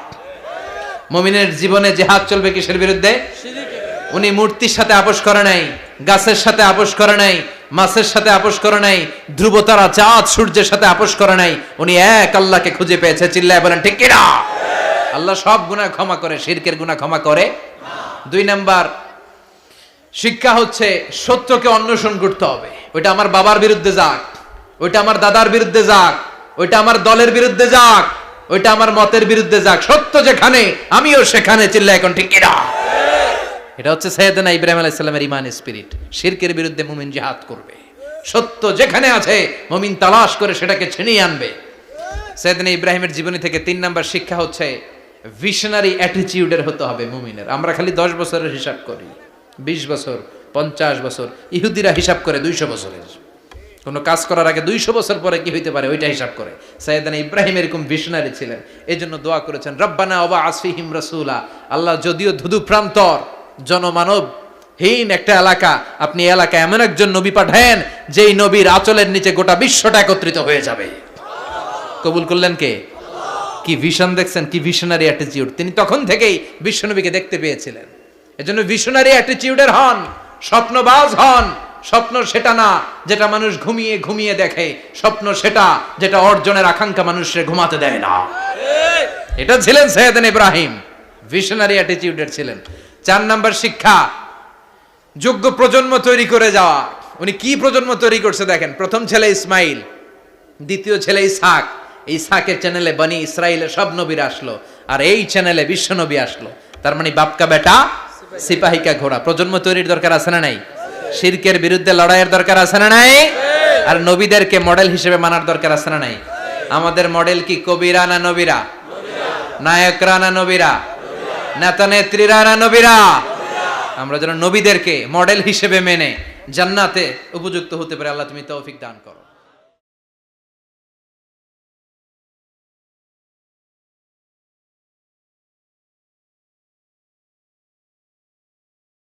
মুমিনের জীবনে জিহাদ চলবে কিসের বিরুদ্ধে? শিরকের। উনি মূর্তির সাথে আপোষ করে নাই, গাছের সাথে আপোষ করে নাই, মাছের সাথে আপোষ করে নাই, ধ্রুবতারা চাঁদ সূর্যের সাথে আপোষ করে নাই। উনি এক আল্লাহকে খুঁজে পেয়েছে। চিল্লায় বলেন ঠিক কিনা? আল্লাহ সব গুনাহ ক্ষমা করে, শিরকের গুনাহ ক্ষমা করে। 2 নাম্বার শিক্ষা হচ্ছে সত্যকে অন্বেষণ করতে হবে। ওইটা আমার বাবার বিরুদ্ধে যাক, ওইটা আমার দাদার বিরুদ্ধে যাক, ওইটা আমার দলের বিরুদ্ধে যাক, ওইটা আমার মতের বিরুদ্ধে যাক, সত্য যেখানে আমিও সেখানে, চিল্লা এখন ঠিক কিনা? এটা হচ্ছে সাইয়েদনা ইব্রাহিম আলাইহিস সালামের ঈমান স্পিরিট। শিরকের বিরুদ্ধে মুমিন জিহাদ করবে, সত্য যেখানে আছে মুমিন তালাশ করে সেটাকে ছিনিয়ে আনবে। সাইয়েদনা ইব্রাহিমের জীবনী থেকে 3 নাম্বার শিক্ষা হচ্ছে ভিশনারি অ্যাটিটিউডের হতে হবে মুমিনের। আমরা খালি 10 বছরের হিসাব করি, 20 বছর, 50 বছর। ইহুদিরা হিসাব করে 200 বছরের। কোনো কাজ করার আগে 200 বছর পরে কি হইতে পারে ওইটা হিসাব করে। সাইয়েদনা ইব্রাহিম এরকম ভিশনারি ছিলেন, এজন্য দোয়া করেছেন রব্বানা ওয়াবআস ফীহিম রাসূলা। আল্লাহ, যদিও ধুধু প্রান্তর জনমানব হীন একটা এলাকা, আপনি এলাকায় এমন একজন নবী পাঠান যেই নবীর আঁচলের নিচে গোটা বিশ্বটা একত্রিত হয়ে যাবে। কবুল করলেন কে? কি ভিশন দেখছেন, কি ভিশনারি অ্যাটিটিউড। তিনি তখন থেকেই বিশ্বনবীকে দেখতে পেয়েছিলেন। এজন্য ভিশনারি অ্যাটিটিউডের হন, স্বপ্নবাজ হন। স্বপ্ন সেটা না যেটা মানুষ ঘুমিয়ে ঘুমিয়ে দেখে, স্বপ্ন সেটা যেটা অর্জনের আকাঙ্ক্ষা মানুষকে ঘুমাতে দেয় না। এটা ছিলেন সাইয়েদনা ইব্রাহিম, ভিশনারি অ্যাটিটিউডের ছিলেন। 4 নাম্বার শিক্ষা, যোগ্য প্রজন্ম তৈরি করে যাওয়া। উনি কি প্রজন্ম তৈরি করছে দেখেন। প্রথম ছেলে ইসমাইল, দ্বিতীয় ছেলে ইসহাক। ইসহাকের চ্যানেলে বনি ইসরাইলের সব নবীরা আসলো, আর এই চ্যানেলে বিশ্ব নবী আসলো। তার মানে বাপকা বেটা সিপাহিকা ঘোড়া। প্রজন্ম তৈরির দরকার আছে না নাই? শিরকের বিরুদ্ধে লড়াইয়ের দরকার আছে না নাই? আর নবীদেরকে মডেল হিসেবে মানার দরকার আছে না নাই? আমাদের মডেল কি কবিরা না নবীরা? নায়করা না নবীরা? নেতা নেত্রীরা না নবীরা? আমরা যেন নবীদেরকে মডেল হিসেবে মেনে জান্নাতে উপযুক্ত হতে পারে। আল্লাহ তুমি তৌফিক দান করো।